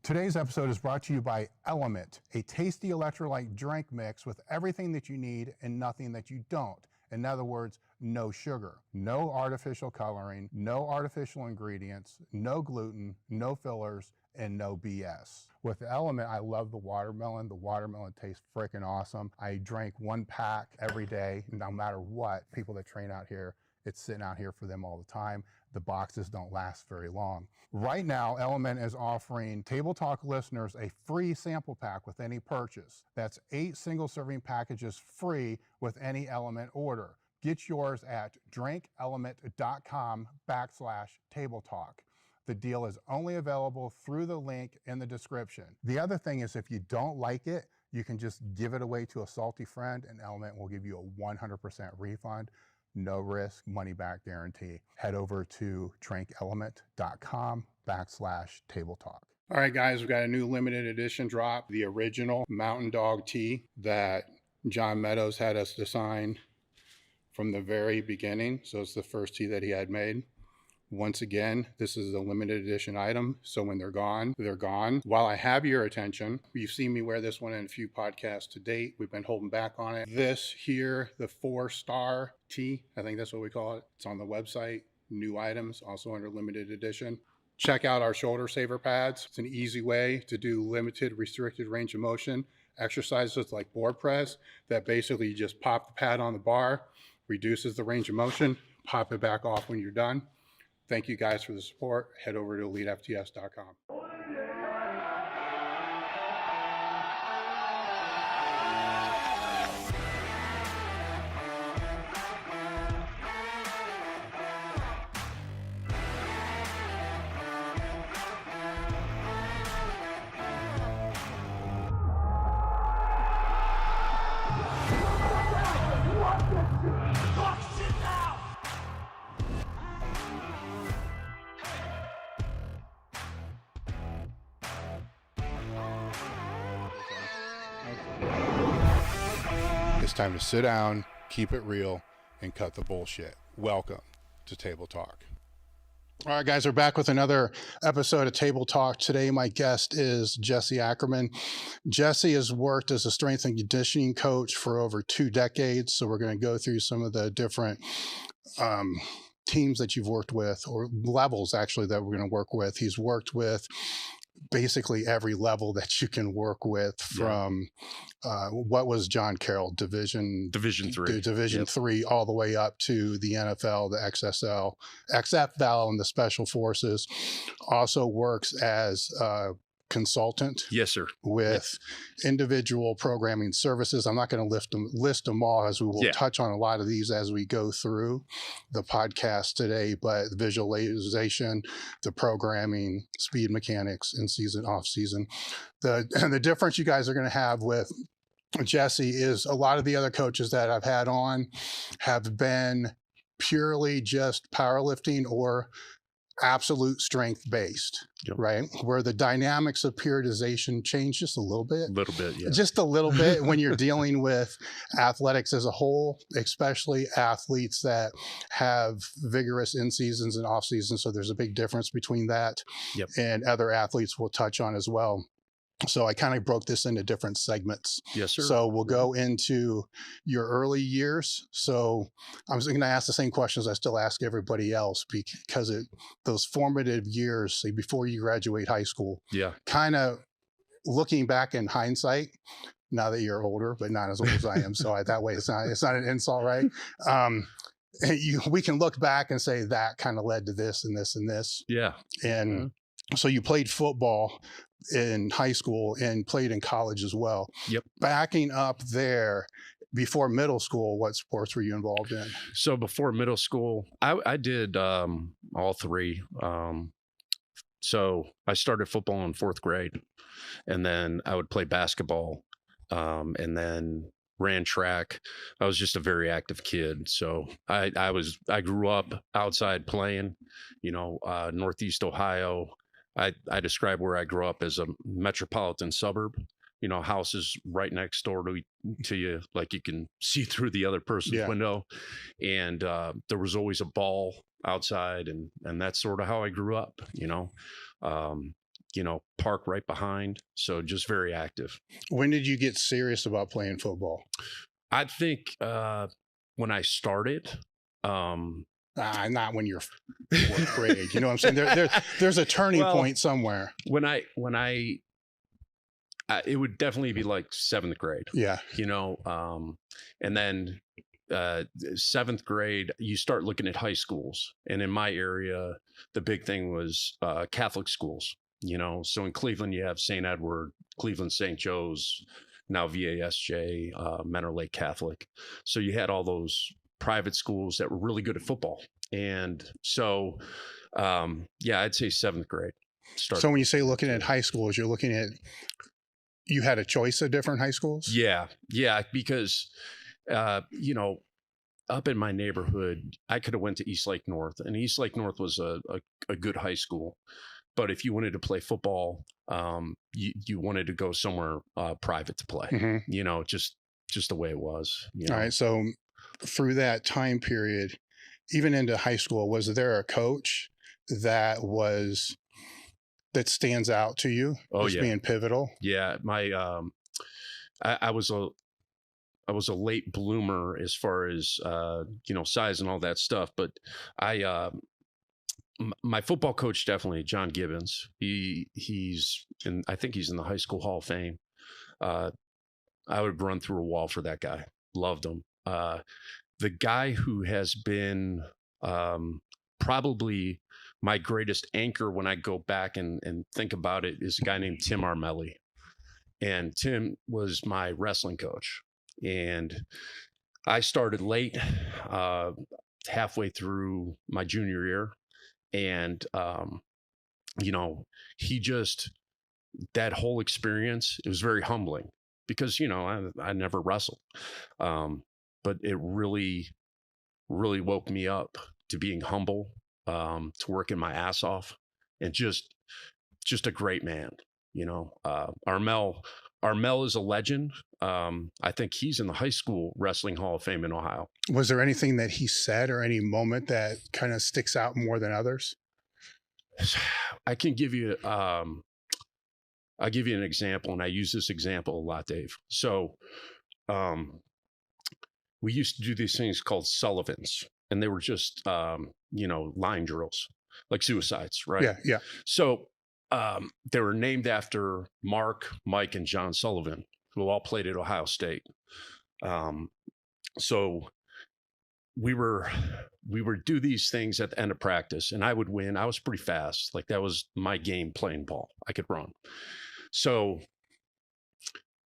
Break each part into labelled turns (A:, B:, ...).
A: Today's episode is brought to you by Element, a tasty electrolyte drink mix with everything that you need and nothing that you don't. In other words, no sugar, no artificial coloring, no artificial ingredients, no gluten, no fillers, and no BS. With Element, I love the watermelon. The watermelon tastes freaking awesome. I drink 1 pack every day, no matter what. People that train out here, it's sitting out here for them all the time. The boxes don't last very long. Right now, Element is offering Table Talk listeners a free sample pack with any purchase. That's 8 single-serving packages free with any Element order. Get yours at drinkelement.com/tabletalk. The deal is only available through the link in the description. The other thing is, if you don't like it, you can just give it away to a salty friend and Element will give you a 100% refund. No risk, money back guarantee. Head over to drinkelement.com/tabletalk. All right, guys, we've got a new limited edition drop, the original Mountain Dog tee that John Meadows had us design from the very beginning. So it's the first tee that he had made. Once again, this is a limited edition item, so when they're gone, they're gone. While I have your attention, you've seen me wear this one in a few podcasts to date. We've been holding back on it. This here, the 4-star tee, I think that's what we call it. It's on the website. New items, also under limited edition. Check out our shoulder saver pads. It's an easy way to do limited restricted range of motion exercises like board press that basically you just pop the pad on the bar, reduces the range of motion, pop it back off when you're done. Thank you guys for the support. Head over to EliteFTS.com. It's time to sit down, keep it real, and cut the bullshit. Welcome to Table Talk. All right, guys, we're back with another episode of Table Talk. Today, my guest is Jesse Ackerman. Jesse has worked as a strength and conditioning coach for over 2 decades. So we're going to go through some of the different teams that you've worked with, or levels actually that we're going to work with. He's worked with basically every level that you can work with, from what was John Carroll, Division 3, all the way up to the NFL, the XFL, and the Special Forces. Also works as consultant.
B: Yes, sir.
A: With individual programming services. I'm not going to list them all, as we will touch on a lot of these as we go through the podcast today, but the visualization, the programming, speed mechanics, in season, off season. The difference you guys are going to have with Jesse is a lot of the other coaches that I've had on have been purely just powerlifting or absolute strength based, right? Where the dynamics of periodization change just a little bit. Just a little bit when you're dealing with athletics as a whole, especially athletes that have vigorous in seasons and off seasons. So there's a big difference between that and other athletes we'll touch on as well. So I kind of broke this into different segments.
B: Yes, sir.
A: So we'll go into your early years. So I'm going to ask the same questions I still ask everybody else, because those formative years, say before you graduate high school, kind of looking back in hindsight, now that you're older, but not as old as I am. So that way it's not an insult, right? We can look back and say that kind of led to this and this and this.
B: Yeah.
A: And so you played football in high school and played in college as well.
B: Yep.
A: Backing up there, before middle school, what sports were you involved in?
B: So before middle school, I did all 3. So I started football in 4th grade, and then I would play basketball, and then ran track. I was just a very active kid. So I grew up outside playing, Northeast Ohio. I describe where I grew up as a metropolitan suburb, houses right next door to you, like you can see through the other person's window. And there was always a ball outside, and that's sort of how I grew up, park right behind. So just very active.
A: When did you get serious about playing football?
B: I think when I started,
A: not when you're fourth grade. You know what I'm saying? There's a turning point somewhere.
B: When I it would definitely be like 7th grade.
A: Yeah.
B: And then 7th grade, you start looking at high schools. And in my area, the big thing was Catholic schools. So in Cleveland, you have St. Edward, Cleveland St. Joe's, now VASJ, Menor Lake Catholic. So you had all those private schools that were really good at football. And so, I'd say 7th grade.
A: So when you say looking at high schools, you're looking at, you had a choice of different high schools?
B: Yeah, because, up in my neighborhood, I could have went to East Lake North, and East Lake North was a good high school. But if you wanted to play football, you wanted to go somewhere private to play, just the way it was.
A: All right. So through that time period, even into high school, was there a coach that stands out to you as being pivotal?
B: Yeah. I was a late bloomer as far as, size and all that stuff, but my football coach, definitely John Gibbons. I think he's in the High School Hall of Fame. I would run through a wall for that guy. Loved him. The guy who has been probably my greatest anchor when I go back and think about it is a guy named Tim Armelli. And Tim was my wrestling coach. And I started late, halfway through my junior year. And, that whole experience, it was very humbling because, I never wrestled. But it really, really woke me up to being humble, to working my ass off, and just a great man. Armel is a legend. I think he's in the High School Wrestling Hall of Fame in Ohio.
A: Was there anything that he said or any moment that kind of sticks out more than others?
B: I can give you, I'll give you an example, and I use this example a lot, Dave. So, we used to do these things called Sullivans, and they were just, line drills, like suicides, right?
A: Yeah, yeah.
B: So, they were named after Mark, Mike, and John Sullivan, who all played at Ohio State. So we would do these things at the end of practice, and I would win. I was pretty fast. Like, that was my game, playing ball. I could run. So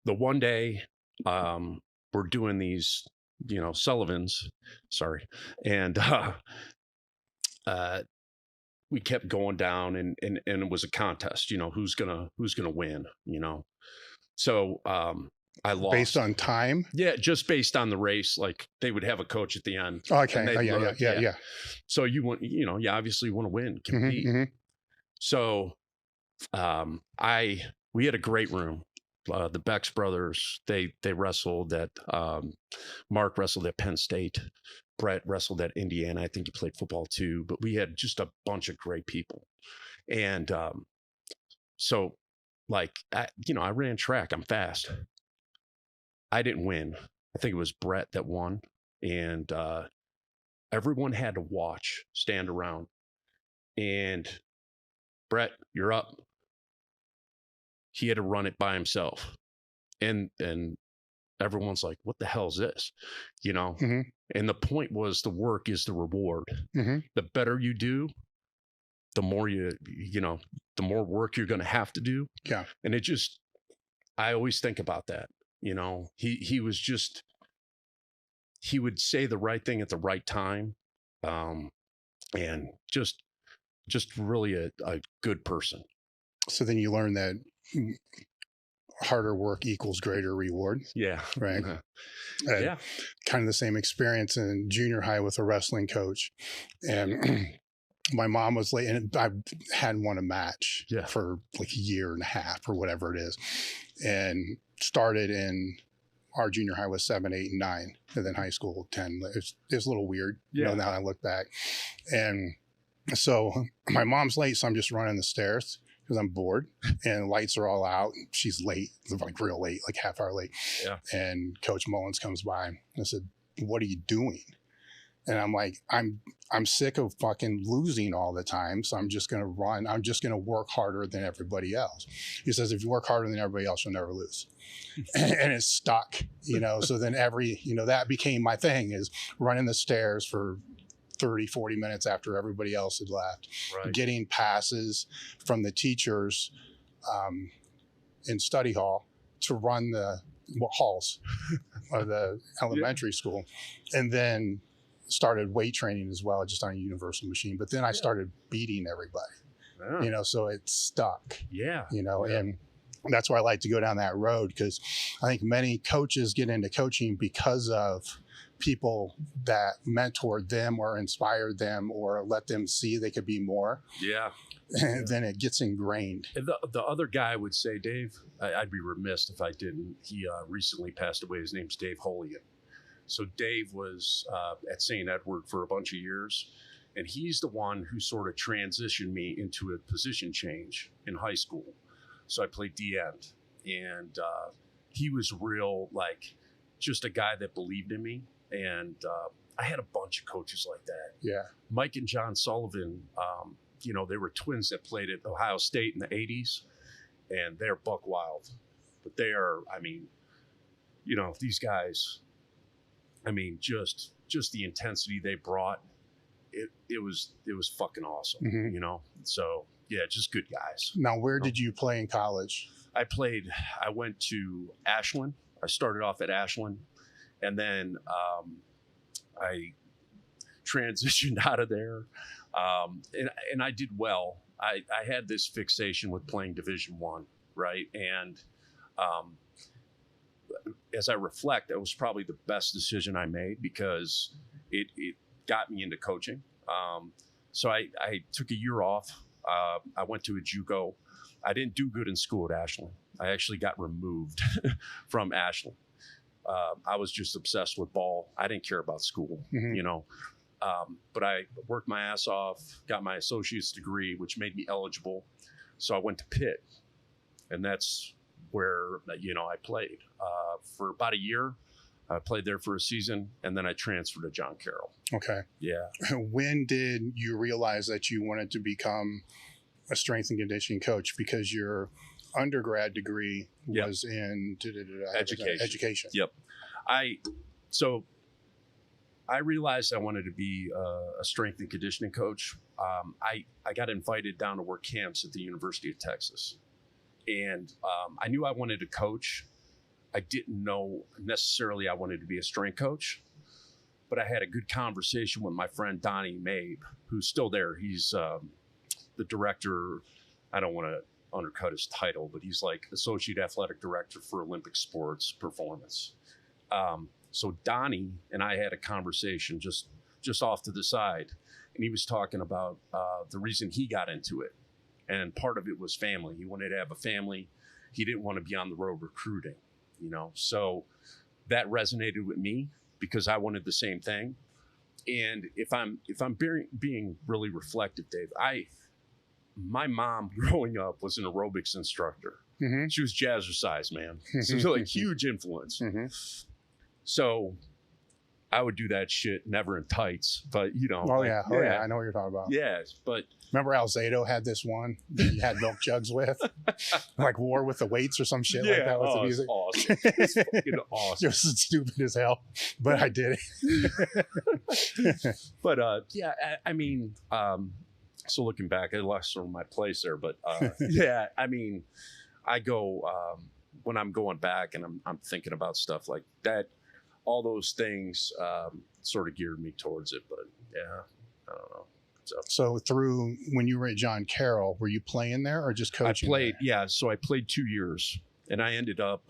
B: the one day, we're doing these, Sullivans, sorry. And, we kept going down, and it was a contest, who's gonna win, So, I lost.
A: Based on time?
B: Yeah, just based on the race. Like, they would have a coach at the end.
A: Oh, okay. Yeah.
B: So you want, you obviously want to win, compete. Mm-hmm. So, we had a great room. The Beck's brothers, they wrestled at, Mark wrestled at Penn State. Brett wrestled at Indiana. I think he played football too, but we had just a bunch of great people. And, so like, I ran track. I'm fast. I didn't win. I think it was Brett that won. And, everyone had to stand around, and Brett, you're up. He had to run it by himself. And everyone's like, what the hell is this? Mm-hmm. And the point was, the work is the reward. Mm-hmm. The better you do, the more the more work you're going to have to do.
A: Yeah.
B: And I always think about that. He would say the right thing at the right time. And just really a good person. So
A: then you learn that harder work equals greater reward.
B: Yeah.
A: Right. Yeah. Kind of the same experience in junior high with a wrestling coach. And my mom was late, and I hadn't won a match for like a year and a half or whatever it is. And started in our junior high was 7, 8, and 9, and then high school 10. It was a little weird, now I look back. And so my mom's late, so I'm just running the stairs, because I'm bored and lights are all out. She's late, like real late, like half hour late.
B: Yeah.
A: And Coach Mullins comes by and I said, "What are you doing?" And I'm like, I'm sick of fucking losing all the time. So I'm just going to run. I'm just going to work harder than everybody else. He says, if you work harder than everybody else, you'll never lose. And it's stuck, you know? So then that became my thing, is running the stairs for 30, 40 minutes after everybody else had left, getting passes from the teachers in study hall to run the halls of the elementary school. And then started weight training as well, just on a universal machine. But then I started beating everybody, you know, so it stuck, you know, and that's why I like to go down that road, because I think many coaches get into coaching because of people that mentored them or inspired them or let them see they could be more. And then it gets ingrained.
B: The other guy I would say, Dave, I'd be remiss if I didn't. He recently passed away. His name's Dave Holian. So Dave was at St. Edward for a bunch of years, and he's the one who sort of transitioned me into a position change in high school. So I played D-end, and he was real, like, just a guy that believed in me. And I had a bunch of coaches like that.
A: Yeah.
B: Mike and John Sullivan, you know, they were twins that played at Ohio State in the 80s, and they're buck wild. But they are, I mean, you know, these guys, I mean, just the intensity they brought, it was fucking awesome, you know? So, yeah, just good guys.
A: Now, where did you play in college?
B: I went to Ashland. I started off at Ashland, and then I transitioned out of there, and I did well. I had this fixation with playing Division I, right? And as I reflect, that was probably the best decision I made, because it got me into coaching. So I took a year off. I went to a JUCO. I didn't do good in school at Ashland. I actually got removed from Ashland. I was just obsessed with ball. I didn't care about school, you know. But I worked my ass off, got my associate's degree, which made me eligible. So I went to Pitt, and that's where, you know, I played for about a year. I played there for a season, and then I transferred to John Carroll.
A: Okay.
B: Yeah.
A: When did you realize that you wanted to become a strength and conditioning coach? Because your undergrad degree was in education.
B: Yep. So I realized I wanted to be a strength and conditioning coach. I got invited down to work camps at the University of Texas. And I knew I wanted to coach. I didn't know necessarily I wanted to be a strength coach, but I had a good conversation with my friend Donnie Mabe, who's still there. He's the director. I don't want to undercut his title, but he's like associate athletic director for Olympic sports performance. So Donnie and I had a conversation just off to the side, and he was talking about the reason he got into it. And part of it was family. He wanted to have a family. He didn't want to be on the road recruiting, you know? So that resonated with me because I wanted the same thing. And if I'm being really reflective, Dave, my mom growing up was an aerobics instructor. Mm-hmm. She was jazzercise, man. So it was like huge influence. Mm-hmm. So I would do that shit, never in tights, but you know.
A: Oh yeah, I know what you're talking about.
B: Yes, but
A: remember Alzado had this one that he had milk jugs with, like war with the weights or some shit like that with the music.
B: Awesome. It's fucking awesome.
A: It was stupid as hell, but I did it.
B: But I mean, so looking back, I lost some of my place there, but yeah, I mean, I go when I'm going back and I'm thinking about stuff like that. All those things sort of geared me towards it, but yeah, I don't know.
A: So through when you were at John Carroll, were you playing there or just coaching?
B: I played, yeah. So I played 2 years, and I ended up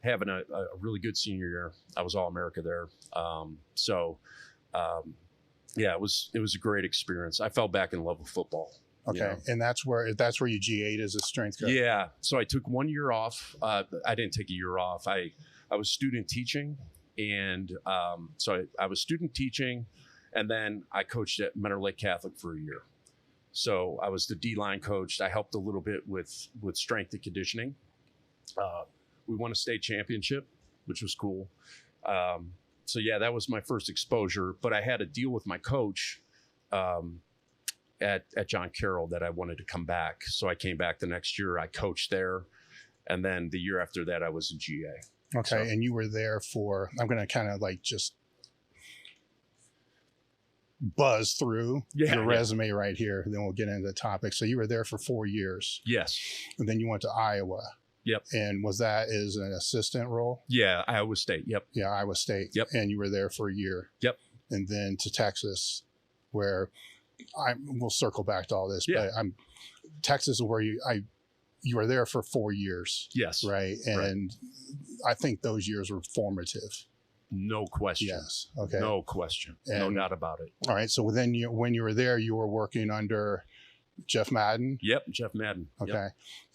B: having a really good senior year. I was All-America there. Yeah, it was a great experience. I fell back in love with football.
A: Okay, you know? And that's where you G8 as a strength coach.
B: Yeah. So I took 1 year off. I didn't take a year off. I was student teaching, and so I was student teaching, and then I coached at Mentor Lake Catholic for a year. So I was the D-line coach. I helped a little bit with strength and conditioning. We won a state championship, which was cool. So yeah, that was my first exposure, but I had a deal with my coach at John Carroll that I wanted to come back. So I came back the next year. I coached there. And then the year after that, I was a GA.
A: Okay. So, and you were there for, I'm going to kind of like just buzz through your resume right here. Then we'll get into the topic. So you were there for 4 years.
B: Yes.
A: And then you went to Iowa.
B: Yep.
A: And was that as an assistant role?
B: Yeah, Iowa State. Yep.
A: Yeah, Iowa State.
B: Yep.
A: And you were there for a year.
B: Yep.
A: And then to Texas, where we'll circle back to all this, but Texas is where you were there for 4 years.
B: Yes.
A: Right. And I think those years were formative.
B: No question.
A: Yes. Okay.
B: No question. No doubt about it.
A: All right. So then when you were there, you were working under Jeff Madden.
B: Yep. Jeff Madden.
A: Okay.
B: Yep.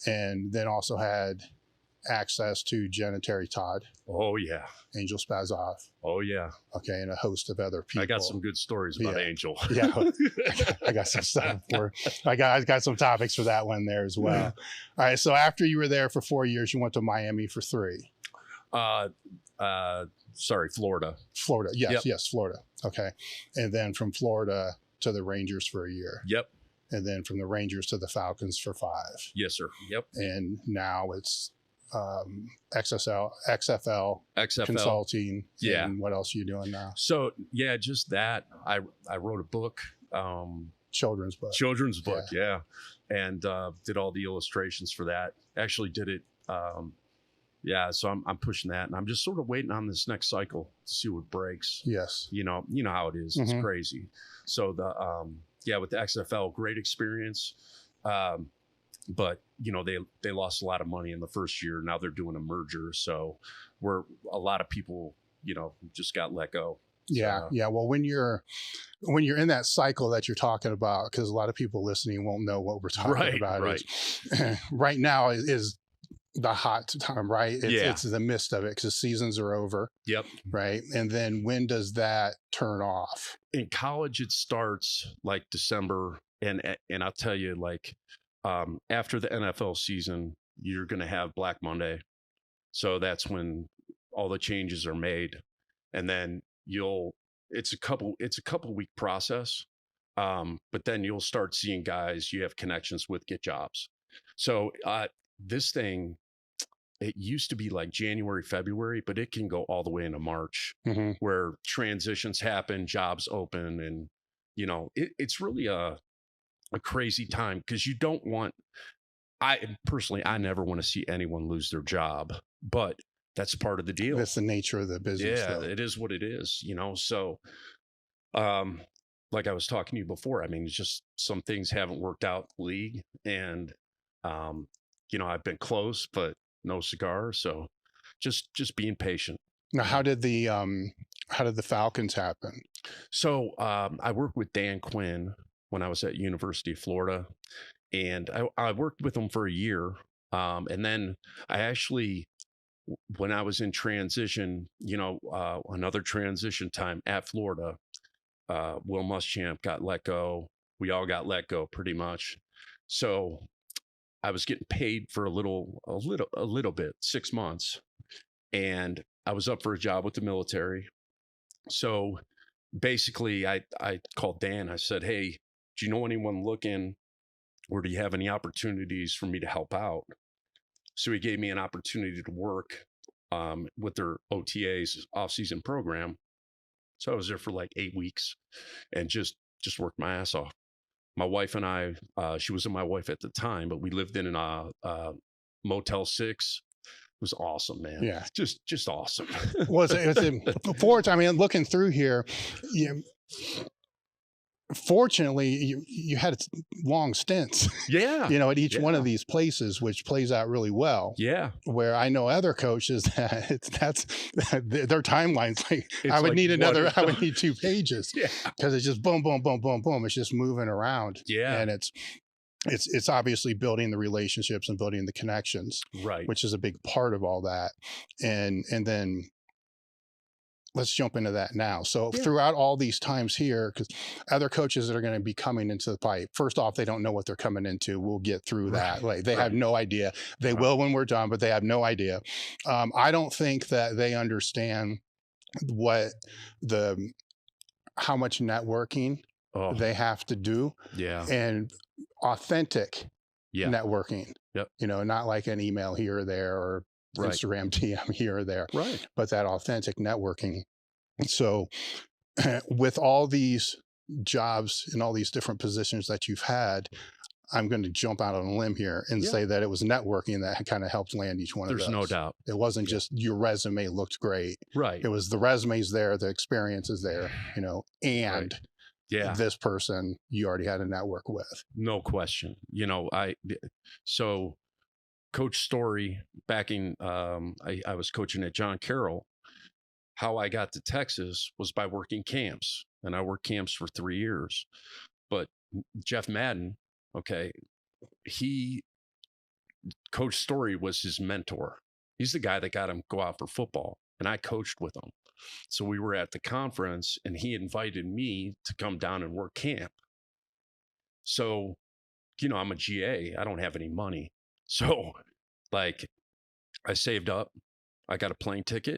A: And then also had access to Jan and Terry Todd.
B: Oh yeah.
A: Angel Spazov.
B: Oh yeah.
A: Okay. And a host of other people.
B: I got some good stories about Angel.
A: Yeah. I got some stuff I got some topics for that one there as well. All right. So after you were there for 4 years, you went to Miami for 3.
B: Sorry, Florida.
A: Florida. Yes. Yes. Florida. Okay. And then from Florida to the Rangers for a year.
B: Yep.
A: And then from the Rangers to the Falcons for 5.
B: Yes, sir. Yep.
A: And now it's XFL consulting.
B: Yeah.
A: And what else are you doing now?
B: So yeah, just that. I wrote a book.
A: Children's book.
B: Yeah. And did all the illustrations for that. Actually did it. So I'm pushing that, and I'm just sort of waiting on this next cycle to see what breaks.
A: Yes.
B: You know how it is. It's crazy. So with the XFL, great experience. But they lost a lot of money in the first year. Now they're doing a merger. So a lot of people, just got let go.
A: Yeah.
B: So,
A: yeah. Well, when you're in that cycle that you're talking about, because a lot of people listening won't know what we're talking about.
B: Right.
A: Right now is the hot time, right? It's the midst of it because the seasons are over.
B: Yep.
A: Right. And then when does that turn off?
B: In college, it starts like December. And I'll tell you, like, after the NFL season, you're going to have Black Monday. So that's when all the changes are made. And then it's a couple week process. But then you'll start seeing guys you have connections with get jobs. So this thing, it used to be like January, February, but it can go all the way into March, where transitions happen, jobs open, and it's really a crazy time because you don't want. I never want to see anyone lose their job, but that's part of the deal.
A: That's the nature of the business.
B: Yeah, it is what it is. So, like I was talking to you before, I mean, it's just some things haven't worked out in the league, and I've been close, but no cigar. So just being patient.
A: Now, how did the Falcons happen?
B: So I worked with Dan Quinn when I was at University of Florida, and I worked with him for a year. And then I actually, when I was in transition, another transition time at Florida, Will Muschamp got let go. We all got let go pretty much. So I was getting paid for a little bit, 6 months, and I was up for a job with the military. So basically I called Dan. I said, hey, do you know anyone looking, or do you have any opportunities for me to help out? So he gave me an opportunity to work with their OTAs off-season program. So I was there for like 8 weeks and just worked my ass off. My wife and I, she wasn't my wife at the time, but we lived in a Motel 6. It was awesome, man.
A: Yeah.
B: Just awesome.
A: Was it I mean, looking through here, fortunately you had long stints.
B: Yeah.
A: At each one of these places, which plays out really well.
B: Yeah.
A: Where I know other coaches that's their timeline's like, I would need 2 pages.
B: Yeah.
A: Because it's just boom, boom, boom, boom, boom. It's just moving around.
B: Yeah.
A: And it's obviously building the relationships and building the connections.
B: Right.
A: Which is a big part of all that. And then let's jump into that now. So throughout all these times here, because other coaches that are going to be coming into the pipe, first off, they don't know what they're coming into. We'll get through that. Like they have no idea. They will when we're done, but they have no idea. I don't think that they understand what how much networking they have to do. And authentic networking. You know, not like an email here or there or Instagram DM here or there, but that authentic networking. So with all these jobs and all these different positions that you've had, I'm going to jump out on a limb here and say that it was networking that kind of helped land each one of those.
B: There's no doubt.
A: It wasn't just your resume looked great. It was the resume's there, the experience is there, you know, and this person you already had a network with. No question.
B: You know, so Coach Story backing, I was coaching at John Carroll. How I got to Texas was by working camps, and I worked camps for 3 years. But Jeff Madden, Coach Story was his mentor. He's the guy that got him go out for football, and I coached with him. So we were at the conference, and he invited me to come down and work camp. So, you know, I'm a GA. I don't have any money. So, like, I saved up. I got a plane ticket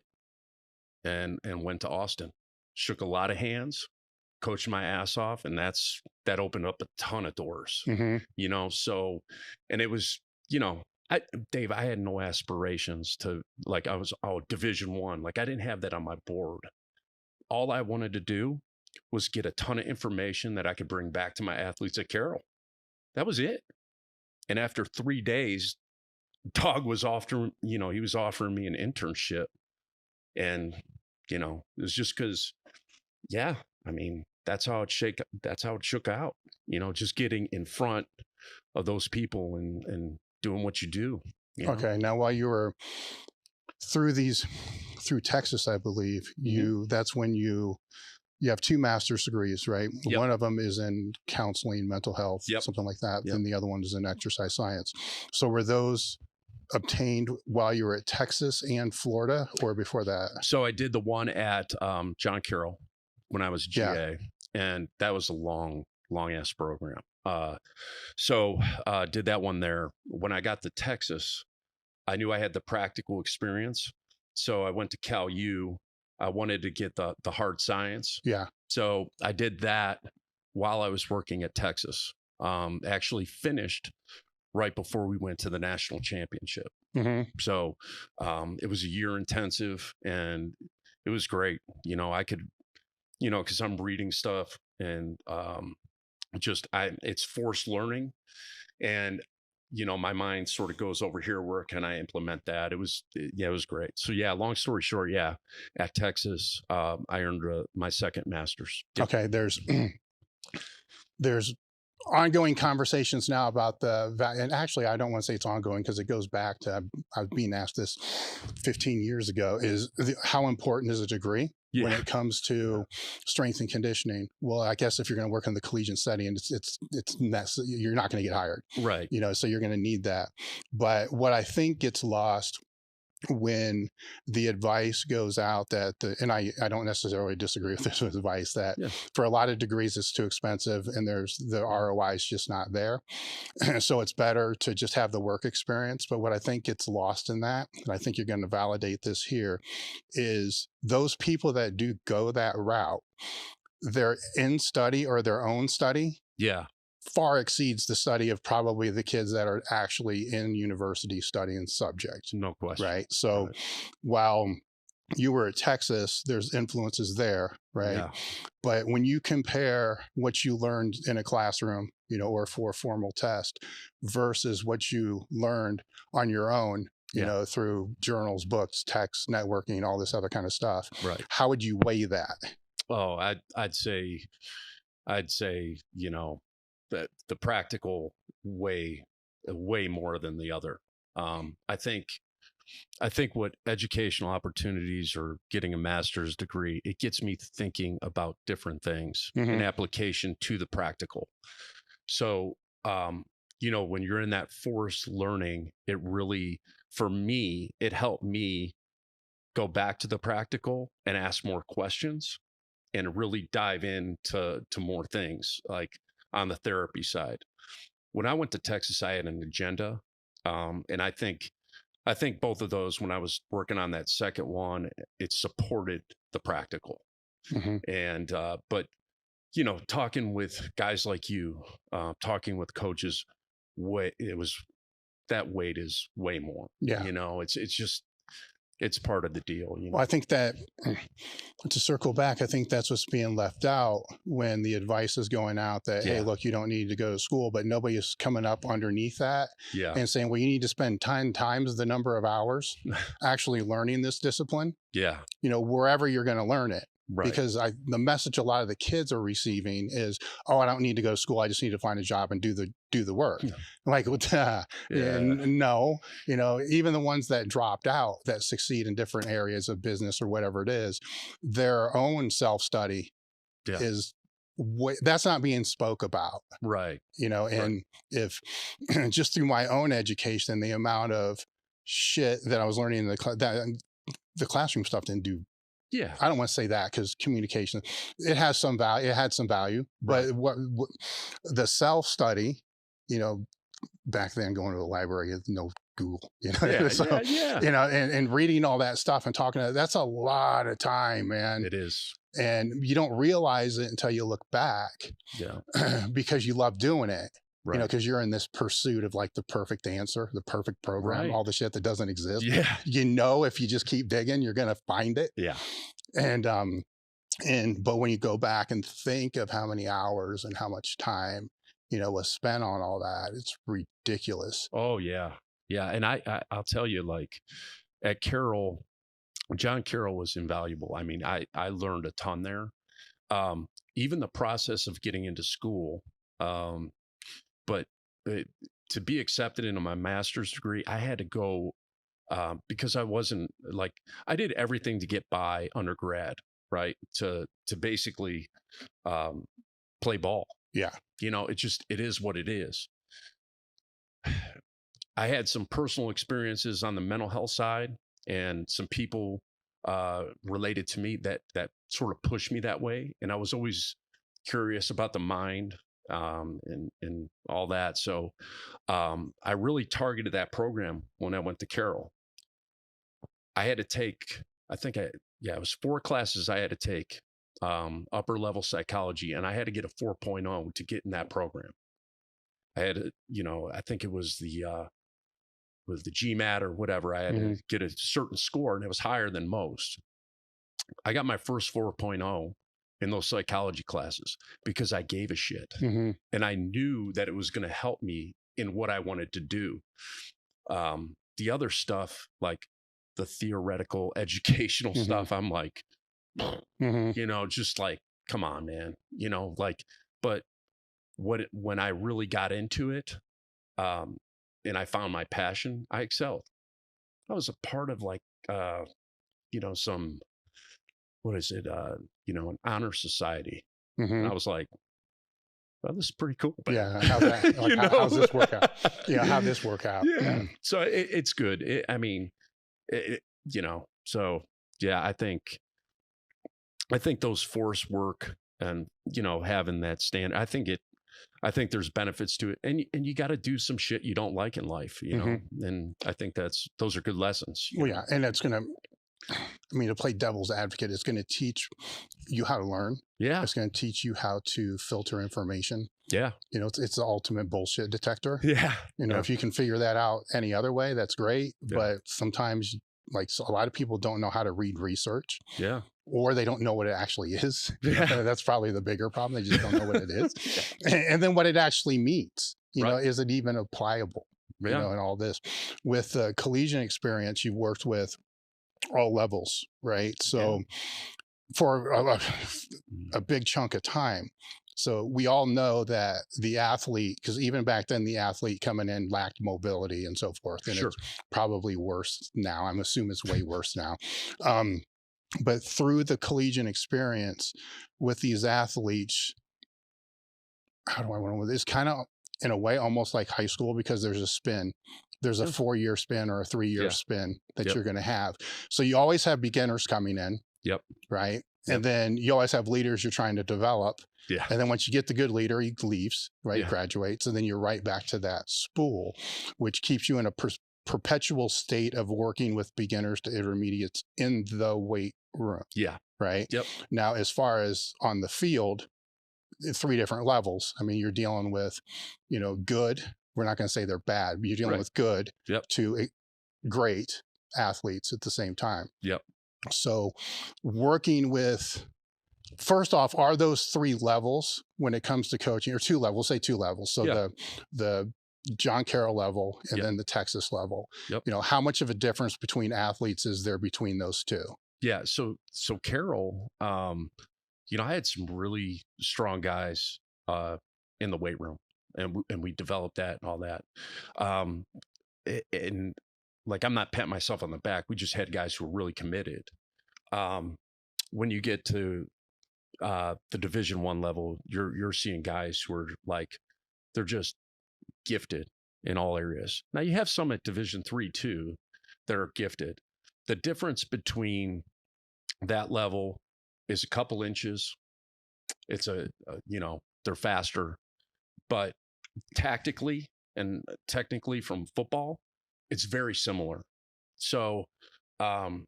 B: and went to Austin. Shook a lot of hands, coached my ass off, and that opened up a ton of doors. You know, so, and it was, you know, Dave, I had no aspirations to, like, I was Division I. Like, I didn't have that on my board. All I wanted to do was get a ton of information that I could bring back to my athletes at Carroll. That was it. And after 3 days, Dog was offering me an internship. And, you know, it was just because, I mean, that's how it shook out, you know, just getting in front of those people and doing what you do. You know?
A: Okay. Now, while you were through Texas, I believe that's when you have 2 master's degrees, right? One of them is in counseling, mental health, something like that. And the other one is in exercise science. So were those obtained while you were at Texas and Florida, or before that?
B: So I did the one at John Carroll when I was GA, and that was a long ass program. So did that one there. When I got to Texas, I knew I had the practical experience. So I went to Cal U. I wanted to get the hard science. So I did that while I was working at Texas. Actually finished right before we went to the national championship. So it was a year intensive, and it was great. You know, I could, you know, because I'm reading stuff, and it's forced learning, and you know, my mind sort of goes over here. Where can I implement that? It was great. So long story short, at Texas, I earned my second master's.
A: Okay, there's ongoing conversations now about and actually I don't want to say it's ongoing because it goes back to, I was being asked this 15 years ago, how important is a degree when it comes to strength and conditioning? Well, I guess if you're going to work in the collegiate setting, you're not going to get hired.
B: Right.
A: You know, so you're going to need that. But what I think gets lost when the advice goes out and I don't necessarily disagree with this advice that for a lot of degrees it's too expensive and the ROI is just not there. So it's better to just have the work experience. But what I think gets lost in that, and I think you're going to validate this here, is those people that do go that route, their in study or their own study far exceeds the study of probably the kids that are actually in university studying subject.
B: No question.
A: Right. So while you were at Texas, there's influences there, right?
B: Yeah.
A: But when you compare what you learned in a classroom, you know, or for a formal test versus what you learned on your own, you know, through journals, books, texts, networking, all this other kind of stuff.
B: Right.
A: How would you weigh that?
B: Oh, I'd say, you know, that the practical way more than the other. I think what educational opportunities or getting a master's degree, it gets me thinking about different things in application to the practical. So, you know, when you're in that forced learning, it really, for me, it helped me go back to the practical and ask more questions and really dive into more things, like on the therapy side. When I went to Texas, I had an agenda. And I think both of those, when I was working on that second one, it supported the practical. And, but, you know, talking with guys like you, talking with coaches, that weight is way more.
A: Yeah.
B: You know, it's just, it's part of the deal. You know?
A: Well, I think that, to circle back, I think that's what's being left out when the advice is going out that, hey, look, you don't need to go to school, but nobody is coming up underneath that and saying, well, you need to spend 10 times the number of hours actually learning this discipline. Yeah. You know, wherever you're going to learn it. Right. Because the message a lot of the kids are receiving is, oh, I don't need to go to school. I just need to find a job and do the work. Like, no, you know, even the ones that dropped out that succeed in different areas of business or whatever it is, their own self-study is that's not being spoke about. Right. You know, and if just through my own education, the amount of shit that I was learning in the classroom stuff didn't do. Yeah, I don't want to say that because communication, it has some value. It had some value, but what the self-study, you know, back then going to the library, no Google, you know, you know, and reading all that stuff and talking to that's a lot of time, man. It is, and you don't realize it until you look back. Yeah, because you love doing it. Right. You know, because you're in this pursuit of like the perfect answer, the perfect program, all the shit that doesn't exist. Yeah. You know, if you just keep digging, you're going to find it. Yeah. But when you go back and think of how many hours and how much time, you know, was spent on all that, it's ridiculous. Oh, yeah. Yeah. And I'll tell you, like at Carroll, John Carroll was invaluable. I mean, I learned a ton there. Even the process of getting into school, but to be accepted into my master's degree, I had to go because I wasn't like, I did everything to get by undergrad, right? To basically play ball. Yeah. You know, it is what it is. I had some personal experiences on the mental health side and some people related to me that sort of pushed me that way. And I was always curious about the mind. And all that. So I really targeted that program when I went to Carroll. I had to take, it was 4 classes I had to take, upper level psychology, and I had to get a 4.0 to get in that program. I had to, you know, I think it was the GMAT or whatever. I had to get a certain score, and it was higher than most. I got my first 4.0 in those psychology classes because I gave a shit. And I knew that it was going to help me in what I wanted to do. The other stuff, like the theoretical educational stuff, I'm like, you know, just like, come on, man, you know, like, but when I really got into it, and I found my passion, I excelled. I was a part of like, you know, some, what is it? You know, an honor society. And I was like, well, this is pretty cool. But, yeah. How's that? Like, how's this work out? Yeah. How'd this work out? Yeah. So it's good. I mean, you know, so yeah, I think those force work and, you know, having that stand, I think there's benefits to it, and you got to do some shit you don't like in life, you know, and I think those are good lessons. Well, yeah. And it's going to, I mean, to play devil's advocate, it's going to teach you how to learn. Yeah. It's going to teach you how to filter information. Yeah. You know, it's the ultimate bullshit detector. Yeah. You know, if you can figure that out any other way, that's great. Yeah. But sometimes, like, a lot of people don't know how to read research. Yeah. Or they don't know what it actually is. Yeah. That's probably the bigger problem. They just don't know what it is. And then what it actually means. You know, is it even applicable? You know, and all this. With the collegiate experience, you've worked with all levels, right? So for a big chunk of time. So we all know that the athlete, because even back then the athlete coming in lacked mobility and so forth. And it's probably worse now. I'm assuming it's way worse now. But through the collegiate experience with these athletes, how do I want to, it's kind of in a way almost like high school because there's a spin. there's a 4-year spin or a 3-year spin that you're going to have. So you always have beginners coming in.
B: Yep.
A: Right. And then you always have leaders you're trying to develop.
B: Yeah.
A: And then once you get the good leader, he leaves, right?
B: Yeah.
A: Graduates. And then you're right back to that spool, which keeps you in a perpetual state of working with beginners to intermediates in the weight room.
B: Yeah.
A: Right.
B: Yep.
A: Now, as far as on the field, 3 different levels. I mean, you're dealing with, good. We're not going to say they're bad, but you're dealing with good to great athletes at the same time.
B: Yep.
A: So working with, first off, are those 3 levels when it comes to coaching, or 2 levels, say 2 levels. So the John Carroll level and then the Texas level, how much of a difference between athletes is there between those 2?
B: Yeah. So Carroll, I had some really strong guys in the weight room, and we developed that and all that. And like, I'm not patting myself on the back. We just had guys who were really committed. When you get to the Division I level, you're seeing guys who are like, they're just gifted in all areas. Now you have some at Division III too that are gifted. The difference between that level is a couple inches. It's they're faster, but tactically and technically from football, it's very similar. So, I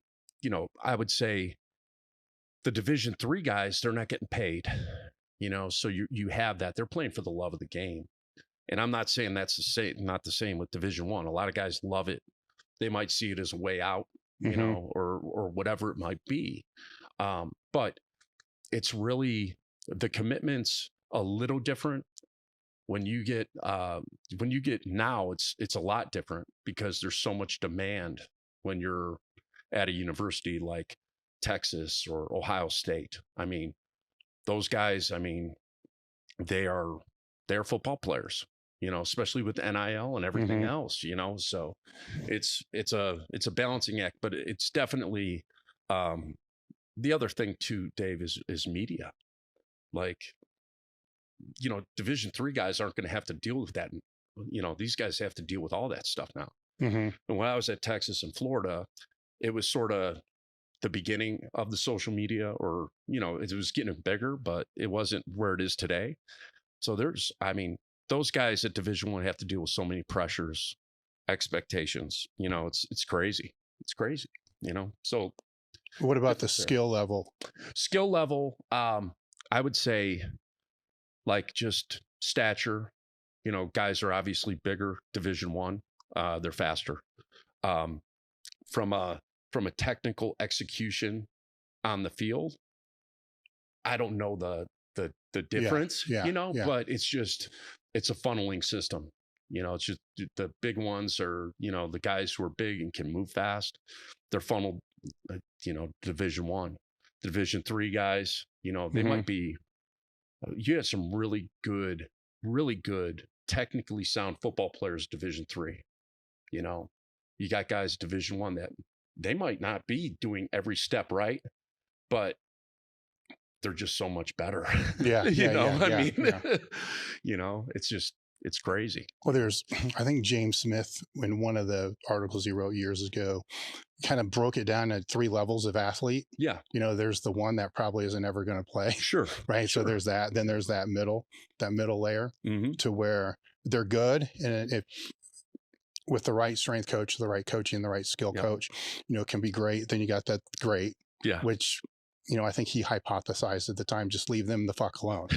B: would say the Division III guys, they're not getting paid, so you have that. They're playing for the love of the game. And I'm not saying that's not the same with Division I. A lot of guys love it. They might see it as a way out, or whatever it might be. But it's really, the commitment's a little different. When you get now, it's a lot different because there's so much demand when you're at a university like Texas or Ohio State. I mean, those guys, they're football players, especially with NIL and everything else, so it's a balancing act, but it's definitely, the other thing too, Dave, is media. Like, Division III guys aren't going to have to deal with that. These guys have to deal with all that stuff now. And when I was at Texas and Florida, it was sort of the beginning of the social media, or, it was getting bigger, but it wasn't where it is today. So those guys at Division I have to deal with so many pressures, expectations, it's crazy. It's crazy, so.
A: What about the skill level?
B: Skill level, I would say, like, just stature, guys are obviously bigger. Division I, they're faster. From a technical execution on the field, I don't know the difference, but it's a funneling system. It's just the big ones are, the guys who are big and can move fast, they're funneled, Division I. Division III guys, they might be, you have some really good, technically sound football players, Division III. You got guys Division I that they might not be doing every step right, but they're just so much better. It's crazy.
A: Well, I think James Smith, in one of the articles he wrote years ago, kind of broke it down at 3 levels of athlete.
B: Yeah.
A: There's the one that probably isn't ever going to play.
B: Sure.
A: Right. Sure. So there's that. Then there's that middle layer to where they're good. And with the right strength coach, the right coaching, the right skill coach, can be great. Then you got that great, which, I think he hypothesized at the time, just leave them the fuck alone.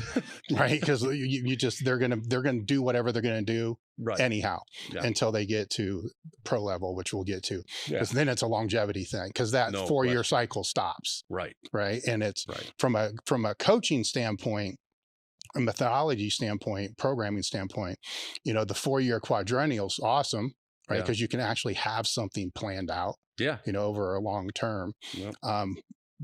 A: Right. Because they're going to do whatever they're going to do anyhow until they get to pro level, which we'll get to. Because then it's a longevity thing, because that 4-year cycle stops.
B: Right.
A: Right. And it's from a coaching standpoint, a methodology standpoint, programming standpoint, the 4-year quadrennial's awesome, right? Because you can actually have something planned out, over a long term. Yep.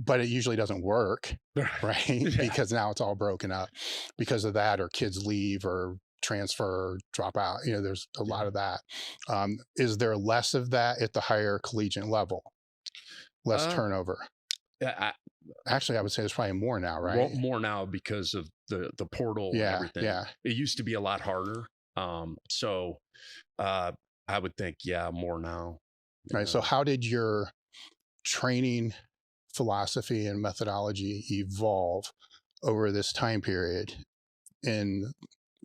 A: But it usually doesn't work, right? Because now it's all broken up because of that, or kids leave or transfer or drop out. There's a lot of that. Is there less of that at the higher collegiate level? Less turnover? Actually, I would say there's probably more now, right?
B: Well, more now because of the portal and everything.
A: Yeah.
B: It used to be a lot harder. I would think, yeah, more now.
A: Right. So how did your training philosophy and methodology evolve over this time period? In,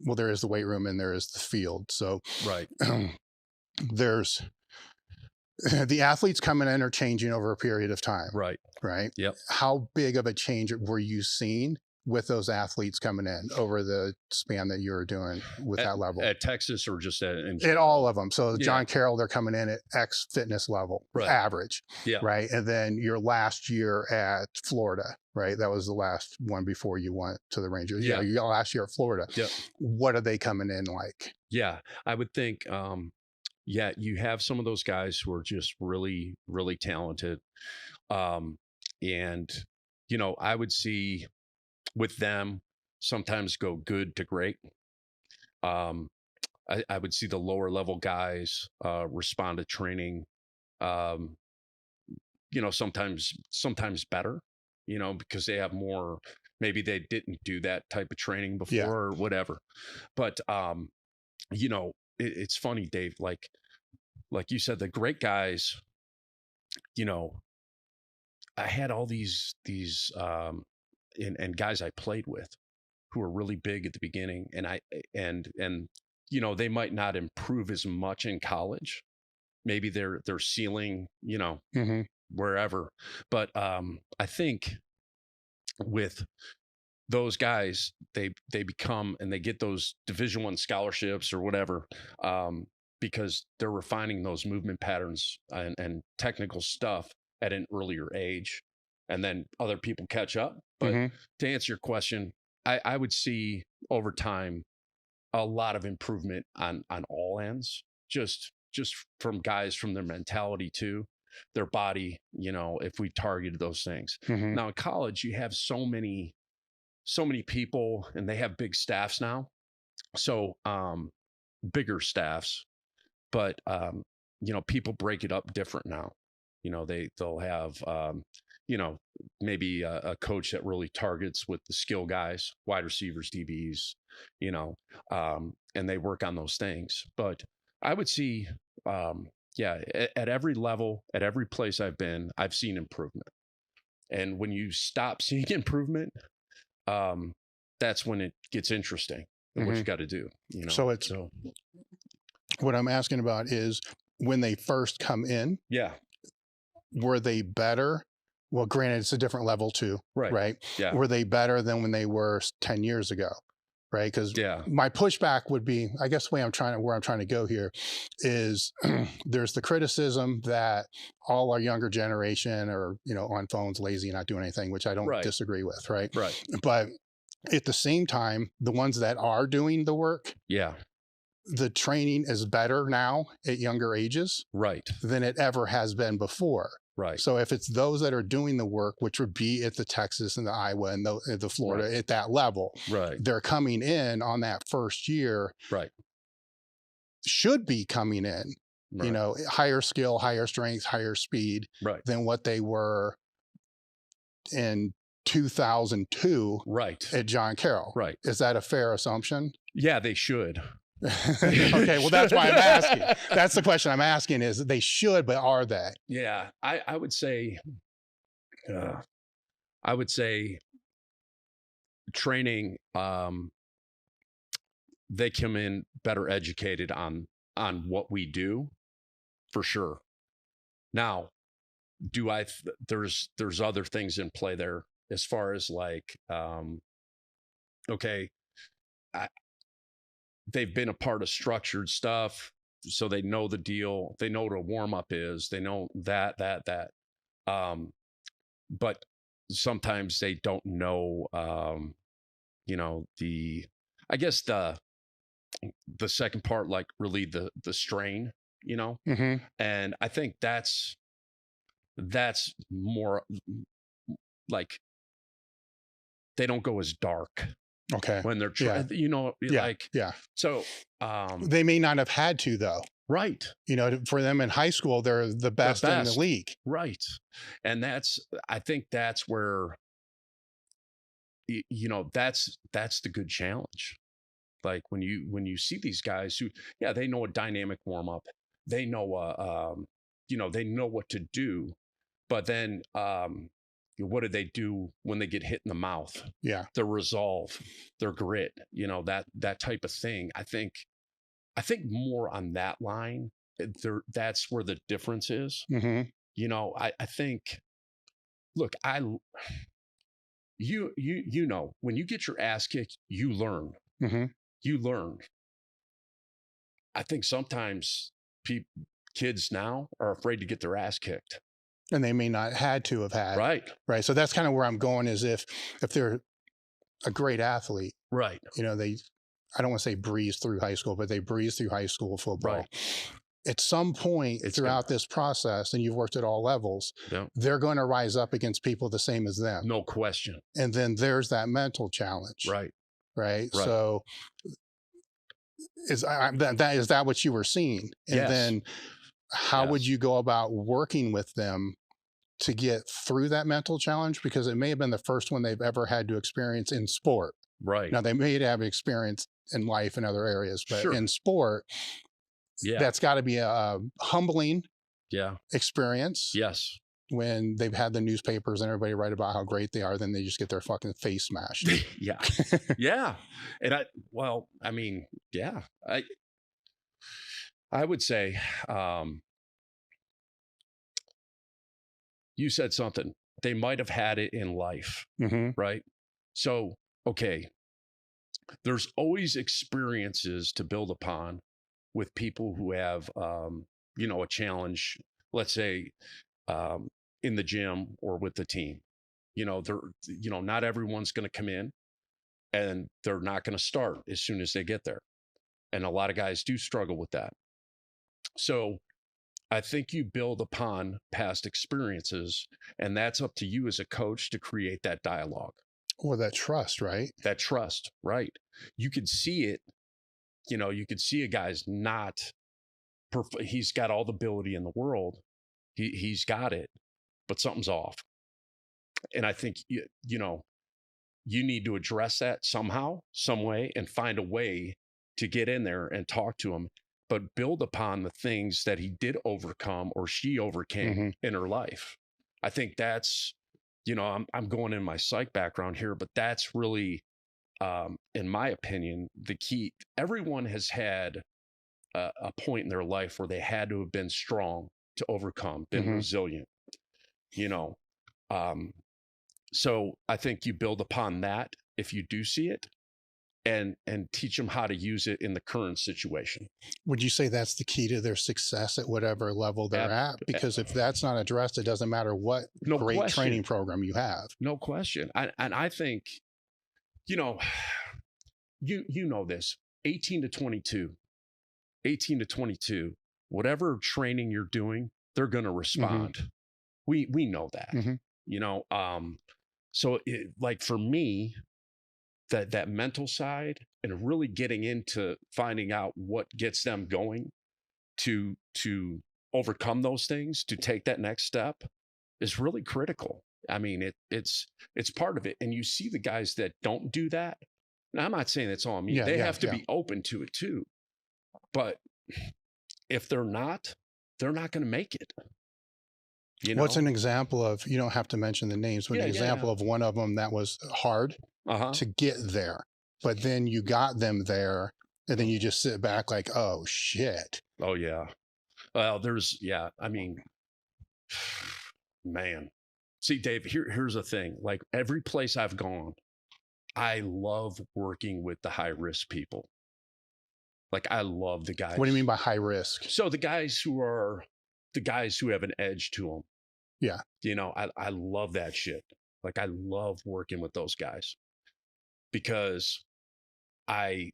A: well, there is the weight room and there is the field. So
B: Right.
A: there's the athletes coming in are changing over a period of time.
B: Right.
A: Right.
B: Yep.
A: How big of a change were you seeing with those athletes coming in over the span that you were doing with that level?
B: At Texas or just
A: at all of them. So John Carroll, they're coming in at X fitness level, average.
B: Yeah.
A: Right. And then your last year at Florida, right? That was the last one before you went to the Rangers. Yeah. You got last year at Florida.
B: Yep.
A: What are they coming in like?
B: Yeah. I would think, you have some of those guys who are just really, really talented. And, I would see with them sometimes go good to great. I would see the lower level guys respond to training, sometimes better, because they have more, maybe they didn't do that type of training before or whatever. But, it's funny, Dave, like you said, the great guys, I had all these and guys I played with who were really big at the beginning, and they might not improve as much in college. Maybe their ceiling, wherever. But I think with those guys, they become, and they get those Division I scholarships or whatever, because they're refining those movement patterns and technical stuff at an earlier age, and then other people catch up. But to answer your question, I would see over time a lot of improvement on all ends, just from guys, from their mentality too, their body, if we targeted those things. Now in college, you have so many people, and they have big staffs now. So bigger staffs, but people break it up different now. They'll have maybe a coach that really targets with the skill guys, wide receivers, DBs, and they work on those things. But I would see, at every level, at every place I've been, I've seen improvement. And when you stop seeing improvement, that's when it gets interesting and what you got to do.
A: So what I'm asking about is when they first come in.
B: Yeah.
A: Were they better? Well, granted, it's a different level too, right?
B: Yeah.
A: Were they better than when they were 10 years ago, right? Because my pushback would be, I guess, where I'm trying to go here is there's the criticism that all our younger generation are, on phones, lazy, not doing anything, which I don't disagree with, right?
B: Right.
A: But at the same time, the ones that are doing the work, the training is better now at younger ages, than it ever has been before.
B: Right.
A: So if it's those that are doing the work, which would be at the Texas and the Iowa and the Florida at that level, they're coming in on that first year, should be coming in, higher skill, higher strength, higher speed than what they were in 2002 at John Carroll. Is that a fair assumption?
B: Yeah, they should.
A: Okay, well, that's why I'm asking. That's the question I'm asking, is they should, but are they?
B: Yeah, I would say, training, they come in better educated on what we do, for sure. Now, there's other things in play there as far as like, they've been a part of structured stuff, so they know the deal. They know what a warm up is. They know that. But sometimes they don't know, I guess the second part, like really the strain, and I think that's more like they don't go as dark.
A: Okay.
B: When they're trying, so
A: they may not have had to, though.
B: Right.
A: For them in high school, they're the best in the league.
B: Right. And I think that's where, that's the good challenge. Like when you see these guys who, they know a dynamic warm up, they know, they know what to do, but then, what do they do when they get hit in the mouth?
A: Yeah.
B: Their resolve, their grit, that type of thing. I think more on that line. That's where the difference is.
A: Mm-hmm.
B: I think, look, when you get your ass kicked, you learn.
A: Mm-hmm.
B: You learn. I think sometimes kids now are afraid to get their ass kicked.
A: And they may not had to have had.
B: Right.
A: Right. So that's kind of where I'm going, is if they're a great athlete,
B: right.
A: I don't want to say breeze through high school, but they breeze through high school football. Right. At some point throughout this process, and you've worked at all levels, they're going to rise up against people the same as them.
B: No question.
A: And then there's that mental challenge.
B: Right.
A: Right. So is that what you were seeing? And
B: yes.
A: then how would you go about working with them to get through that mental challenge? Because it may have been the first one they've ever had to experience in sport.
B: Right.
A: Now, they may have experience in life in other areas, but in sport, that's got to be a humbling experience.
B: Yes.
A: When they've had the newspapers and everybody write about how great they are, then they just get their fucking face smashed.
B: Yeah. Yeah. And I would say, you said something. They might have had it in life, right? So, okay, there's always experiences to build upon with people who have, a challenge, let's say, in the gym or with the team. Not everyone's going to come in and they're not going to start as soon as they get there. And a lot of guys do struggle with that. So I think you build upon past experiences, and that's up to you as a coach to create that dialogue.
A: Or that trust, right?
B: That trust, right? You could see it. You could see a guy's not perfect. He's got all the ability in the world. He's got it, but something's off. And I think, you need to address that somehow, some way, and find a way to get in there and talk to him, but build upon the things that he did overcome or she overcame in her life. I think that's, I'm going in my psych background here, but that's really, in my opinion, the key. Everyone has had a point in their life where they had to have been strong to overcome, been resilient, so I think you build upon that if you do see it, and teach them how to use it in the current situation.
A: Would you say that's the key to their success at whatever level they're at? Because if that's not addressed, it doesn't matter what great training program you have.
B: No question. And I think, you know this, 18 to 22, whatever training you're doing, they're going to respond. We know that, so like for me, that mental side and really getting into finding out what gets them going to overcome those things, to take that next step, is really critical. I mean, it's part of it. And you see the guys that don't do that. Now, I'm not saying it's on me. They have to be open to it too. But if they're not going to make it.
A: What's an example of, you don't have to mention the names, but an example of one of them that was hard to get there, but then you got them there, and then you just sit back like, oh shit.
B: Oh yeah. Well, I mean, man. See, Dave, here's the thing. Like every place I've gone, I love working with the high risk people. Like I love the guys.
A: What do you mean by high risk?
B: So the guys who have an edge to them.
A: Yeah.
B: I love that shit. Like I love working with those guys because I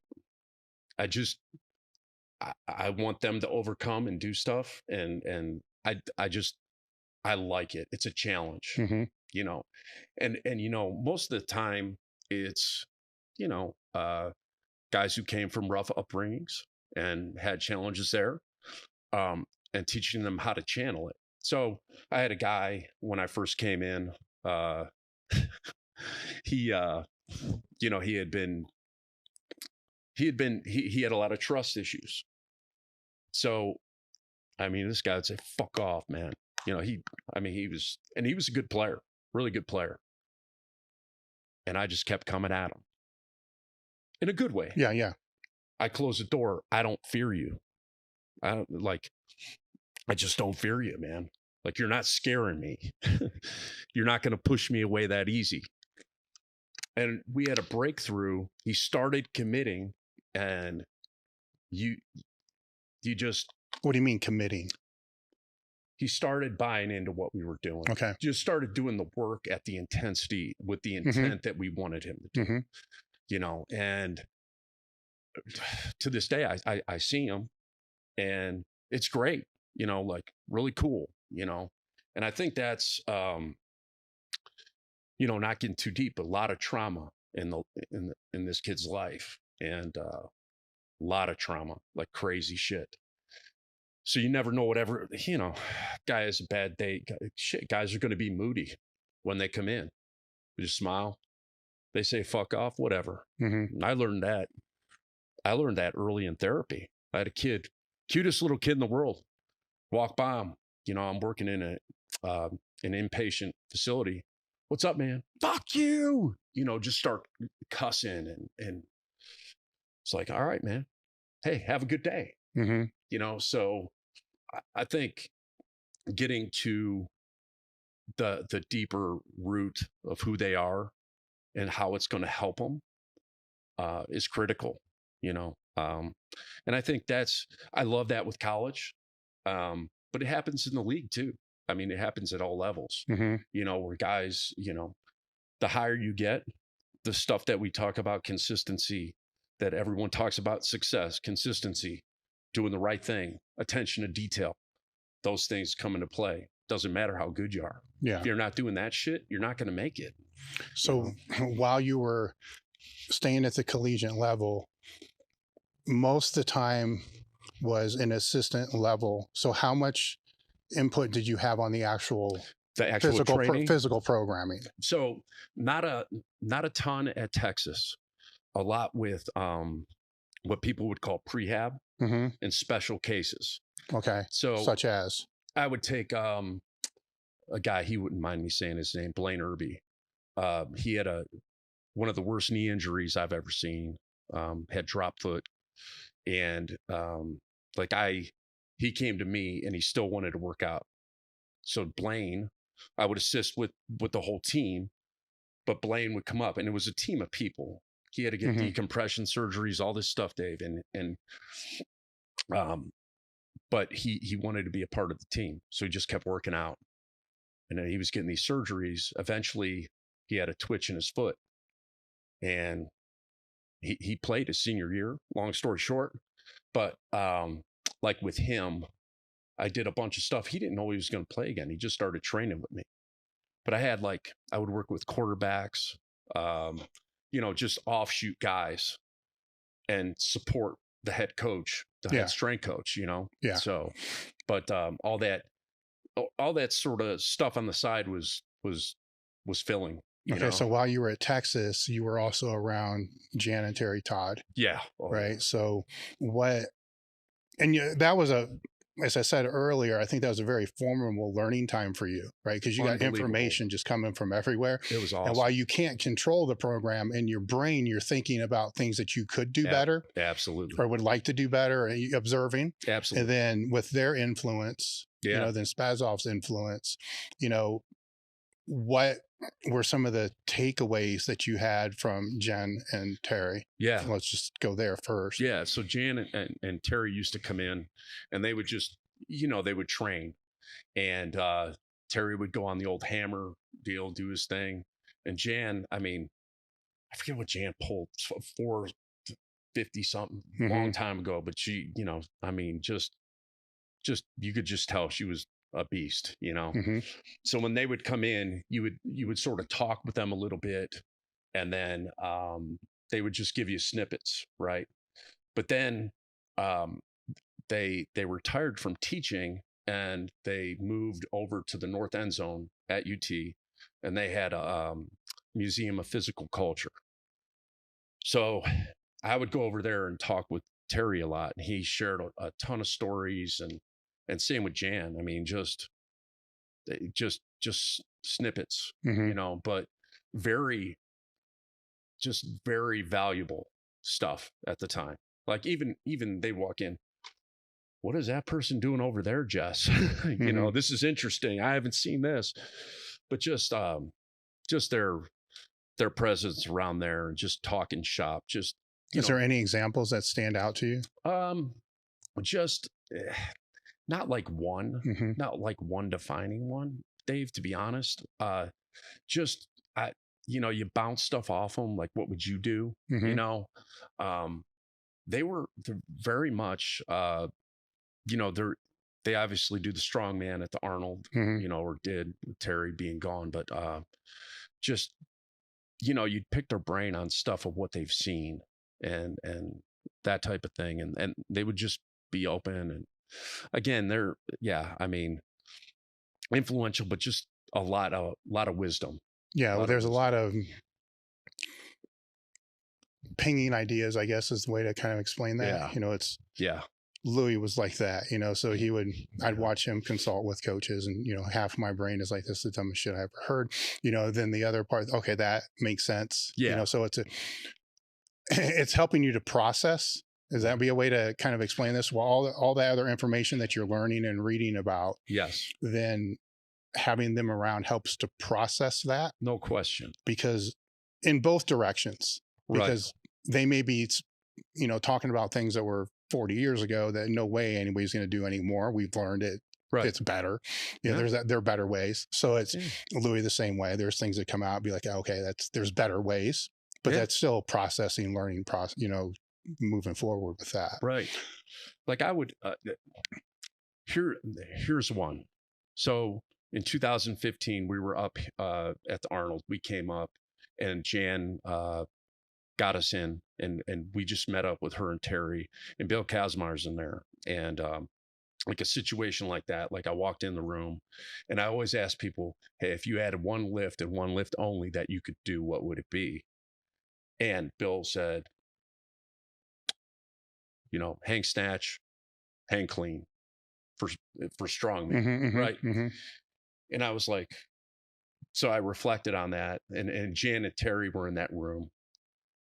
B: want them to overcome and do stuff. And I like it. It's a challenge, and most of the time it's, guys who came from rough upbringings and had challenges there, and teaching them how to channel it. So I had a guy when I first came in, he had a lot of trust issues. So I mean, this guy would say, fuck off, man. You know, he was a good player, really good player. And I just kept coming at him in a good way.
A: Yeah. Yeah.
B: I close the door. I don't fear you. I just don't fear you, man. Like, you're not scaring me. You're not going to push me away that easy. And we had a breakthrough. He started committing, and you just.
A: What do you mean committing?
B: He started buying into what we were doing.
A: Okay.
B: Just started doing the work at the intensity with the intent that we wanted him to do. You know, and to this day, I see him, and it's great, you know, like really cool, you know. And I think that's, you know, not getting too deep, but a lot of trauma in this kid's life, and a lot of trauma, like crazy shit. So you never know whatever, you know, guy has a bad day. Shit, guys are going to be moody when they come in. They just smile. They say, fuck off, whatever. I learned that. I learned that early in therapy. I had a kid, cutest little kid in the world, walk by him. You know, I'm working in an inpatient facility. What's up, man? Fuck you. You know, just start cussing. And it's like, all right, man. Hey, have a good day. You know, so I think getting to the deeper root of who they are and how it's going to help them is critical, you know. And I think I love that with college, but it happens in the league too. I mean, it happens at all levels, you know, where guys, you know, the higher you get, the stuff that we talk about, consistency, that everyone talks about, success, consistency, doing the right thing, attention to detail, those things come into play. Doesn't matter how good you are.
A: Yeah.
B: If you're not doing that shit, you're not going to make it.
A: So while you were staying at the collegiate level, most of the time was an assistant level. So how much input did you have on the actual physical programming?
B: So not a ton at Texas, a lot with what people would call prehab and special cases.
A: Okay. So such as?
B: I would take a guy, he wouldn't mind me saying his name, Blaine Irby. He had one of the worst knee injuries I've ever seen, had drop foot. And he came to me and he still wanted to work out. So Blaine, I would assist with the whole team, but Blaine would come up, and it was a team of people. He had to get decompression surgeries, all this stuff, Dave. But he wanted to be a part of the team. So he just kept working out. And then he was getting these surgeries. Eventually he had a twitch in his foot, and he played his senior year, long story short. But like with him, I did a bunch of stuff. He didn't know he was going to play again. He just started training with me. But I would work with quarterbacks, you know, just offshoot guys, and support the head coach, the head strength coach, you know?
A: Yeah.
B: So, but all that sort of stuff on the side was filling. You know?
A: So while you were at Texas, you were also around Jan and Terry Todd.
B: Yeah.
A: Right. So that was as I said earlier, I think that was a very formidable learning time for you, right? Because you got information just coming from everywhere.
B: It was awesome.
A: And while you can't control the program, in your brain, you're thinking about things that you could do better.
B: Absolutely.
A: Or would like to do better, observing.
B: Absolutely.
A: And then with their influence, you know, then Spazov's influence, you know, what were some of the takeaways that you had from Jan and Terry?
B: Yeah.
A: Let's just go there first.
B: Yeah. So Jan and Terry used to come in, and they would just, you know, they would train, and Terry would go on the old hammer deal, do his thing. And Jan, I mean, I forget what Jan pulled, 450 something, long time ago, but she, you know, I mean, just you could just tell she was a beast, you know? So when they would come in, you would sort of talk with them a little bit, and then they would just give you snippets, right? But then they retired from teaching, and they moved over to the North End Zone at UT, and they had a museum of physical culture. So I would go over there and talk with Terry a lot, and he shared a ton of stories, and and same with Jan. I mean, just snippets, but very valuable stuff at the time. Like even they walk in, what is that person doing over there, Jess? This is interesting. I haven't seen this, but just their presence around there and just talking shop. Just
A: is there any examples that stand out to you?
B: Just not like one, not like one defining one, Dave, to be honest. You bounce stuff off them. Like, what would you do? They're very much, they obviously do the strongman at the Arnold, or did, with Terry being gone, but you'd pick their brain on stuff of what they've seen and that type of thing. And they would just be open. And again, they're, influential, but just a lot of wisdom.
A: Yeah. Well, there's a lot of pinging ideas, I guess, is the way to kind of explain that. Louis was like that, so I'd watch him consult with coaches, and, half of my brain is like, this is the dumbest shit I ever heard, then the other part, okay, that makes sense. So it's helping you to process. Does that be a way to kind of explain this? Well, all the other information that you're learning and reading about, then having them around helps to process that.
B: No question.
A: Because in both directions, because they may be, talking about things that were 40 years ago that no way anybody's going to do anymore. We've learned it. It's better. There are better ways. So it's Louis the same way. There's things that come out, be like, okay, there's better ways, but that's still processing, learning process, moving forward with that.
B: Right. Like I would, here's one. So in 2015, we were up at the Arnold. We came up and Jan got us in, and we just met up with her and Terry, and Bill Kazmar's in there. And like a situation like that, like I walked in the room and I always ask people, hey, if you had one lift and one lift only that you could do, what would it be? And Bill said, hang snatch, hang clean for strongman, right? And I was like, so I reflected on that, and Jan and Terry were in that room.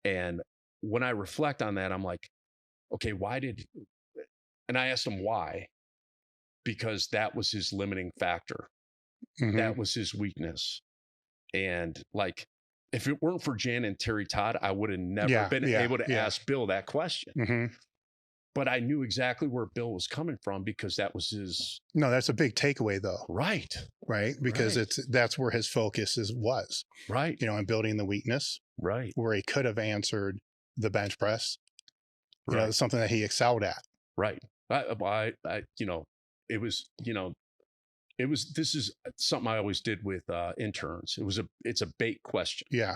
B: And when I reflect on that, I'm like, okay, and I asked him why, because that was his limiting factor. That was his weakness. And like, if it weren't for Jan and Terry Todd, I would have never been able to ask Bill that question. But I knew exactly where Bill was coming from, because that was his.
A: No, that's a big takeaway though.
B: Right.
A: Because that's where his focus was.
B: Right.
A: In building the weakness.
B: Right.
A: Where he could have answered the bench press. Something that he excelled at.
B: Right. This is something I always did with interns. It's a bait question.
A: Yeah.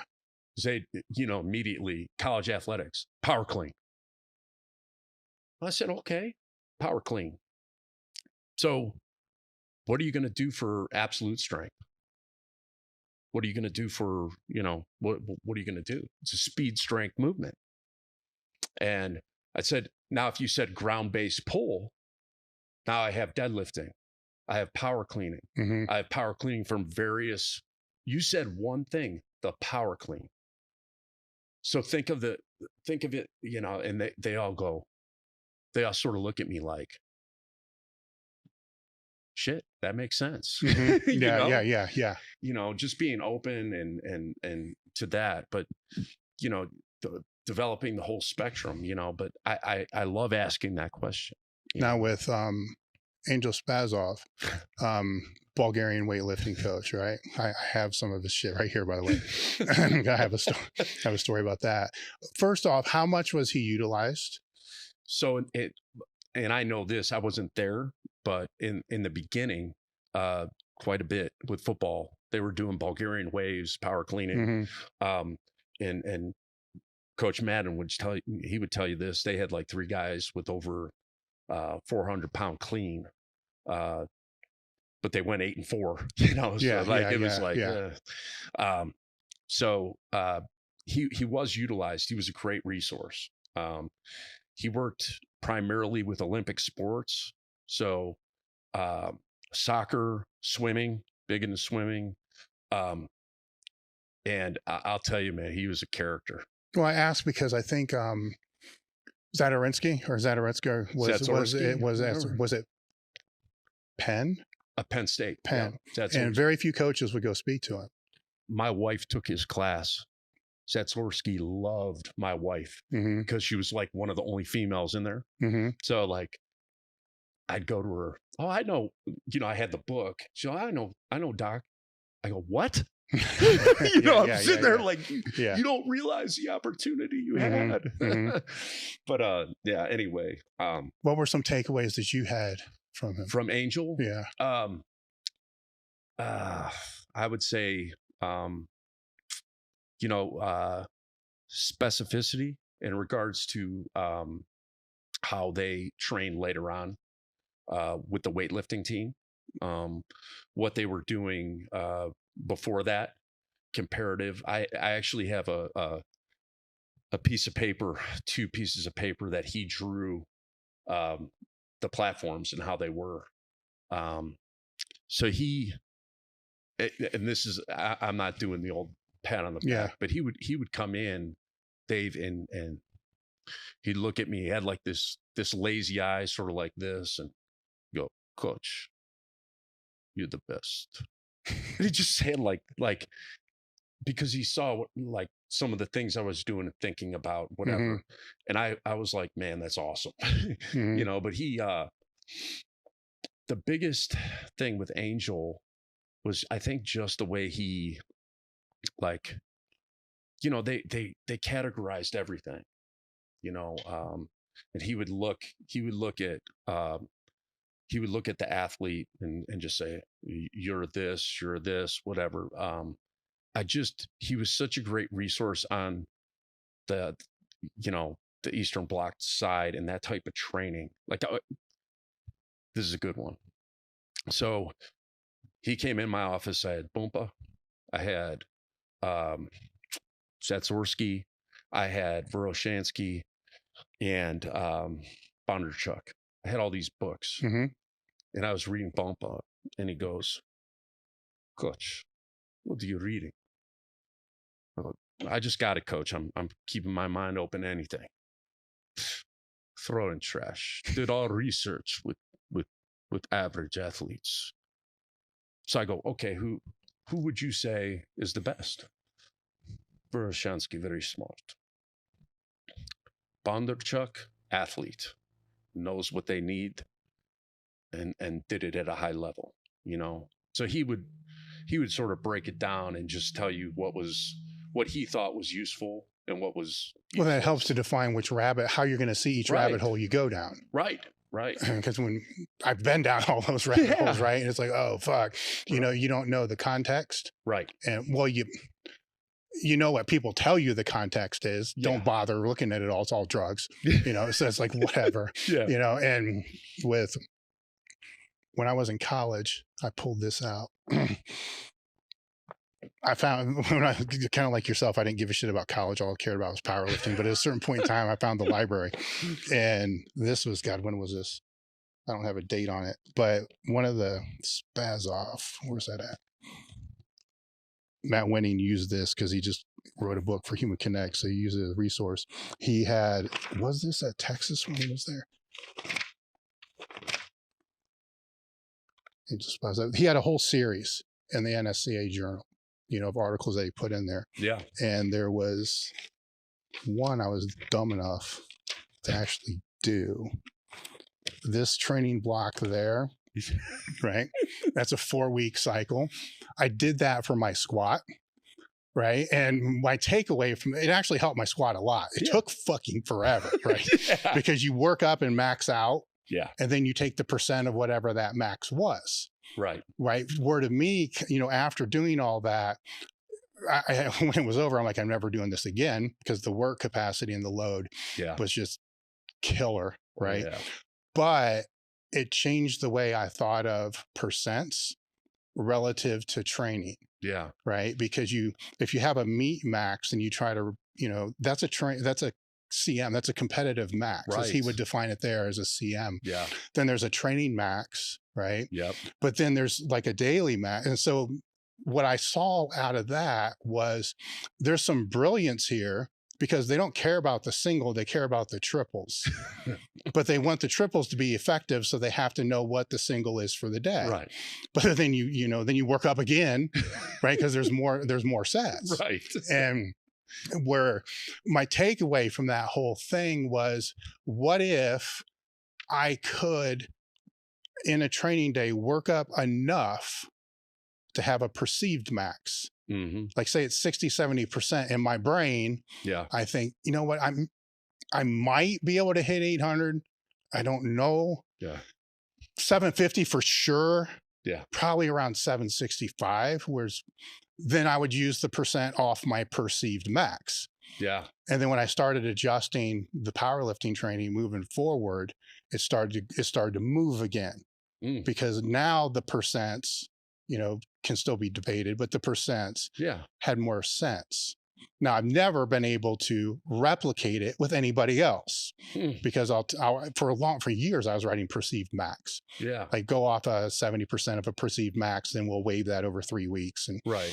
B: They, immediately, college athletics, power clean. I said, okay, power clean. So what are you going to do for absolute strength? What are you going to do for, what are you going to do? It's a speed strength movement. And I said, now if you said ground-based pull, now I have deadlifting. I have power cleaning. I have power cleaning from various, you said one thing, the power clean. So think of it, and they all sort of look at me like, shit, that makes sense.
A: Yeah.
B: Just being open and to that, but developing the whole spectrum, but I love asking that question.
A: Now with Angel Spazov, Bulgarian weightlifting coach, right? I have some of his shit right here, by the way. I have a story about that. First off, how much was he utilized?
B: So and I know this, I wasn't there, but in the beginning, quite a bit with football, they were doing Bulgarian waves, power cleaning, and Coach Madden would tell you this. They had like 3 guys with over 400-pound clean, but they went 8 and 4. So he was utilized. He was a great resource. He worked primarily with Olympic sports. So soccer, swimming, big into swimming. And I'll tell you, man, he was a character.
A: Well, I asked because I think Zadorinsky was it Penn?
B: Penn State.
A: Penn.
B: Yeah.
A: And very few coaches would go speak to him.
B: My wife took his class. Zatsorsky loved my wife because she was like one of the only females in there. So like, I'd go to her. Oh, I know. I had the book. She's like, I know, Doc. I go, what? I'm sitting there like, you don't realize the opportunity you had. But yeah. Anyway,
A: what were some takeaways that you had from him?
B: From Angel?
A: Yeah.
B: I would say, specificity in regards to how they train later on with the weightlifting team, what they were doing before that, comparative. I actually have a piece of paper, 2 pieces of paper that he drew the platforms and how they were. So he, and this is, I'm not doing the old pat on the back, but he would come in, Dave, and he'd look at me. He had like this lazy eye, sort of like this, and go, Coach, you're the best. And he just said like because he saw like some of the things I was doing and thinking about, whatever. And I was like, man, that's awesome. But he, the biggest thing with Angel was, I think, just the way he, like, they categorized everything, and he would look at the athlete and just say, you're this, whatever. He was such a great resource on the Eastern Bloc side and that type of training. Like, this is a good one. So he came in my office. I had Bumpa, I had Zatsorsky, I had Voroshansky, and Bondarchuk. I had all these books, and I was reading Bumpa, and he goes, Coach, what are you reading? I just got it, Coach. I'm keeping my mind open to anything. Throw in trash. Did all research with average athletes. So I go, okay, who would you say is the best? Voroshansky, very smart. Bondarchuk, athlete, knows what they need and did it at a high level, So he would sort of break it down and just tell you what he thought was useful and what was useful.
A: Well, that helps to define how you're going to see each rabbit hole you go down.
B: Right.
A: Because when I've been down all those rabbit holes, right? And it's like, oh, fuck, you don't know the context.
B: Right.
A: And well, you know what people tell you the context is. Don't bother looking at it all. It's all drugs, so it's like, whatever, and when I was in college, I pulled this out. I found, when I kind of like yourself, I didn't give a shit about college. All I cared about was powerlifting. But at a certain point in time, I found the library, and this was, God, when was this? I don't have a date on it, but one of the Spaz-off, where's that at? Matt Wenning used this because he just wrote a book for Human Connect, so he used it as a resource. He had, was this at Texas when he was there? He had a whole series in the NSCA journal, of articles that he put in there.
B: Yeah. And
A: there was one I was dumb enough to actually do. This training block there, right? That's a 4-week cycle. I did that for my squat, right? And my takeaway from it actually helped my squat a lot. It took fucking forever, right? Because you work up and max out.
B: Yeah.
A: And then you take the percent of whatever that max was.
B: Right.
A: Right. Where to me, after doing all that, when it was over, I'm like, I'm never doing this again, because the work capacity and the load was just killer. Right. Yeah. But it changed the way I thought of percents relative to training.
B: Yeah.
A: Right. Because if you have a meat max and you try to, that's a CM. That's a competitive max, as he would define it there as a CM.
B: Yeah.
A: Then there's a training max, right?
B: Yep.
A: But then there's like a daily max. And so what I saw out of that was there's some brilliance here, because they don't care about the single, they care about the triples. But they want the triples to be effective, so they have to know what the single is for the day.
B: Right.
A: But then then you work up again, right? Because there's more sets.
B: Right.
A: And where my takeaway from that whole thing was, what if I could, in a training day, work up enough to have a perceived max? Like say it's 60-70% in my brain.
B: Yeah.
A: I think, you know what, I might be able to hit 800. I don't know.
B: Yeah.
A: 750 for sure.
B: Yeah.
A: Probably around 765, whereas then I would use the percent off my perceived max.
B: Yeah.
A: And then when I started adjusting the powerlifting training moving forward, it started to move again, because now the percents, can still be debated, but the percents had more sense. Now, I've never been able to replicate it with anybody else, because for years I was writing perceived max.
B: Yeah.
A: Like go off 70% of a perceived max, then we'll waive that over 3 weeks. And
B: right.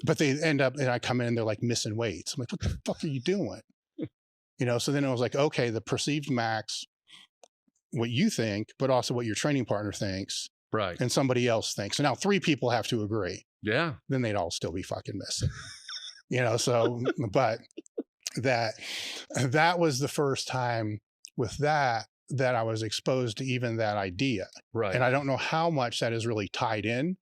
A: But they end up, and I come in and they're like missing weights. I'm like, what the fuck are you doing? So then it was like, okay, the perceived max, what you think, but also what your training partner thinks.
B: Right.
A: And somebody else thinks. So now 3 people have to agree.
B: Yeah.
A: Then they'd all still be fucking missing. So, but that was the first time with that I was exposed to even that idea.
B: Right.
A: And I don't know how much that is really tied in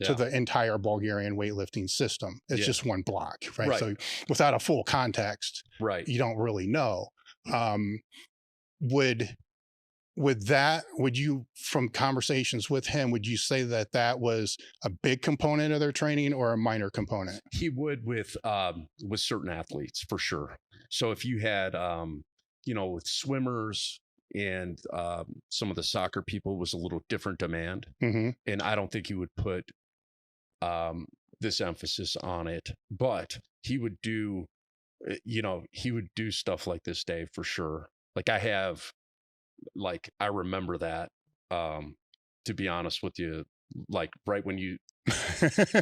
A: to the entire Bulgarian weightlifting system. It's just one block, right?
B: Right.
A: So without a full context,
B: right,
A: you don't really know. Would you, from conversations with him, would you say that was a big component of their training or a minor component?
B: He would with certain athletes, for sure. So if you had, with swimmers and some of the soccer people, was a little different demand. And I don't think he would put this emphasis on it, but he would do, stuff like this, Dave, for sure. Like I remember that, to be honest with you, like right when you,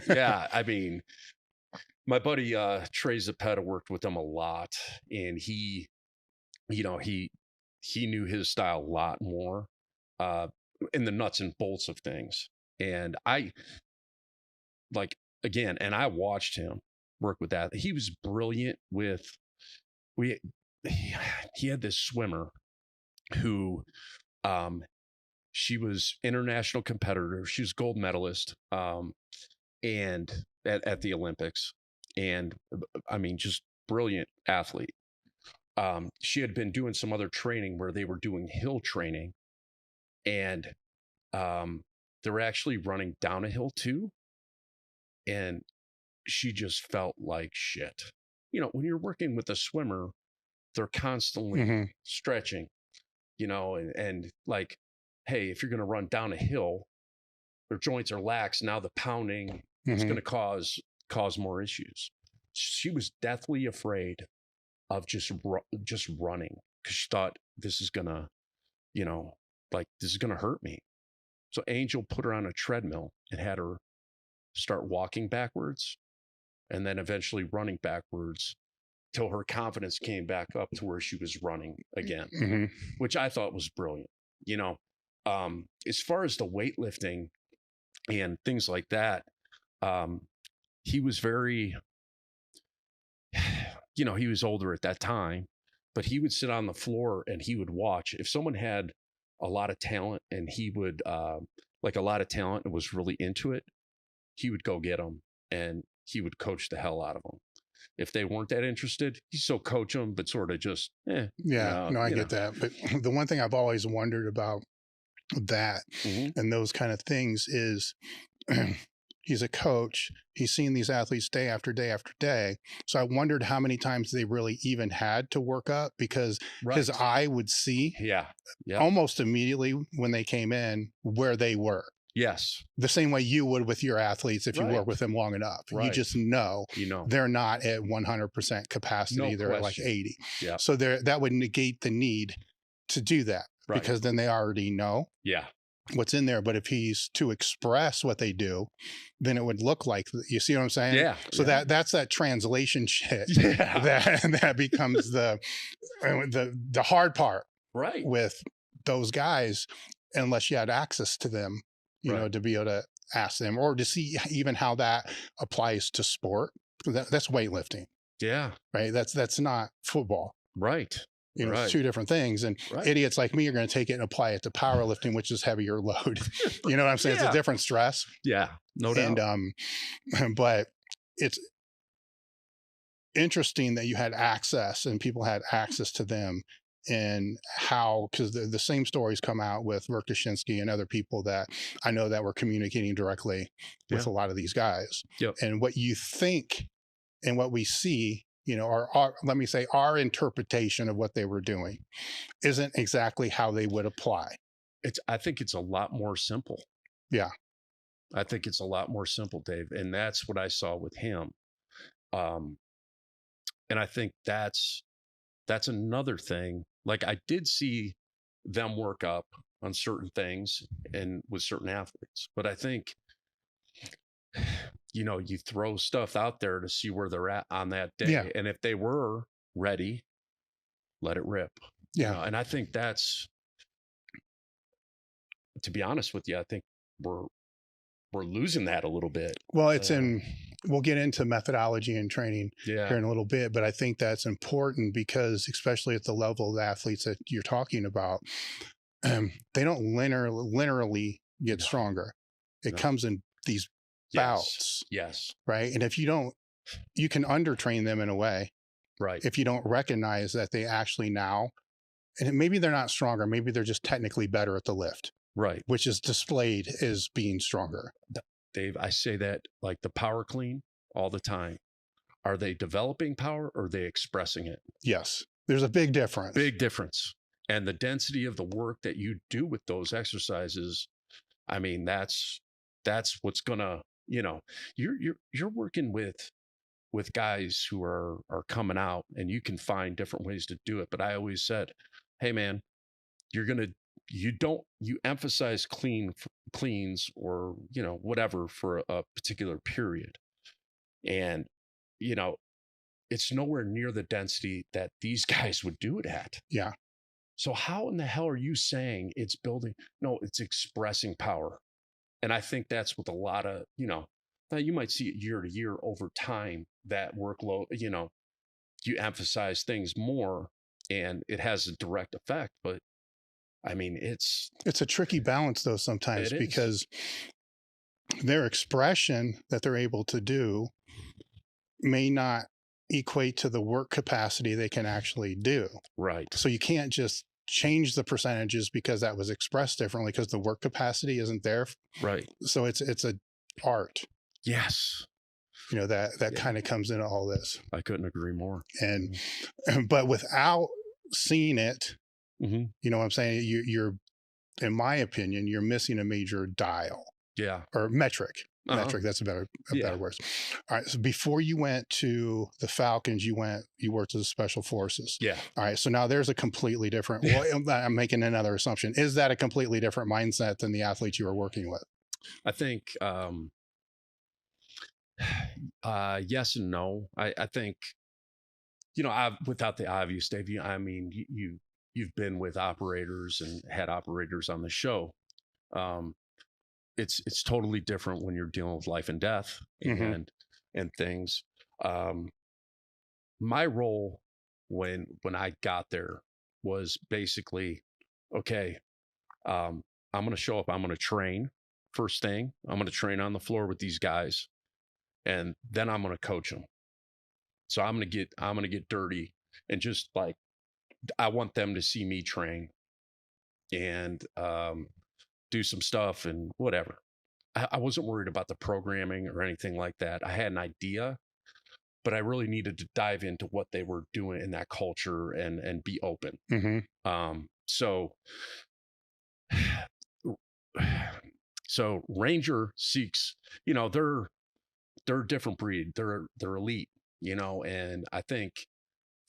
B: yeah, I mean, my buddy, Trey Zapeta worked with him a lot, and he knew his style a lot more, in the nuts and bolts of things. And I watched him work with that. He was brilliant with, he had this swimmer who, she was international competitor. She was gold medalist, and at the Olympics, and I mean, just brilliant athlete. She had been doing some other training where they were doing hill training, and they were actually running down a hill too. And she just felt like shit. When you're working with a swimmer, they're constantly stretching, and like, hey, if you're going to run down a hill, their joints are lax. Now the pounding is going to cause more issues. She was deathly afraid of just running, because she thought this is going to, this is going to hurt me. So Angel put her on a treadmill and had her start walking backwards, and then eventually running backwards till her confidence came back up to where she was running again, which I thought was brilliant. As far as the weightlifting and things like that, he was very, he was older at that time, but he would sit on the floor and he would watch. If someone had a lot of talent and he would, a lot of talent and was really into it, he would go get them and he would coach the hell out of them. If they weren't that interested, he'd still coach them, but sort of just, I
A: get that. But the one thing I've always wondered about that and those kind of things is he's a coach. He's seen these athletes day after day after day. So I wondered how many times they really even had to work up, because his eye would see almost immediately when they came in where they were.
B: Yes.
A: The same way you would with your athletes if you
B: Right.
A: work with them long enough.
B: Right.
A: You just know, they're not at 100% capacity.
B: No
A: they're
B: question.
A: at like 80.
B: Yeah.
A: So that would negate the need to do that,
B: Right.
A: because then they already know what's in there. But if he's to express what they do, then it would look like, you see what I'm saying?
B: Yeah.
A: So that's that translation shit that becomes the hard part,
B: right,
A: with those guys, unless you had access to them, you know, to be able to ask them or to see even how that applies to sport. That's weightlifting.
B: Yeah.
A: Right. That's not football.
B: Right.
A: You know, it's two different things. And idiots like me are going to take it and apply it to powerlifting, which is heavier load. You know what I'm saying? It's a different stress.
B: Yeah, no doubt.
A: And, but it's interesting that you had access and people had access to them, and how, because the same stories come out with Verkhoshansky and other people that I know that were communicating directly with a lot of these guys. And what you think and what we see, you know, let me say, our interpretation of what they were doing isn't exactly how they would apply.
B: I think it's a lot more simple.
A: Yeah.
B: I think it's a lot more simple, Dave. And that's what I saw with him. And I think that's another thing. Like, I did see them work up on certain things and with certain athletes, but I think, you know, you throw stuff out there to see where they're at on that day.
A: Yeah.
B: And if they were ready, let it rip.
A: Yeah.
B: You know, and I think that's, to be honest with you, I think we're losing that a little bit.
A: Well, we'll get into methodology and training here in a little bit, but I think that's important because, especially at the level of the athletes that you're talking about, they don't linearly get stronger. It comes in these bouts.
B: Yes.
A: Right. And if you don't, you can undertrain them in a way.
B: Right.
A: If you don't recognize that they actually now, and maybe they're not stronger, maybe they're just technically better at the lift.
B: Right.
A: Which is displayed as being stronger.
B: Dave, I say that like the power clean all the time. Are they developing power or are they expressing it?
A: Yes. There's a big difference.
B: Big difference. And the density of the work that you do with those exercises, I mean, that's what's gonna, you know, you're working with guys who are coming out, and you can find different ways to do it. But I always said, hey man, you emphasize cleans or, you know, whatever for a particular period. And, you know, it's nowhere near the density that these guys would do it at.
A: Yeah.
B: So how in the hell are you saying it's building? No, it's expressing power. And I think that's with a lot of, you know, now you might see it year to year over time, that workload, you know, you emphasize things more and it has a direct effect. But I mean, it's
A: a tricky balance though sometimes, because their expression that they're able to do may not equate to the work capacity they can actually do.
B: Right.
A: So you can't just change the percentages because that was expressed differently because the work capacity isn't there.
B: Right.
A: So it's a art.
B: Yes.
A: You know, that kind of comes into all this.
B: I couldn't agree more.
A: And, but without seeing it,
B: you
A: know what I'm saying? You're, in my opinion, you're missing a major dial.
B: Yeah.
A: Or metric. Metric. That's a better word. All right. So before you went to the Falcons, you worked as Special Forces.
B: Yeah.
A: All right. So now there's a completely different, well, I'm making another assumption. Is that a completely different mindset than the athletes you were working with?
B: I think, yes and no. I think, you know, without the obvious, Dave, I mean, you've been with operators and had operators on the show. It's totally different when you're dealing with life and death and things. My role when I got there was basically, okay, I'm going to show up. I'm going to train first thing. I'm going to train on the floor with these guys, and then I'm going to coach them. So I'm going to get dirty and just like, I want them to see me train and do some stuff and whatever. I wasn't worried about the programming or anything like that. I had an idea, but I really needed to dive into what they were doing in that culture and be open. So Ranger seeks, you know, they're a different breed. They're elite, you know, and I think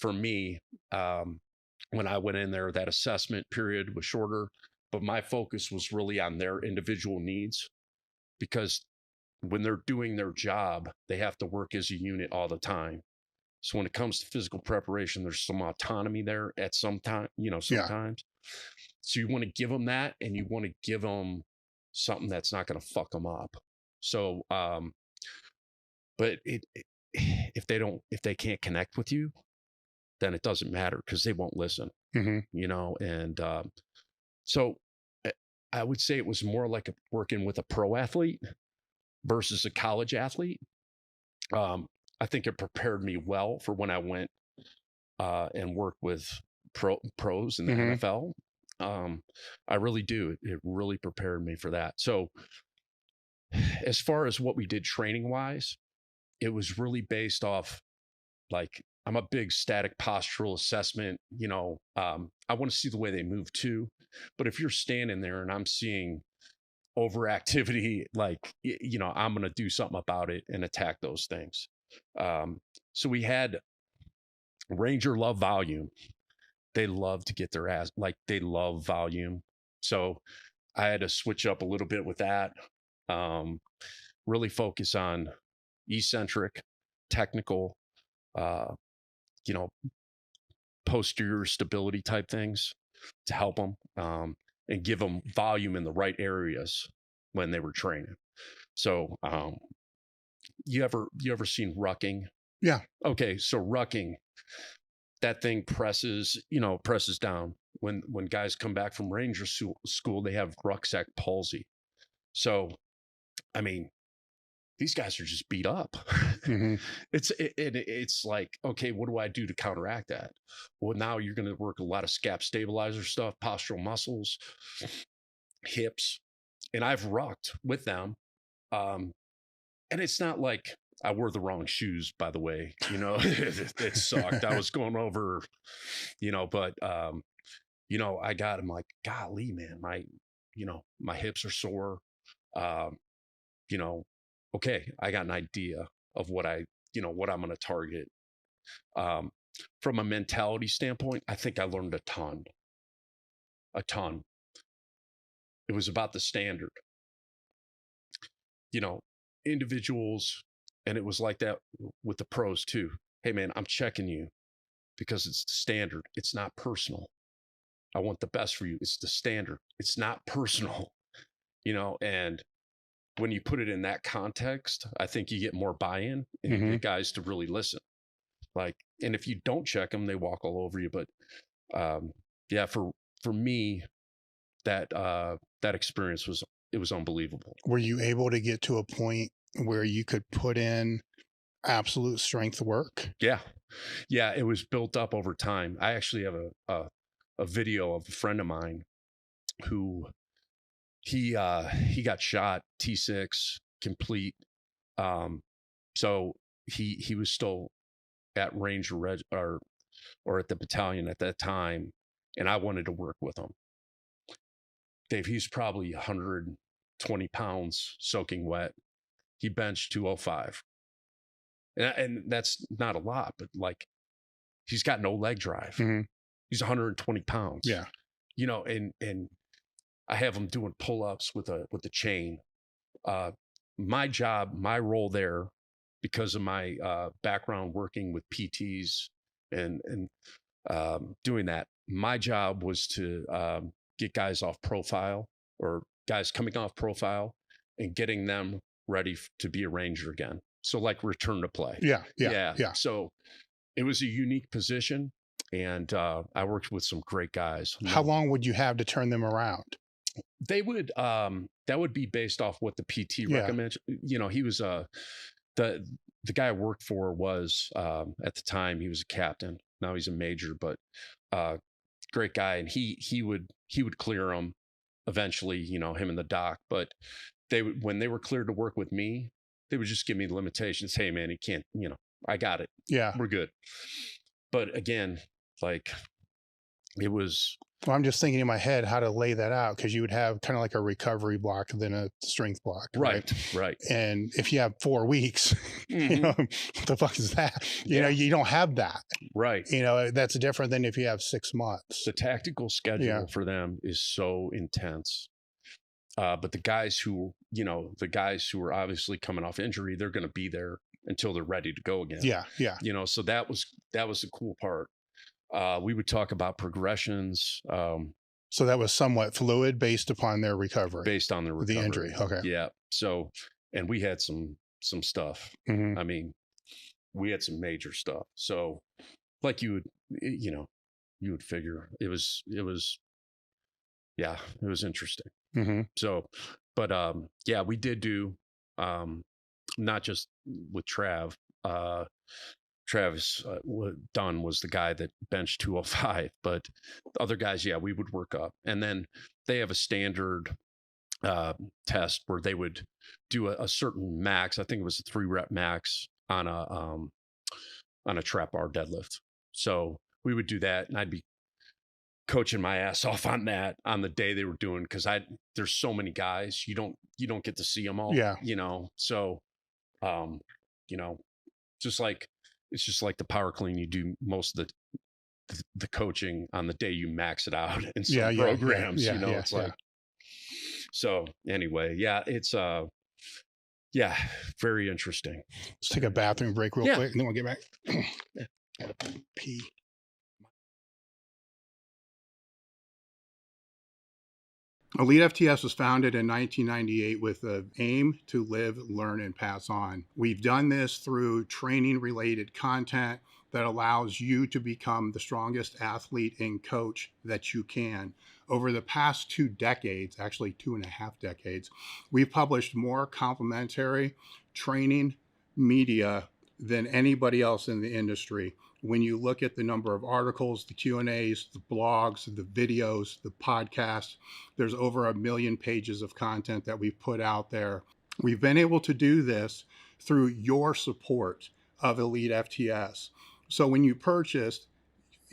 B: for me, when I went in there, that assessment period was shorter, but my focus was really on their individual needs, because when they're doing their job, they have to work as a unit all the time. So when it comes to physical preparation, there's some autonomy there at some time, you know, sometimes. So you want to give them that, and you want to give them something that's not going to fuck them up. So, but if they can't connect with you, then it doesn't matter, because they won't listen, you know? And, so I would say it was more like working with a pro athlete versus a college athlete. I think it prepared me well for when I went and worked with pros in the NFL. I really do. It really prepared me for that. So as far as what we did training wise, it was really based off, like, I'm a big static postural assessment, you know. I want to see the way they move too. But if you're standing there and I'm seeing overactivity, like, you know, I'm going to do something about it and attack those things. So we had Ranger love volume. They love to get their ass, like, they love volume. So I had to switch up a little bit with that. Really focus on eccentric, technical, you know, posterior stability type things to help them, and give them volume in the right areas when they were training. So, you ever seen rucking?
A: Yeah.
B: Okay. So rucking, that thing presses down. When guys come back from Ranger school, they have rucksack palsy. So, I mean, these guys are just beat up. It's like, okay, what do I do to counteract that? Well, now you're going to work a lot of scap stabilizer stuff, postural muscles, hips, and I've rucked with them. And it's not like I wore the wrong shoes, by the way, you know. It sucked. I was going over, you know, but, you know, I got him like, golly, man, my hips are sore. You know, okay, I got an idea of what I'm going to target. From a mentality standpoint, I think I learned a ton. It was about the standard, you know, individuals. And it was like that with the pros too. Hey man, I'm checking you because it's the standard. It's not personal. I want the best for you. It's the standard. It's not personal, you know. And when you put it in that context, I think you get more buy-in, and you get guys to really listen. Like, and if you don't check them, they walk all over you. But yeah, for me, that experience was unbelievable.
A: Were you able to get to a point where you could put in absolute strength work?
B: Yeah, it was built up over time. I actually have a video of a friend of mine who he got shot, T6 complete. So he was still at Ranger or at the battalion at that time, and I wanted to work with him. Dave, he's probably 120 pounds soaking wet. He benched 205. And that's not a lot, but like, he's got no leg drive. He's 120 pounds.
A: Yeah.
B: You know, and I have him doing pull-ups with a chain. My job, my role there, because of my background working with PTs and doing that, my job was to get guys off profile, or guys coming off profile, and getting them ready to be a Ranger again. So like return to play. Yeah. So it was a unique position, and I worked with some great guys.
A: How long would you have to turn them around?
B: They would, that would be based off what the PT recommends. You know, he was the guy I worked for was at the time, he was a captain. Now he's a major, but great guy, and he would clear them eventually, you know, him and the doc. But when they were cleared to work with me, they would just give me the limitations. Hey man, you can't, you know, I got it.
A: Yeah,
B: we're good. But again, like, it was.
A: Well, I'm just thinking in my head how to lay that out, because you would have kind of like a recovery block, then a strength block.
B: Right.
A: And if you have 4 weeks,
B: Mm-hmm.
A: you know, what the fuck is that? You know, you don't have that.
B: Right.
A: You know, that's different than if you have 6 months.
B: The tactical schedule for them is so intense. But the guys who are obviously coming off injury, they're going to be there until they're ready to go again.
A: Yeah.
B: You know, so that was the cool part. We would talk about progressions.
A: So that was somewhat fluid based upon their recovery.
B: Based on the
A: injury. Okay.
B: Yeah. So, and we had some stuff.
A: Mm-hmm.
B: I mean, we had some major stuff. So, like you would figure it was interesting.
A: Mm-hmm.
B: So, but yeah, we did do not just with Travis Dunn was the guy that benched 205, but the other guys, yeah, we would work up. And then they have a standard test where they would do a certain max. I think it was a 3-rep max on a trap bar deadlift. So we would do that, and I'd be coaching my ass off on that on the day they were doing, because there's so many guys, you don't get to see them all.
A: Yeah.
B: You know, so it's just like the power clean. You do most of the coaching on the day you max it out in some programs.
A: Yeah,
B: you know, it's like. So anyway, yeah, it's very interesting.
A: Let's take a bathroom break real quick, and then we'll get back. Gotta pee. EliteFTS was founded in 1998 with the aim to live, learn, and pass on. We've done this through training-related content that allows you to become the strongest athlete and coach that you can. Over the past 2 decades, actually 2.5 decades, we've published more complementary training media than anybody else in the industry. When you look at the number of articles, the Q&As, the blogs, the videos, the podcasts, there's over 1 million pages of content that we've put out there. We've been able to do this through your support of EliteFTS. So when you purchased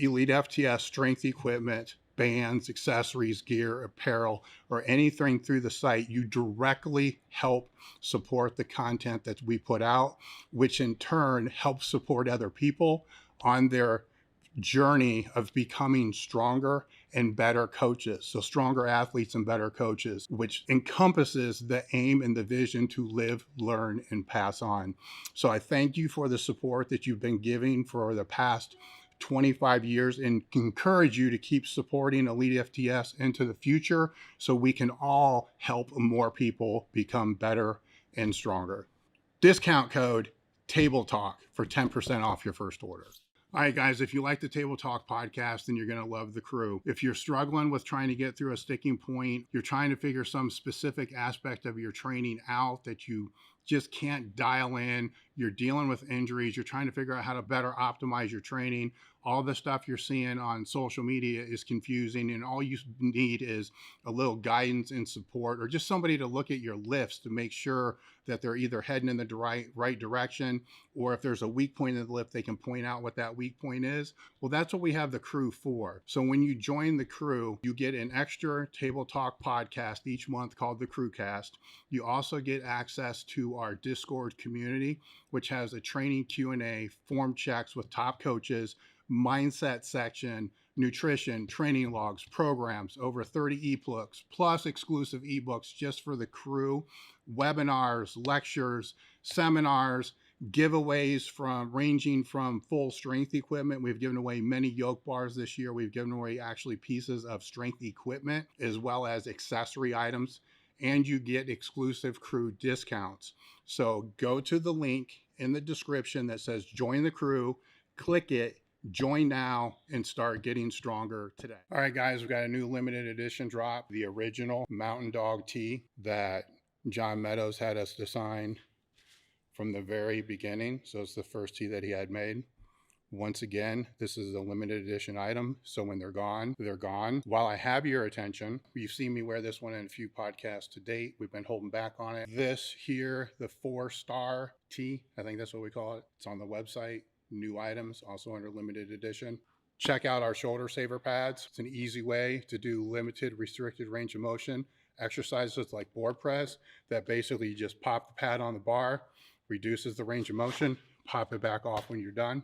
A: EliteFTS strength equipment, bands, accessories, gear, apparel, or anything through the site, you directly help support the content that we put out, which in turn helps support other people on their journey of becoming stronger and better coaches. So stronger athletes and better coaches, which encompasses the aim and the vision to live, learn, and pass on. So I thank you for the support that you've been giving for the past 25 years, and encourage you to keep supporting EliteFTS into the future so we can all help more people become better and stronger. Discount code Table Talk for 10% off your first order. All right, guys, if you like the Table Talk podcast, then you're going to love the crew. If you're struggling with trying to get through a sticking point, you're trying to figure some specific aspect of your training out that you just can't dial in, you're dealing with injuries, you're trying to figure out how to better optimize your training, all the stuff you're seeing on social media is confusing, and all you need is a little guidance and support, or just somebody to look at your lifts to make sure that they're either heading in the right direction, or if there's a weak point in the lift, they can point out what that weak point is. Well, that's what we have the crew for. So when you join the crew, you get an extra Table Talk podcast each month called the Crewcast. You also get access to our Discord community, which has a training Q&A, form checks with top coaches, mindset section, nutrition, training logs, programs, over 30 ebooks, plus exclusive ebooks just for the crew, webinars, lectures, seminars, giveaways ranging from full strength equipment. We've given away many yoke bars this year. We've given away actually pieces of strength equipment as well as accessory items, and you get exclusive crew discounts. So go to the link in the description that says join the crew, click it, join now, and start getting stronger today. All right, guys, we've got a new limited edition drop, the original Mountain Dog tee that John Meadows had us design from the very beginning. So it's the first tee that he had made. Once again, this is a limited edition item, so when they're gone, they're gone. While I have your attention, you've seen me wear this one in a few podcasts to date. We've been holding back on it. This here, the 4-star tee, I think that's what we call it. It's on the website. New items, also under limited edition. Check out our shoulder saver pads. It's an easy way to do limited restricted range of motion exercises like board press that basically you just pop the pad on the bar, reduces the range of motion, pop it back off when you're done.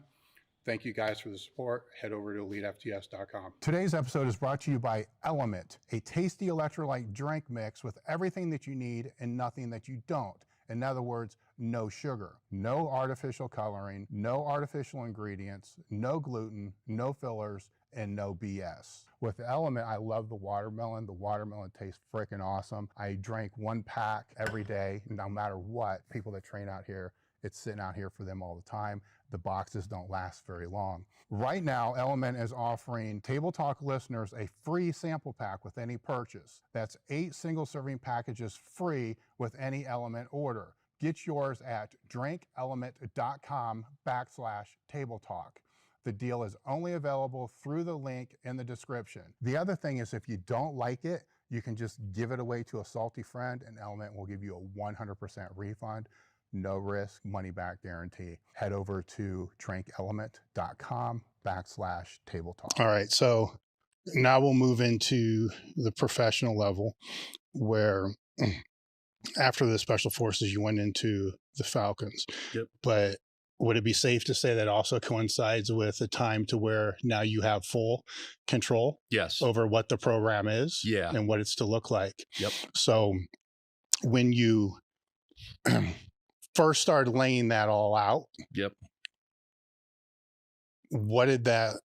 A: Thank you guys for the support. Head over to EliteFTS.com. Today's episode is brought to you by Element, a tasty electrolyte drink mix with everything that you need and nothing that you don't. In other words, no sugar, no artificial coloring, no artificial ingredients, no gluten, no fillers, and no BS. With Element, I love the watermelon. The watermelon tastes freaking awesome. I drink 1 pack every day, no matter what. People that train out here, it's sitting out here for them all the time. The boxes don't last very long. Right now, Element is offering Table Talk listeners a free sample pack with any purchase. That's 8 single-serving packages free with any Element order. Get yours at drinkelement.com/Table Talk. The deal is only available through the link in the description. The other thing is if you don't like it, you can just give it away to a salty friend and Element will give you a 100% refund. No risk, money back guarantee. Head over to drinkelement.com/Table Talk. All right, so now we'll move into the professional level where after the Special Forces, you went into the Falcons.
B: Yep.
A: But would it be safe to say that also coincides with a time to where now you have full control
B: Yes.
A: over what the program is
B: Yeah.
A: and what it's to look like?
B: Yep.
A: So when you first started laying that all out,
B: Yep.
A: what did that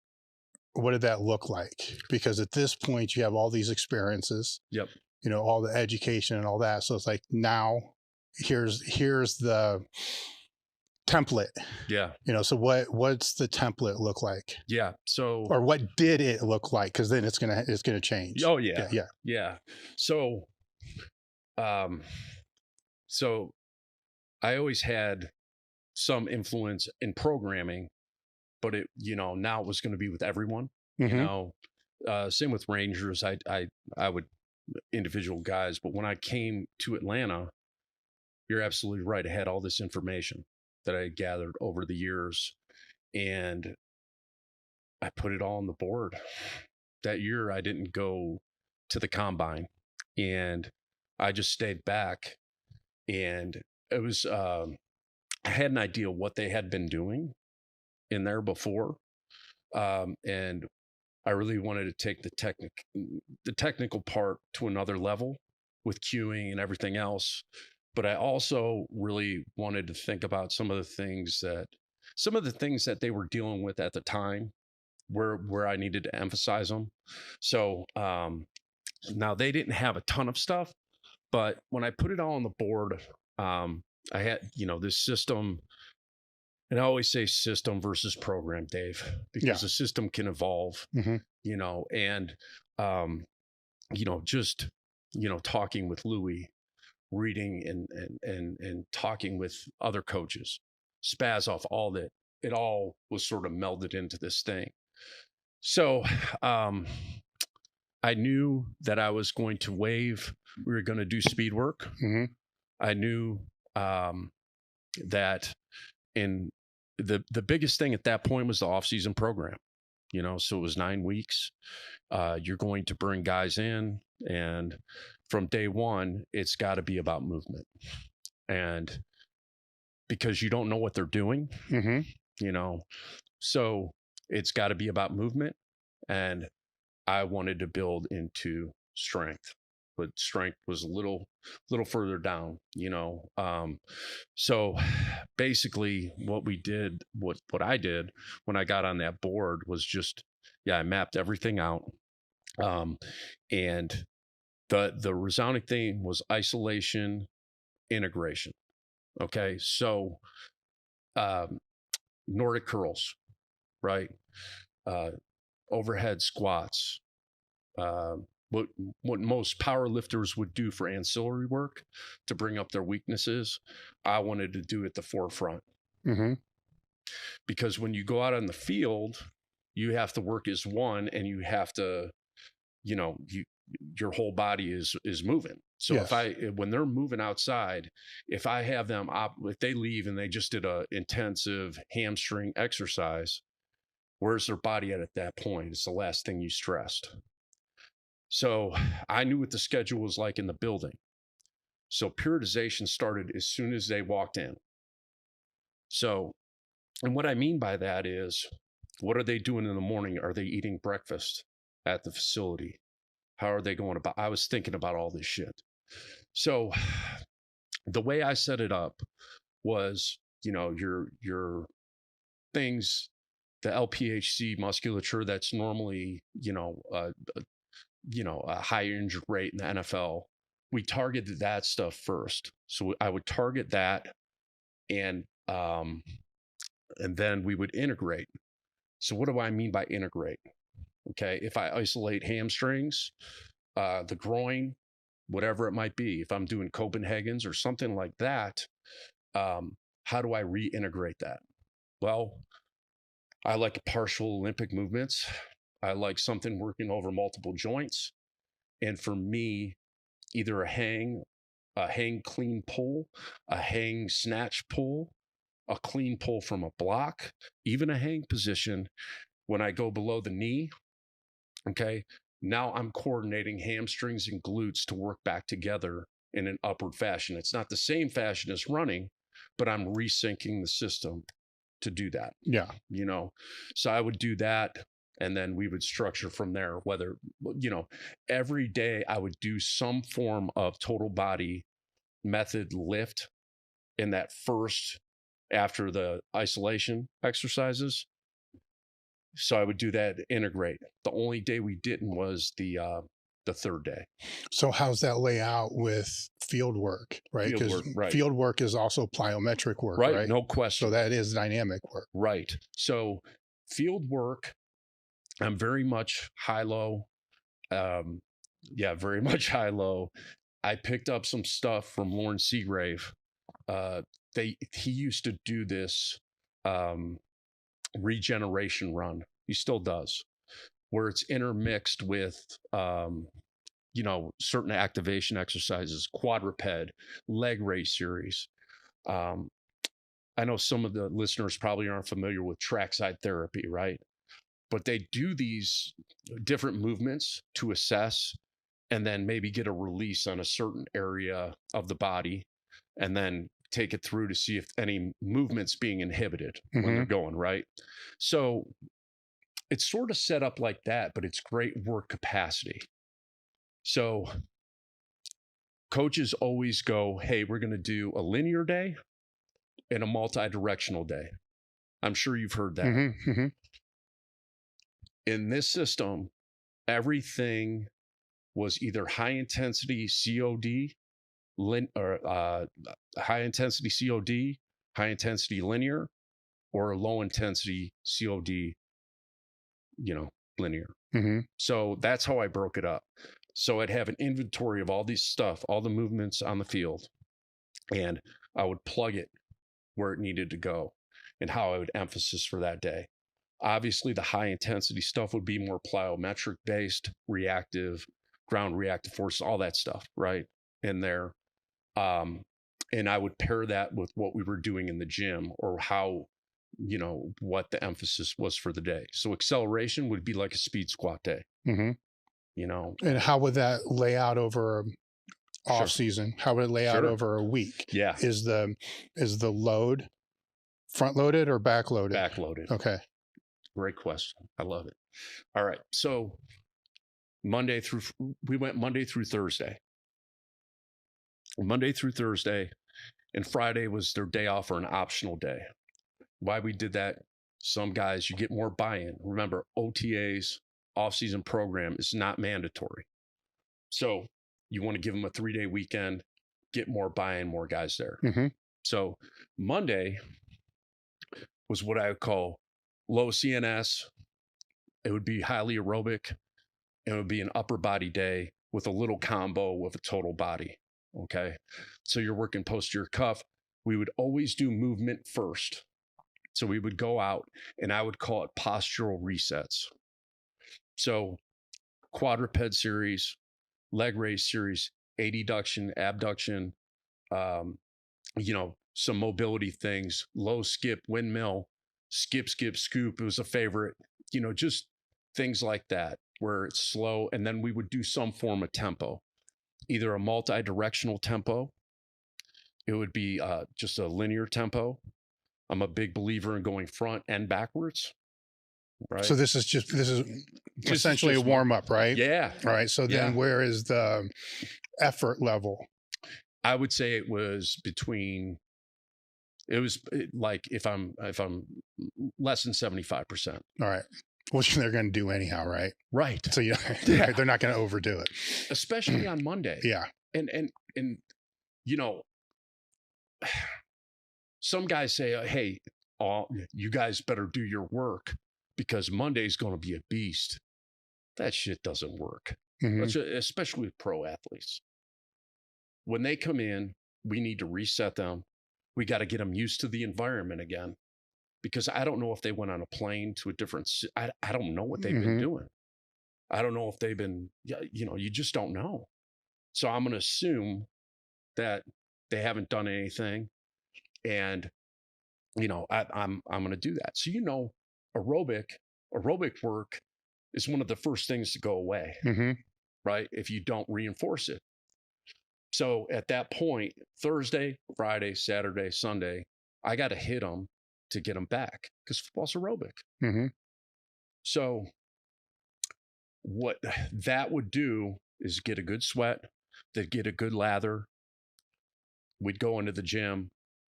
A: look like? Because at this point you have all these experiences,
B: Yep.
A: you know, all the education and all that. So it's like, now here's the template.
B: Yeah.
A: You know, so what's the template look like?
B: Yeah. So,
A: or what did it look like? Because then it's gonna change.
B: Oh yeah.
A: Yeah.
B: Yeah. So, so I always had some influence in programming, but it, you know, now it was going to be with everyone.
A: Mm-hmm.
B: You know, same with Rangers. I would individual guys, but when I came to Atlanta, you're absolutely right. I had all this information that I had gathered over the years, and I put it all on the board. That year, I didn't go to the combine, and I just stayed back, and it was. I had an idea what they had been doing in there before, and I really wanted to take the technical part to another level with queuing and everything else. But I also really wanted to think about some of the things that they were dealing with at the time, where I needed to emphasize them. So now they didn't have a ton of stuff, but when I put it all on the board, I had, you know, this system. And I always say system versus program, Dave, because a system can evolve, you know, and, you know, just, you know, talking with Louis, reading and talking with other coaches, spaz off all that, it all was sort of melded into this thing. So I knew that I was going to wave, we were going to do speed work.
A: Mm-hmm.
B: I knew that the biggest thing at that point was the off-season program, you know, so it was 9 weeks. You're going to bring guys in, and from day one, it's got to be about movement. And because you don't know what they're doing, you know, so it's got to be about movement. And I wanted to build into strength, but strength was a little further down, you know. So basically what I did when I got on that board was just, I mapped everything out. And the resounding theme was isolation, integration. Okay. So, Nordic curls, right? Overhead squats, what most power lifters would do for ancillary work to bring up their weaknesses, I wanted to do at the forefront. Because when you go out on the field, you have to work as one, and you have to, you know, your whole body is moving. So when they're moving outside, if I have them if they leave and they just did a intensive hamstring exercise, Where's their body at that point? It's the last thing you stressed. So I knew what the schedule was like in the building. So periodization started as soon as they walked in. So, and what I mean by that is, what are they doing in the morning? Are they eating breakfast at the facility? How are they going about? I was thinking about all this shit. So the way I set it up was, you know, your things, the LPHC musculature that's normally, a high injury rate in the NFL. We targeted that stuff first. So I would target that, and then we would integrate. So what do I mean by integrate? Okay, if I isolate hamstrings, the groin, whatever it might be, if I'm doing Copenhagen's or something like that, how do I reintegrate that? Well, I like partial Olympic movements. I like something working over multiple joints. And for me, either a hang clean pull, a hang snatch pull, a clean pull from a block, even a hang position when I go below the knee. Okay, now I'm coordinating hamstrings and glutes to work back together in an upward fashion. It's not the same fashion as running, but I'm resyncing the system to do that.
A: Yeah.
B: So I would do that, and then we would structure from there, whether, every day I would do some form of total body method lift in that first, after the isolation exercises. So I would do that, integrate. The only day we didn't was the third day.
A: So how's that lay out with field work, right? Because field work is also plyometric work, right?
B: No question.
A: So that is dynamic work.
B: Right. So field work, I'm very much high-low. Very much high-low. I picked up some stuff from Lawrence Seagrave. He used to do this regeneration run. He still does, where it's intermixed with certain activation exercises, quadruped, leg raise series. I know some of the listeners probably aren't familiar with trackside therapy, right? But they do these different movements to assess and then maybe get a release on a certain area of the body, and then take it through to see if any movement's being inhibited when they're going, right? So it's sort of set up like that, but it's great work capacity. So coaches always go, hey, we're going to do a linear day and a multi-directional day. I'm sure you've heard that. In this system, everything was either high intensity COD, high intensity COD, high intensity linear, or low intensity COD, linear. So that's how I broke it up. So I'd have an inventory of all these stuff, all the movements on the field, and I would plug it where it needed to go and how I would emphasis for that day. Obviously, the high intensity stuff would be more plyometric based, reactive, ground reactive force, all that stuff, right, in there. And I would pair that with what we were doing in the gym, or how, what the emphasis was for the day. So acceleration would be like a speed squat day. And
A: how would that lay out over off season? How would it lay out over a week?
B: Yeah.
A: Is the load front loaded or back loaded?
B: Back loaded.
A: Okay.
B: Great question. I love it. All right. So we went Monday through Thursday. Monday through Thursday, and Friday was their day off or an optional day. Why we did that? Some guys, you get more buy-in. Remember, OTAs, off-season program, is not mandatory. So you want to give them a 3-day weekend, get more buy-in, more guys there. So Monday was what I would call low CNS. It would be highly aerobic. It would be an upper body day with a little combo with a total body. Okay. So you're working posterior cuff. We would always do movement first. So we would go out, and I would call it postural resets. So quadruped series, leg raise series, adduction, abduction, some mobility things, low skip, windmill, skip, scoop. It was a favorite. just things like that where it's slow. And then we would do some form of tempo, either a multi-directional tempo. It would be just a linear tempo. I'm a big believer in going front and backwards. Right.
A: So this is essentially a warm up, right?
B: Yeah.
A: All right. So then where is the effort level?
B: I would say it was like if I'm less than 75%.
A: All right. Which they're going to do anyhow, right?
B: Right.
A: So they're not going to overdo it.
B: Especially on Monday.
A: Yeah.
B: And some guys say, hey, you guys better do your work because Monday's going to be a beast. That shit doesn't work. Especially with pro athletes. When they come in, we need to reset them. We got to get them used to the environment again, because I don't know if they went on a plane to a different, I don't know what they've been doing. I don't know if they've been, you just don't know. So I'm going to assume that they haven't done anything, and, I'm going to do that. So, aerobic work is one of the first things to go away, right? If you don't reinforce it. So at that point, Thursday, Friday, Saturday, Sunday, I got to hit them to get them back because football's aerobic. So what that would do is get a good sweat, they'd get a good lather. We'd go into the gym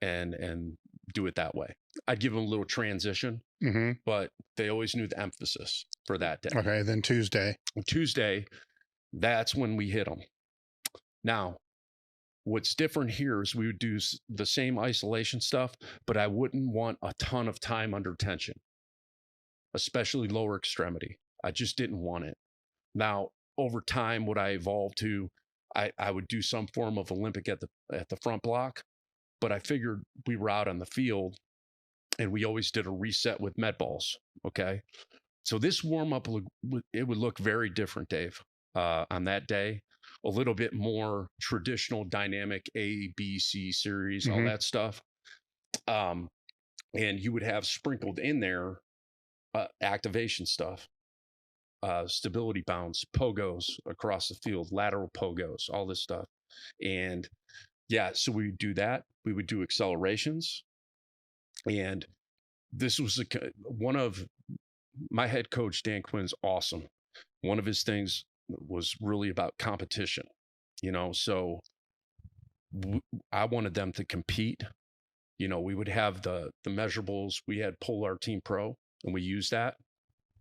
B: and do it that way. I'd give them a little transition, but they always knew the emphasis for that day.
A: Okay, then Tuesday, that's when we hit them. Now, what's different here is we would do the same isolation stuff, but I wouldn't want a ton of time under tension, especially lower extremity. I just didn't want it. Now, over time, what I evolved to, I would do some form of Olympic at the front block, but I figured we were out on the field and we always did a reset with med balls. Okay. So this warm up, it would look very different, Dave, on that day. A little bit more traditional dynamic A, B, C series, all that stuff. And you would have sprinkled in there activation stuff, stability bounce, pogos across the field, lateral pogos, all this stuff. And so we would do that. We would do accelerations. And this was one of my head coach, Dan Quinn's awesome. One of his things was really about competition, so I wanted them to compete. We would have the measurables. We had Polar Team Pro and we used that.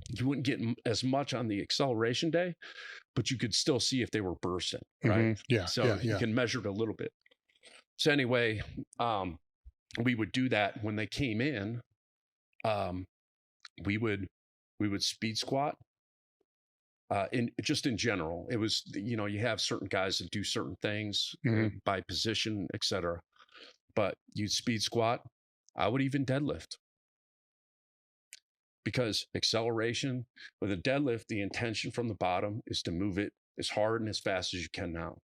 A: You wouldn't get as much on the acceleration day, but you could still see if they were bursting, right? You can measure it a little bit. So anyway, we would do that when they came in. We would speed squat. In general, it was, you have certain guys that do certain things by position, etc. But you'd speed squat. I would even deadlift, because acceleration with a deadlift, the intention from the bottom is to move it as hard and as fast as you can now.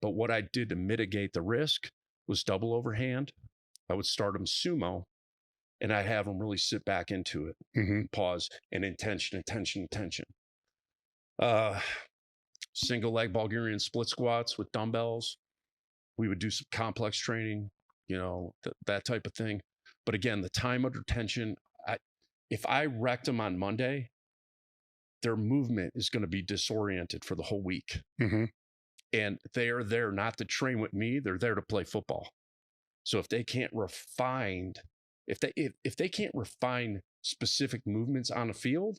A: But what I did to mitigate the risk was double overhand. I would start them sumo, and I'd have them really sit back into it, pause, and intention. Single leg Bulgarian split squats with dumbbells. We would do some complex training, that type of thing. But again, the time under tension, if I wrecked them on Monday, their movement is going to be disoriented for the whole week. And they are there not to train with me. They're there to play football. So if they can't refine, if they can't refine specific movements on the field,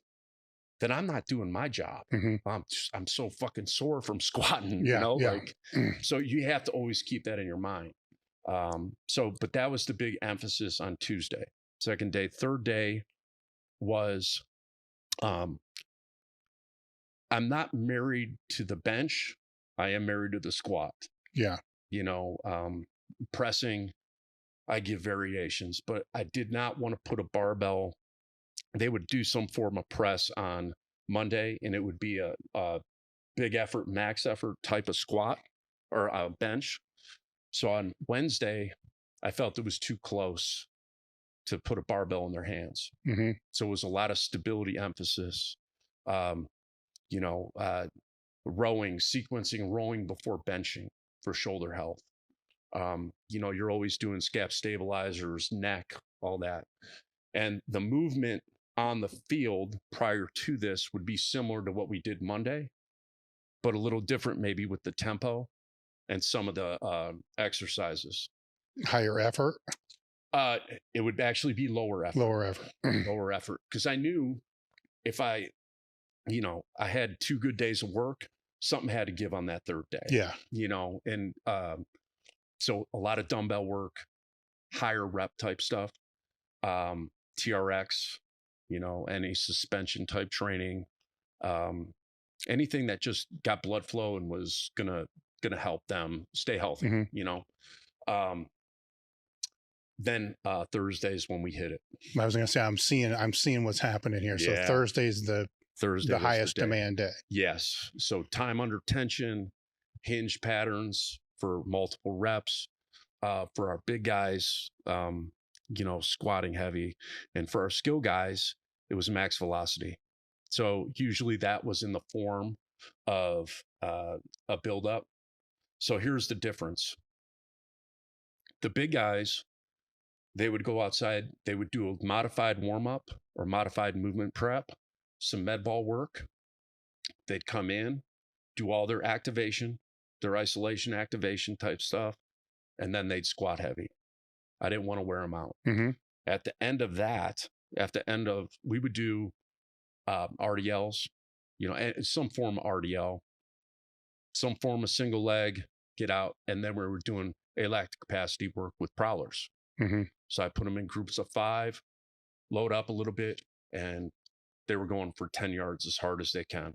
A: then I'm not doing my job. I'm so fucking sore from squatting, so you have to always keep that in your mind. But that was the big emphasis on Tuesday. Second day. Third day was, I'm not married to the bench. I am married to the squat. Pressing, I give variations, but I did not want to put a barbell. They would do some form of press on Monday, and it would be a big effort, max effort type of squat or a bench. So on Wednesday, I felt it was too close
B: to put a barbell in their hands. So it was a lot of stability emphasis, rowing, sequencing rowing before benching for shoulder health. You're always doing scap stabilizers, neck, all that. And the movement on the field prior to this would be similar to what we did Monday, but a little different maybe with the tempo and some of the exercises.
A: Higher effort?
B: It would actually be lower effort. Lower effort. Because I knew if I had 2 good days of work, something had to give on that third day.
A: Yeah.
B: And so a lot of dumbbell work, higher rep type stuff, TRX, any suspension type training, anything that just got blood flow and was gonna help them stay healthy. Then Thursdays when we hit it.
A: I was gonna say I'm seeing what's happening here. So Thursday's the highest demand day.
B: Yes. So time under tension, hinge patterns for multiple reps, for our big guys, squatting heavy, and for our skill guys, it was max velocity. So usually that was in the form of a buildup. So here's the difference. The big guys, they would go outside, they would do a modified warm-up or modified movement prep, some med ball work. They'd come in, do all their activation, their isolation activation type stuff, and then they'd squat heavy. I didn't want to wear them out. At the end of that, we would do RDLs, some form of RDL, some form of single leg, get out, and then we were doing lactic capacity work with prowlers. So I put them in groups of 5, load up a little bit, and they were going for 10 yards as hard as they can.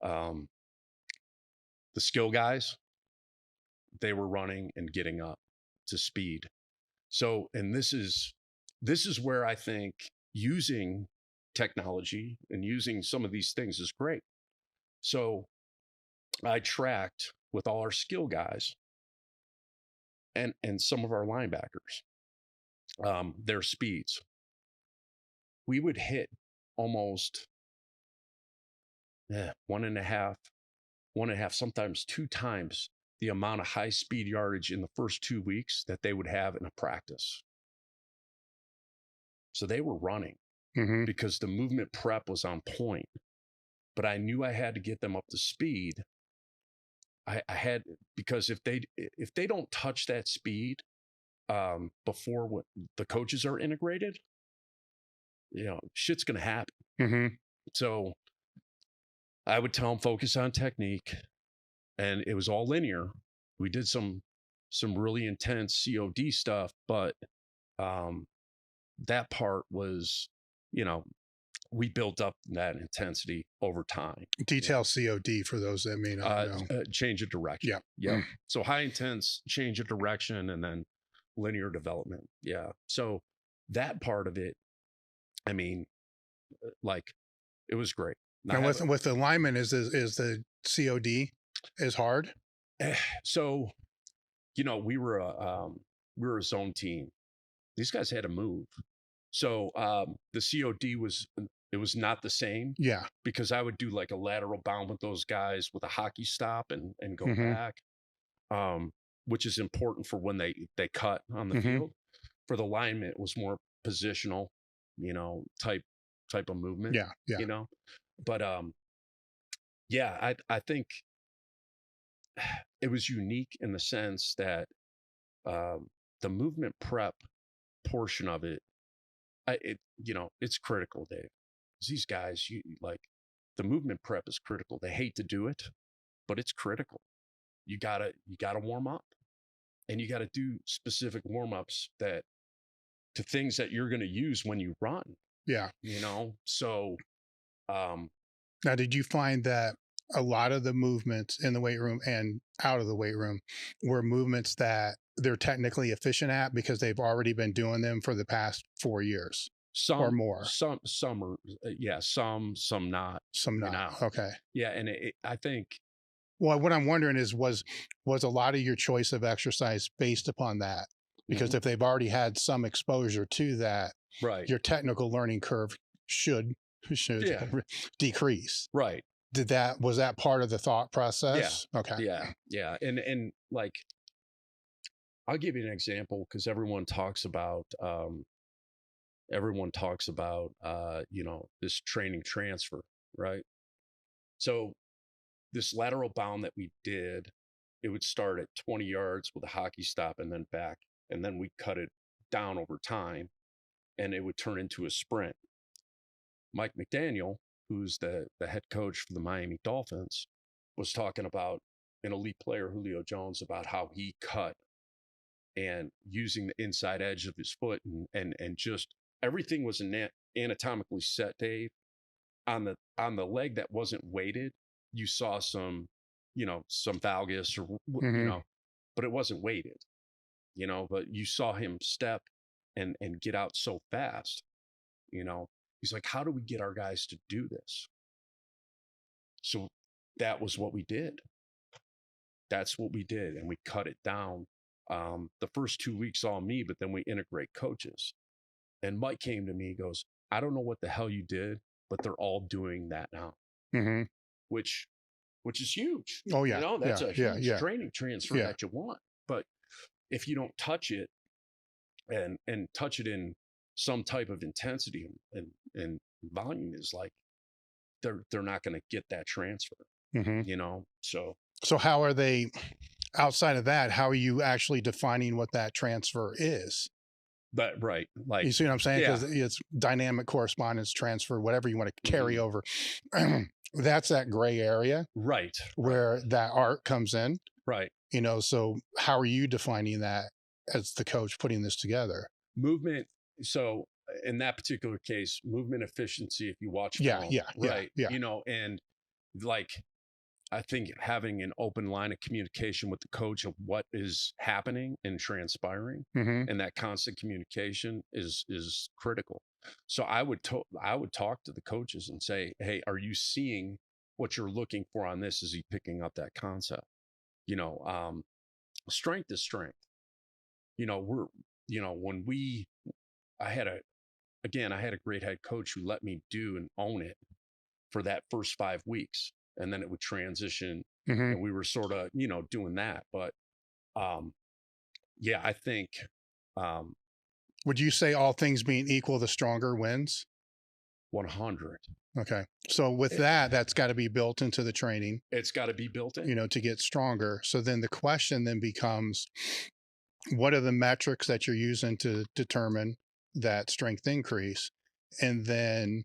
B: The skill guys, they were running and getting up to speed. So, and this is where I think using technology and using some of these things is great. So I tracked with all our skill guys and some of our linebackers, their speeds. We would hit almost 1.5, sometimes 2 times the amount of high speed yardage in the first 2 weeks that they would have in a practice. So they were running because the movement prep was on point, but I knew I had to get them up to speed. I had, because if they don't touch that speed before the coaches are integrated, shit's going to happen. So I would tell them focus on technique, and it was all linear. We did some really intense COD stuff, but that part was, we built up that intensity over time.
A: Detail COD for those that may not know.
B: Change of direction. Yeah. So high intense, change of direction, and then linear development. Yeah. So that part of it, I mean, it was great.
A: And with the lineman, is the COD as hard?
B: So, we were a zone team. These guys had to move. So the COD was not the same. Yeah. Because I would do like a lateral bound with those guys with a hockey stop and go back, which is important for when they cut on the field. For the lineman, it was more positional, type of movement. Yeah. But I think it was unique in the sense that the movement prep portion of it, it's critical, Dave. These guys, the movement prep is critical. They hate to do it, but it's critical. You gotta warm up, and you gotta do specific warm-ups to things that you're going to use when you run. Yeah. So now, did you find that a lot of the movements in the weight room and out of the weight room were movements that they're technically efficient at because they've already been doing them for the past 4 years? Some or more. Some are, some not. Some not. Okay. Yeah, and I think. Well, what I'm wondering is, was a lot of your choice of exercise based upon that?
A: Because if they've already had some exposure to that,
B: right,
A: your technical learning curve should decrease.
B: right.
A: Was that part of the thought process?
B: Yeah.
A: Okay.
B: Yeah. And like, I'll give you an example, because everyone talks about, this training transfer, right? So this lateral bound that we did, it would start at 20 yards with a hockey stop and then back. And then we cut it down over time and it would turn into a sprint. Mike McDaniel, who's the head coach for the Miami Dolphins, was talking about an elite player, Julio Jones, about how he cut and using the inside edge of his foot and just everything was anatomically set, Dave. On the leg that wasn't weighted, you saw some valgus or but it wasn't weighted, but you saw him step and get out so fast. He's like, how do we get our guys to do this? So that was what we did. That's what we did. And we cut it down. The first 2 weeks all me, but then we integrate coaches. And Mike came to me, goes, I don't know what the hell you did, but they're all doing that now, which is huge.
A: Oh yeah.
B: That's a huge training transfer that you want. But if you don't touch it and touch it in some type of intensity and volume, is like, they're not going to get that transfer, So
A: how are they, outside of that, how are you actually defining what that transfer is?
B: But right, like,
A: you see what I'm saying? Because it's dynamic correspondence transfer, whatever you want to carry over. That's that gray area,
B: right,
A: where that art comes in,
B: right.
A: So how are you defining that as the coach putting this together?
B: Movement. So in that particular case, movement efficiency, if you watch
A: film,
B: right, and like, I think having an open line of communication with the coach of what is happening and transpiring, and that constant communication is critical. So I would talk to the coaches and say, hey, are you seeing what you're looking for on this? Is he picking up that concept? Strength is strength. I had a great head coach who let me do and own it for that first 5 weeks. And then it would transition and we were sort of, doing that. But I think.
A: Would you say, all things being equal, the stronger wins?
B: 100.
A: Okay. So with that's got to be built into the training.
B: It's got to be built in,
A: to get stronger. So then the question then becomes, what are the metrics that you're using to determine that strength increase? And then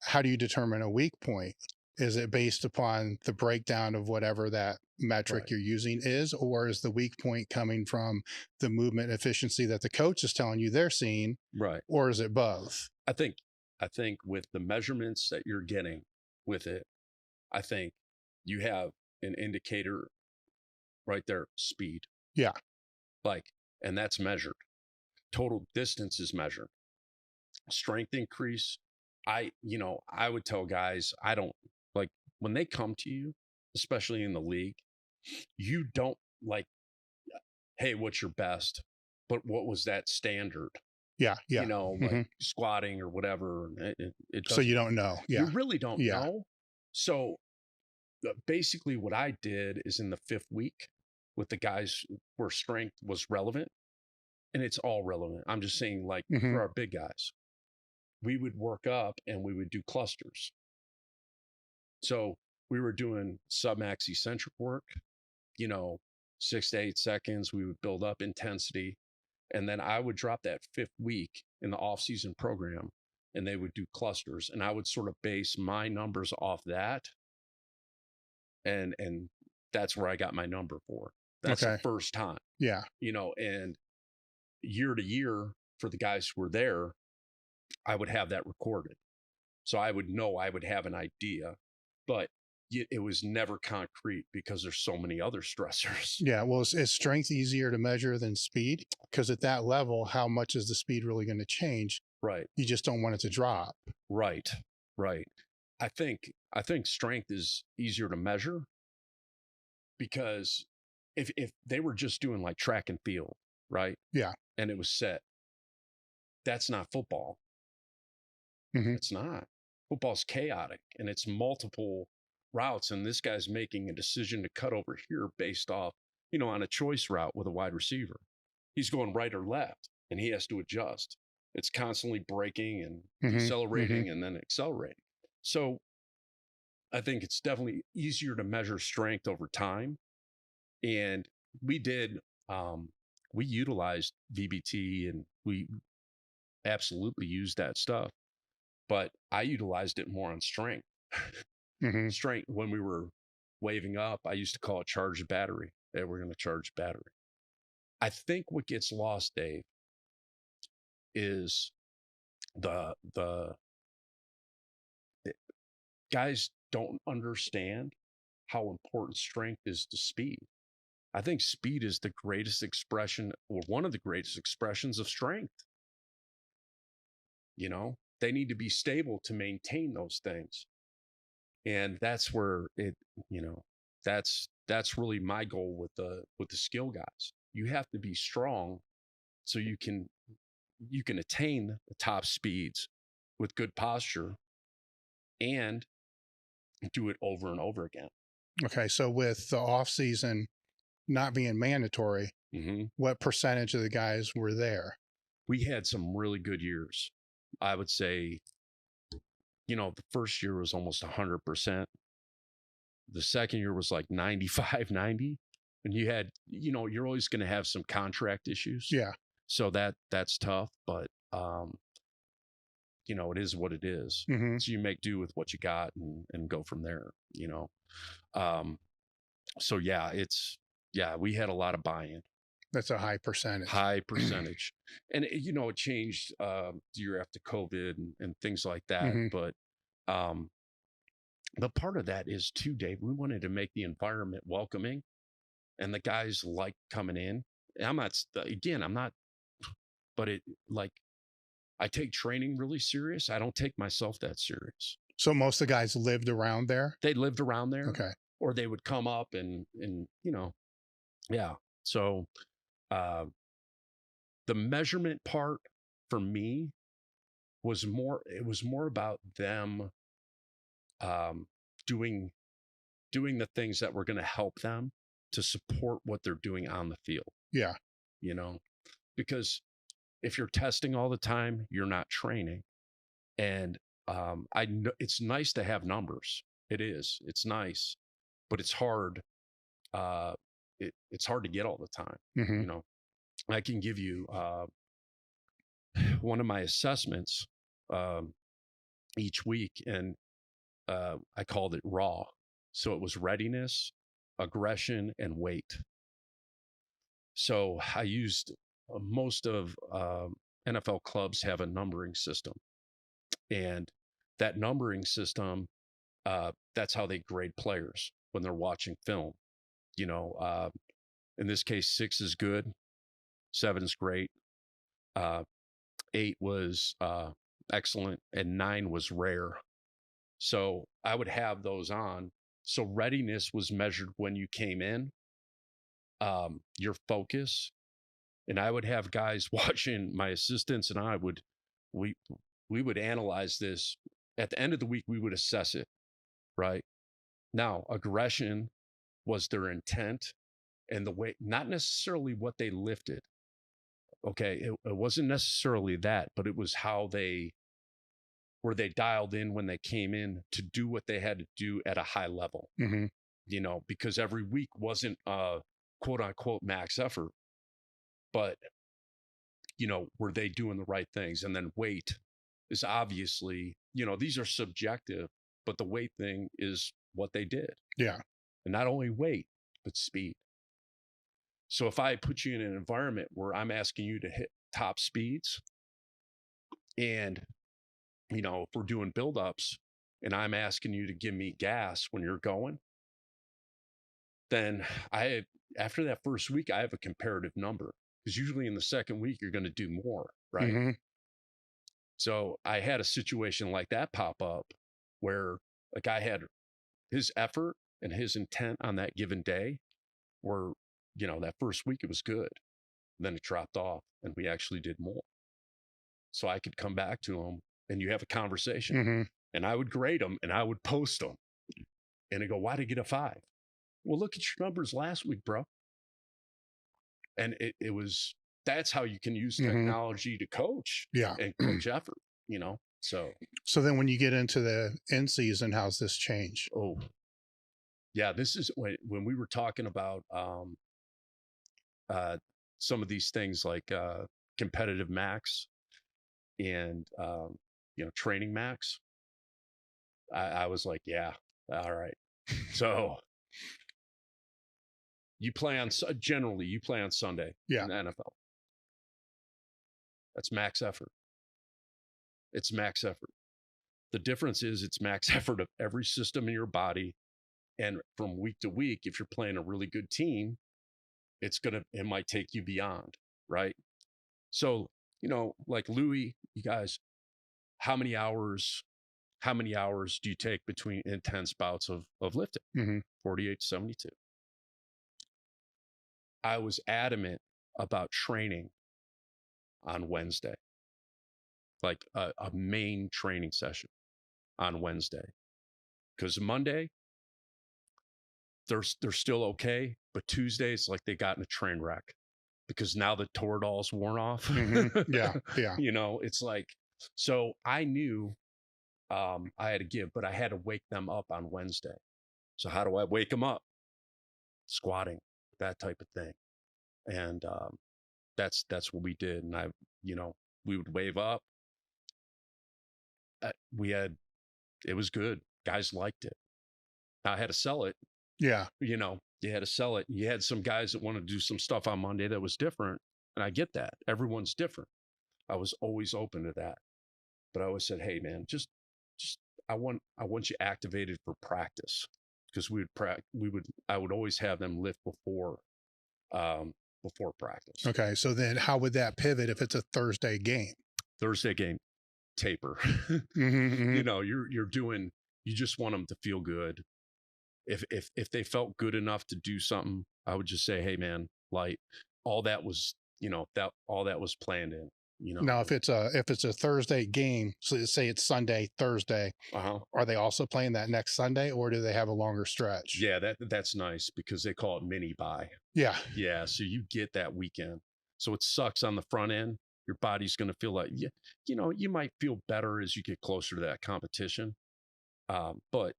A: how do you determine a weak point? Is it based upon the breakdown of whatever that metric you're using is, or is the weak point coming from the movement efficiency that the coach is telling you they're seeing?
B: Right.
A: Or is it both?
B: I think with the measurements that you're getting with it, I think you have an indicator right there, speed.
A: Yeah.
B: And that's measured. Total distance is measured. Strength increase. I would tell guys, when they come to you, especially in the league, you don't hey, what's your best? But what was that standard?
A: Yeah.
B: Like squatting or whatever.
A: So you don't know. Yeah.
B: You really don't know. So basically what I did is, in the 5th week with the guys where strength was relevant, and it's all relevant, I'm just saying, for our big guys, we would work up and we would do clusters. So we were doing submax eccentric work, 6 to 8 seconds. We would build up intensity. And then I would drop that 5th week in the off-season program, and they would do clusters. And I would sort of base my numbers off that. And that's where I got my number for. That's the first time.
A: Yeah.
B: And year to year, for the guys who were there, I would have that recorded. So I would know, I would have an idea. But it was never concrete because there's so many other stressors.
A: Yeah. Well, is strength easier to measure than speed? Because at that level, how much is the speed really going to change?
B: Right.
A: You just don't want it to drop.
B: Right. I think strength is easier to measure, because if they were just doing like track and field, right?
A: Yeah.
B: And it was set. That's not football. It's not. Football's chaotic, and it's multiple routes. And this guy's making a decision to cut over here based off, on a choice route with a wide receiver. He's going right or left, and he has to adjust. It's constantly braking and decelerating and then accelerating. So I think it's definitely easier to measure strength over time. And we utilized VBT, and we absolutely used that stuff. But I utilized it more on strength. Strength, when we were waving up, I used to call it charge battery. Hey, we're going to charge battery. I think what gets lost, Dave, is the guys don't understand how important strength is to speed. I think speed is the greatest expression, or one of the greatest expressions of strength. They need to be stable to maintain those things. And that's where that's really my goal with the skill guys. You have to be strong so you can attain the top speeds with good posture and do it over and over again.
A: Okay. So with the off season not being mandatory, what percentage of the guys were there?
B: We had some really good years. I would say, the first year was almost 100%. The second year was like 95, 90. And you had, you're always going to have some contract issues.
A: Yeah.
B: So that's tough, but, it is what it is. So you make do with what you got and go from there, So yeah, we had a lot of buy-in.
A: That's a high percentage.
B: And it changed year after COVID and things like that. But part of that is too, Dave, we wanted to make the environment welcoming, and the guys like coming in. And I take training really serious. I don't take myself that serious.
A: So most of the guys lived around there?
B: They lived around there.
A: Okay.
B: Or they would come up and yeah. So the measurement part for me was more about them doing the things that were going to help them to support what they're doing on the field.
A: Yeah.
B: Because if you're testing all the time, you're not training. And I know it's nice to have numbers. It's nice, but it's hard. It's hard to get all the time. I can give you one of my assessments each week, and I called it raw. So it was readiness, aggression, and weight. So I used most of NFL clubs have a numbering system, and that numbering system, that's how they grade players when they're watching film. In this case, 6 is good, 7 is great, 8 was excellent, and 9 was rare. So I would have those on. So readiness was measured when you came in, your focus, and I would have guys watching. My assistants and I we would analyze this. At the end of the week, we would assess it, right? Now, aggression was their intent and the way, not necessarily what they lifted. Okay. It wasn't necessarily that, but it was how were they dialed in when they came in to do what they had to do at a high level, because every week wasn't a quote unquote max effort, but, were they doing the right things? And then weight is obviously, these are subjective, but the weight thing is what they did.
A: Yeah.
B: And not only weight, but speed. So if I put you in an environment where I'm asking you to hit top speeds, and, if we're doing buildups and I'm asking you to give me gas when you're going, then after that first week, I have a comparative number, because usually in the second week, you're going to do more, right? So I had a situation like that pop up where a guy had his effort and his intent on that given day were, that first week it was good. Then it dropped off, and we actually did more. So I could come back to them, and you have a conversation,
A: Mm-hmm.
B: and I would grade them, and I would post them, and I go, "Why did I get a 5?" Well, look at your numbers last week, bro. And it was, that's how you can use technology to coach, and coach effort, you know? So
A: then when you get into the end season, how's this change?
B: Oh, yeah, this is when we were talking about some of these things like competitive max and, training max. I was like, yeah, all right. So you play on, generally you play on Sunday in the NFL. That's max effort. It's max effort. The difference is it's max effort of every system in your body. And from week to week, if you're playing a really good team, it might take you beyond, right? So, like Louis, you guys, how many hours do you take between intense bouts of lifting? 48 to 72. I was adamant about training on Wednesday, like a main training session on Wednesday, because Monday they're still okay, but Tuesday it's like they got in a train wreck because now the Toradol's worn off.
A: Yeah.
B: It's like, so I knew I had to give, but I had to wake them up on Wednesday. So how do I wake them up? Squatting, that type of thing. And that's what we did. And we would wave up. It was good. Guys liked it. I had to sell it.
A: Yeah.
B: You had to sell it. You had some guys that wanted to do some stuff on Monday that was different. And I get that. Everyone's different. I was always open to that. But I always said, hey man, just I want you activated for practice, because I would always have them lift before practice.
A: Okay. So then how would that pivot if it's a Thursday game?
B: Thursday game, taper. You just want them to feel good. If they felt good enough to do something, I would just say, hey man, like all that was planned in.
A: Now, if it's a Thursday game, so say it's Sunday, Thursday, are they also playing that next Sunday, or do they have a longer stretch?
B: Yeah, that's nice because they call it mini bye.
A: Yeah.
B: Yeah. So you get that weekend. So it sucks on the front end. Your body's going to feel like, you might feel better as you get closer to that competition. But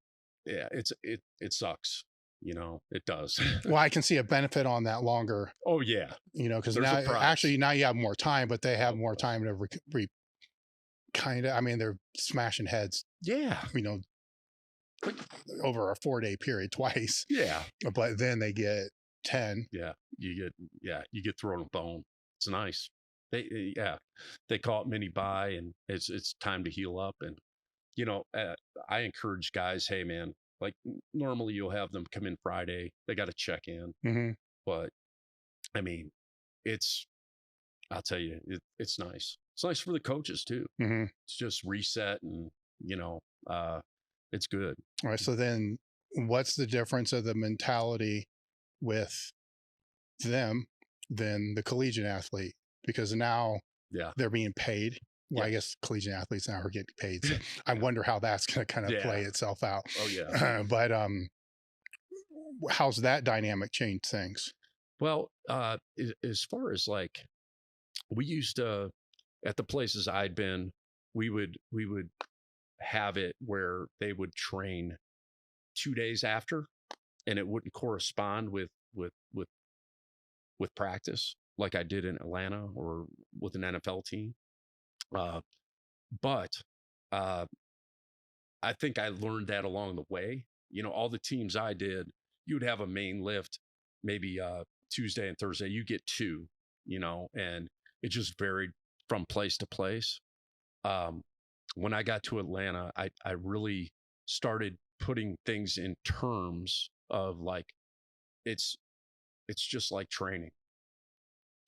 B: yeah, it sucks. It does.
A: Well, I can see a benefit on that longer.
B: Oh yeah.
A: Because now you have more time, but they have more time to they're smashing heads.
B: Yeah.
A: Over a 4-day period twice.
B: Yeah.
A: But then they get 10.
B: Yeah. You get thrown a bone. It's nice. They call it mini bye, and it's time to heal up. And, I encourage guys, hey man, like normally you'll have them come in Friday, they got to check in, but I mean, I'll tell you, it's nice. It's nice for the coaches too. It's just reset, and it's good.
A: All right. So then what's the difference of the mentality with them than the collegiate athlete? Because now they're being paid. Well, I guess collegiate athletes now are getting paid. So I wonder how that's going to kind of play itself out.
B: Oh yeah.
A: But how's that dynamic change things?
B: Well, as far as like, we used to, at the places I'd been, we would have it where they would train 2 days after, and it wouldn't correspond with practice like I did in Atlanta or with an NFL team. But I think I learned that along the way. All the teams I did, you would have a main lift, maybe Tuesday and Thursday, you get 2, and it just varied from place to place. When I got to Atlanta, I really started putting things in terms of like, it's just like training.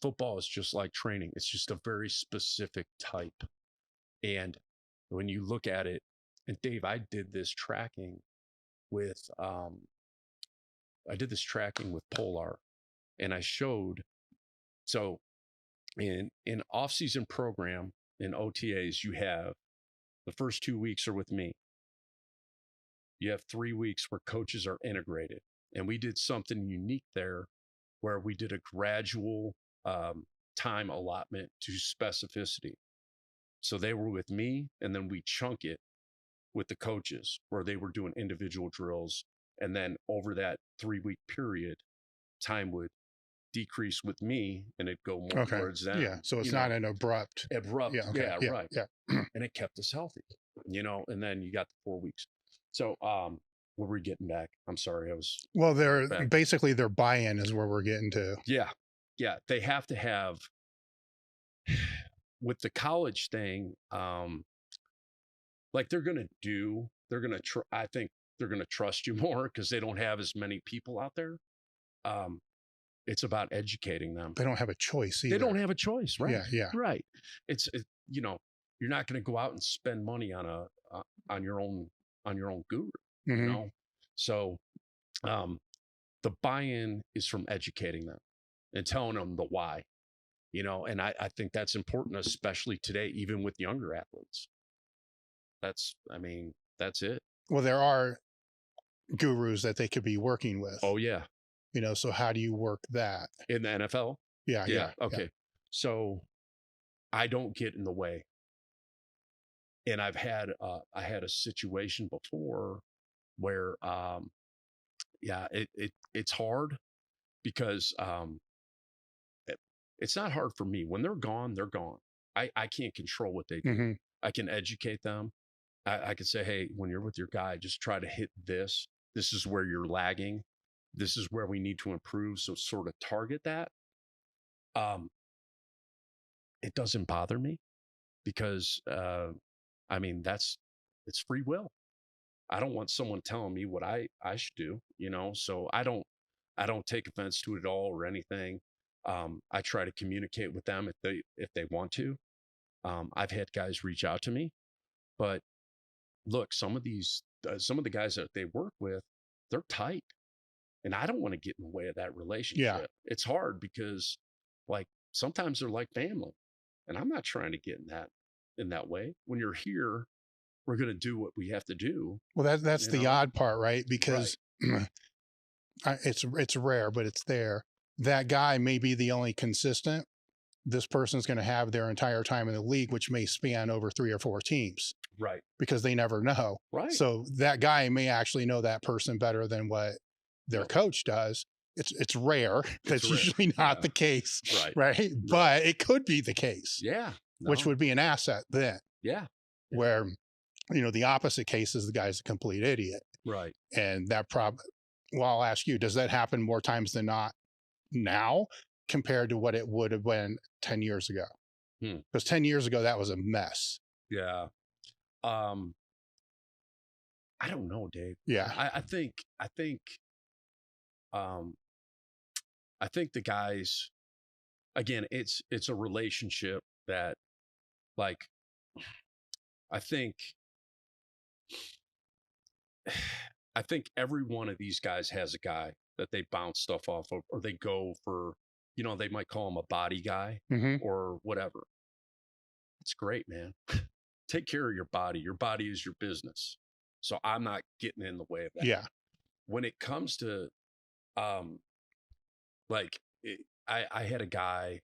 B: Football is just like training. It's just a very specific type. And when you look at it, and Dave, I did this tracking with Polar, and I showed, so in off-season program, in OTAs, you have the first 2 weeks are with me. You have 3 weeks where coaches are integrated. And we did something unique there where we did a gradual time allotment to specificity. So they were with me, and then we chunk it with the coaches where they were doing individual drills. And then over that 3-week period, time would decrease with me and it'd go more towards them.
A: Yeah. So it's not an abrupt.
B: Yeah. Okay. Yeah. Right.
A: Yeah.
B: And it kept us healthy, and then you got the 4 weeks. So, what were we getting back? I'm sorry.
A: Well, basically their buy-in is where we're getting to.
B: Yeah. Yeah. They have to have, with the college thing, like I think they're going to trust you more because they don't have as many people out there. It's about educating them.
A: They don't have a choice either.
B: They don't have a choice, right?
A: Yeah.
B: Right. You're not going to go out and spend money on your own guru, So, the buy-in is from educating them and telling them the why, and I think that's important, especially today, even with younger athletes. That's it.
A: Well, there are gurus that they could be working with.
B: Oh yeah.
A: So how do you work that
B: in the NFL?
A: Yeah.
B: Okay.
A: Yeah.
B: So I don't get in the way. And I had a situation before where, it's hard because, it's not hard for me. When they're gone, they're gone. I can't control what they do.
A: Mm-hmm.
B: I can educate them. I can say, hey, when you're with your guy, just try to hit this. This is where you're lagging. This is where we need to improve. So sort of target that. It doesn't bother me because, it's free will. I don't want someone telling me what I should do, so I don't take offense to it at all or anything. I try to communicate with them if they want to. I've had guys reach out to me, but look, some of the guys that they work with, they're tight. And I don't want to get in the way of that relationship.
A: Yeah.
B: It's hard because sometimes they're like family, and I'm not trying to get in that way. When you're here, we're going to do what we have to do.
A: Well, that's the odd part, right? Because it's rare, but it's there. That guy may be the only consistent this person's going to have their entire time in the league, which may span over 3 or 4 teams.
B: Right.
A: Because they never know.
B: Right.
A: So that guy may actually know that person better than what their coach does. It's rare. That's usually not the case. Right. But it could be the case.
B: Yeah.
A: Which would be an asset then.
B: Yeah.
A: Where, the opposite case is the guy's a complete idiot.
B: Right.
A: And that I'll ask you, does that happen more times than not now compared to what it would have been 10 years ago? Because 10 years ago, that was a mess.
B: Yeah. I don't know, Dave.
A: Yeah.
B: I think the guys, again, it's a relationship that, I think every one of these guys has a guy that they bounce stuff off of, or they go for, they might call him a body guy or whatever. It's great, man. Take care of your body. Your body is your business. So I'm not getting in the way of that.
A: Yeah.
B: When it comes to, I had a guy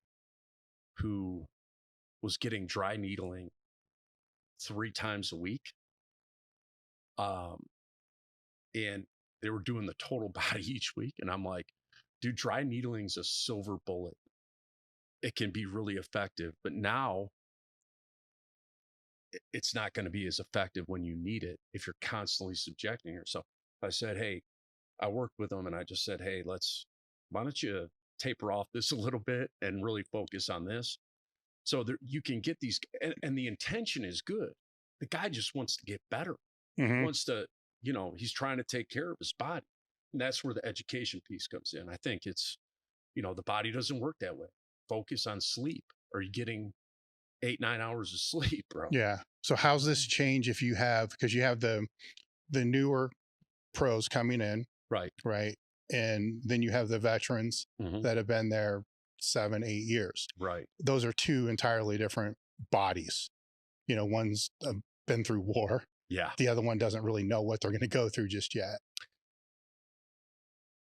B: who was getting dry needling 3 times a week. And they were doing the total body each week. And I'm like, dude, dry needling's a silver bullet. It can be really effective, but now it's not going to be as effective when you need it if you're constantly subjecting yourself. I said, hey, I worked with them and I just said, hey, why don't you taper off this a little bit and really focus on this? So that you can get these, and the intention is good. The guy just wants to get better. He wants to, he's trying to take care of his body. And that's where the education piece comes in. I think it's, the body doesn't work that way. Focus on sleep. Are you getting 8-9 hours of sleep, bro?
A: Yeah. So how's this change because you have the newer pros coming in,
B: right?
A: And then you have the veterans that have been there 7, 8 years.
B: Right.
A: Those are two entirely different bodies. You know, one's been through war.
B: Yeah.
A: The other one doesn't really know what they're going to go through just yet.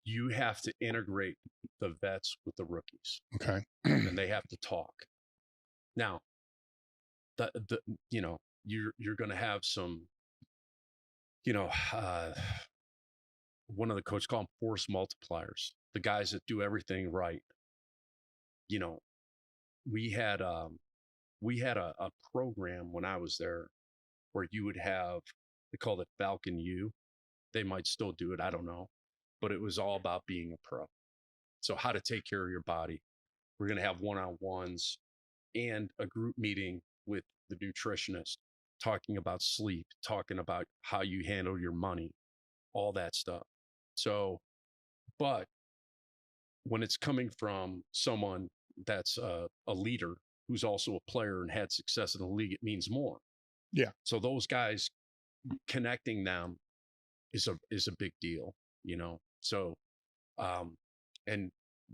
B: You have to integrate the vets with the rookies.
A: Okay.
B: And they have to talk. Now, the you know, you're going to have some, you know, one of the coaches call them force multipliers, the guys that do everything right. You know, we had a program when I was there where you would have, they called it Falcon U. They might still do it, I don't know, but it was all about being a pro. So how to take care of your body. We're going to have one-on-ones and a group meeting with the nutritionist, talking about sleep, talking about how you handle your money, all that stuff. So, but when it's coming from someone that's a leader who's also a player and had success in the league, it means more.
A: Yeah.
B: So those guys, connecting them is a big deal, you know? So, and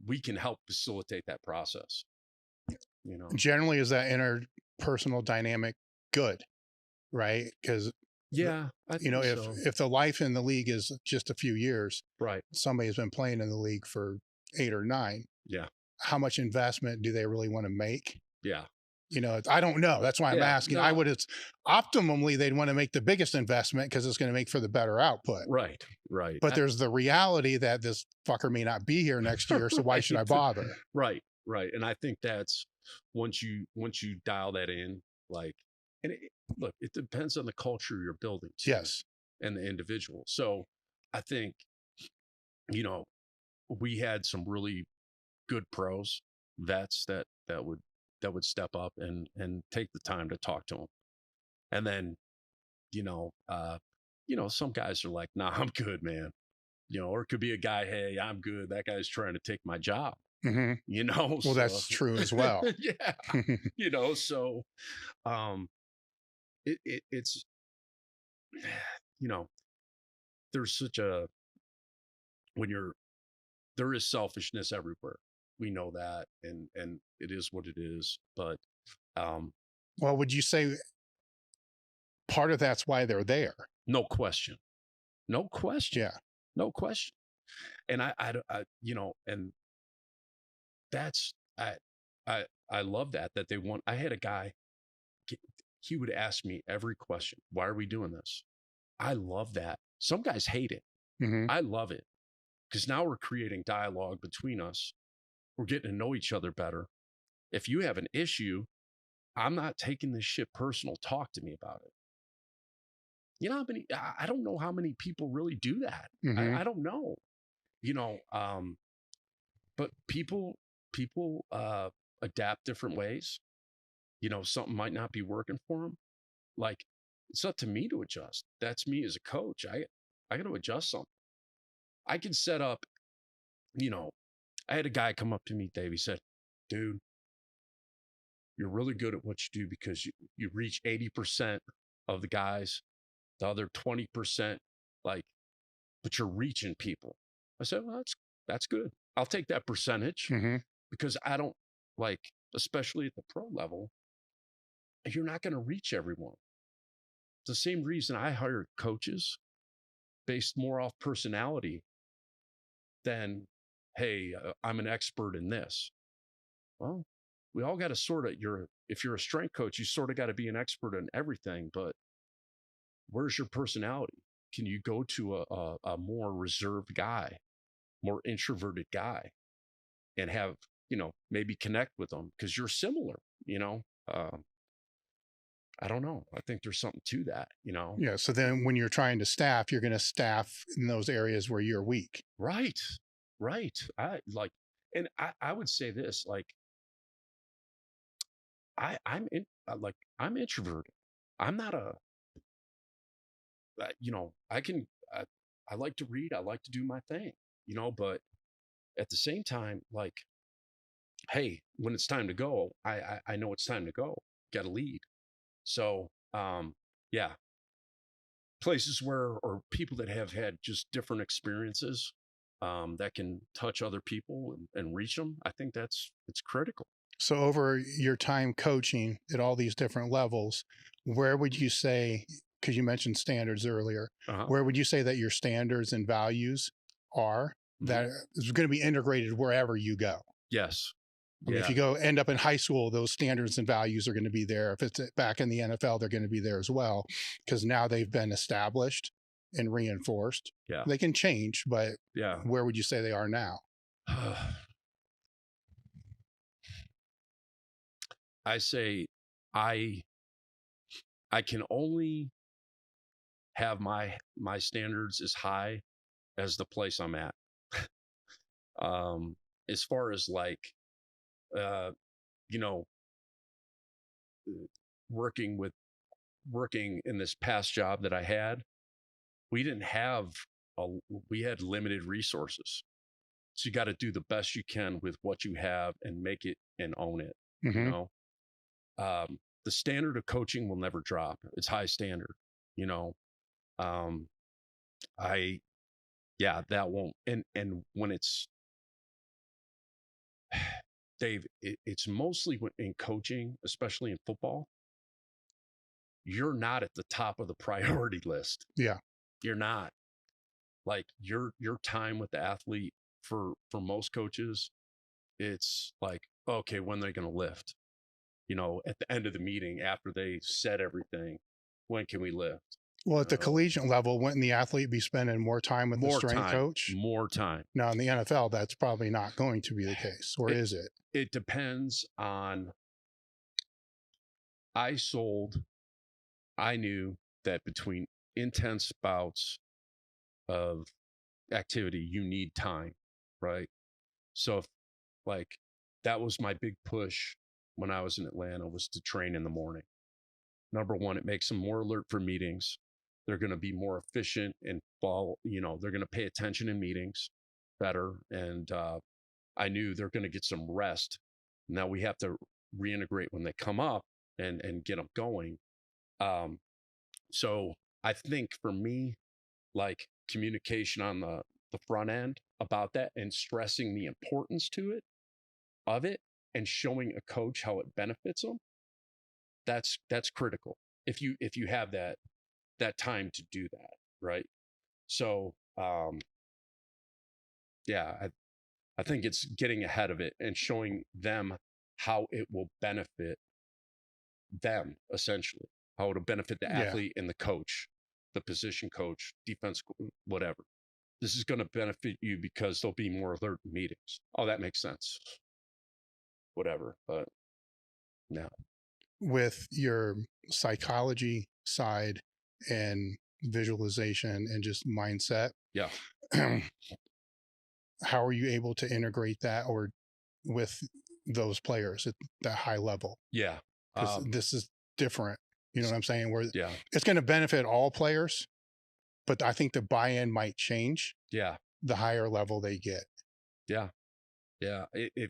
B: we can help facilitate that process, you know?
A: Generally, is that interpersonal dynamic good, right? Because
B: yeah,
A: you know, if the life in the league is just a few years,
B: right,
A: somebody's been playing in the league for 8 or 9.
B: Yeah.
A: How much investment do they really want to make?
B: Yeah.
A: You know, I don't know. That's why I'm asking.
B: No.
A: I would, it's optimally, they'd want to make the biggest investment because it's going to make for the better output.
B: Right. Right.
A: But there's the reality that this fucker may not be here next year. So why should I bother?
B: Right. Right. And I think that's once you dial that in, like, and look, it depends on the culture you're building too,
A: yes,
B: and the individual. So I think, you know, we had some really good pros, vets that would step up and take the time to talk to them. And then, you know, some guys are like, nah, I'm good, man. You know, or it could be a guy, hey, I'm good. That guy's trying to take my job.
A: Mm-hmm.
B: You know,
A: well, so, that's true as well.
B: Yeah. You know, so it's, you know, there's such a, there is selfishness everywhere. We know that, and it is what it is. But
A: well, would you say part of that's why they're there?
B: No question. No question.
A: Yeah.
B: No question. And I you know, and that's, I love that they want. I had a guy, he would ask me every question. Why are we doing this? I love that. Some guys hate it.
A: Mm-hmm.
B: I love it because now we're creating dialogue between us. We're getting to know each other better. If you have an issue, I'm not taking this shit personal. Talk to me about it. You know how many, I don't know how many people really do that.
A: Mm-hmm.
B: I don't know, you know, but people adapt different ways. You know, something might not be working for them. Like, it's up to me to adjust. That's me as a coach. I got to adjust something. I can set up, you know, I had a guy come up to me, Dave. He said, dude, you're really good at what you do because you reach 80% of the guys, the other 20%, like, but you're reaching people. I said, well, that's good. I'll take that percentage because I don't, like, especially at the pro level, you're not going to reach everyone. It's the same reason I hire coaches based more off personality than, hey, I'm an expert in this. Well, we all got to sort of, if you're a strength coach, you sort of got to be an expert in everything, but where's your personality? Can you go to a more reserved guy, more introverted guy, and have, you know, maybe connect with them because you're similar, you know? I don't know. I think there's something to that, you know?
A: Yeah. So then when you're trying to staff, you're going to staff in those areas where you're weak.
B: Right. Right. I would say this, like, I'm introverted. I'm not you know, I like to read. I like to do my thing, you know, but at the same time, like, hey, when it's time to go, I know it's time to go. Got to lead. So, yeah, places where, or people that have had just different experiences, that can touch other people and reach them, I think it's critical.
A: So over your time coaching at all these different levels, where would you say, because you mentioned standards earlier, where would you say that your standards and values are that is going to be integrated wherever you go?
B: Yes.
A: I mean, if you end up in high school, those standards and values are going to be there. If it's back in the NFL, they're going to be there as well, because now they've been established and reinforced.
B: Yeah.
A: They can change, but where would you say they are now?
B: I say I can only have my standards as high as the place I'm at. As far as like, working in this past job that I had, we didn't have we had limited resources. So you got to do the best you can with what you have and make it and own it. The standard of coaching will never drop. It's high standard, that won't. And when it's, Dave, it's mostly in coaching, especially in football, you're not at the top of the priority list.
A: Yeah.
B: You're not. Like your time with the athlete for most coaches, it's like, okay, when are they going to lift? At the end of the meeting, after they said everything, when can we lift?
A: Well, at the collegiate level, wouldn't the athlete be spending more time with the strength coach?
B: More time.
A: Now, in the NFL, that's probably not going to be the case, or is it?
B: It depends on. I knew that between intense bouts of activity, you need time, right? So, that was my big push when I was in Atlanta, was to train in the morning. Number one, it makes them more alert for meetings. They're going to be more efficient and they're going to pay attention in meetings better. And I knew they're going to get some rest. Now we have to reintegrate when they come up and get them going. So I think for me, like communication on the front end about that and stressing the importance of it and showing a coach how it benefits them, that's critical. If you have that time to do that, right? So I think it's getting ahead of it and showing them how it will benefit them, essentially, how it'll benefit the athlete and the coach, the position coach, defense, whatever. This is going to benefit you because there'll be more alert meetings. Oh, that makes sense. Whatever, but no.
A: With your psychology side and visualization and just mindset, how are you able to integrate that or with those players at that high level? Because this is different. You know what I'm saying? Where it's going to benefit all players, but I think the buy-in might change. The higher level they get.
B: If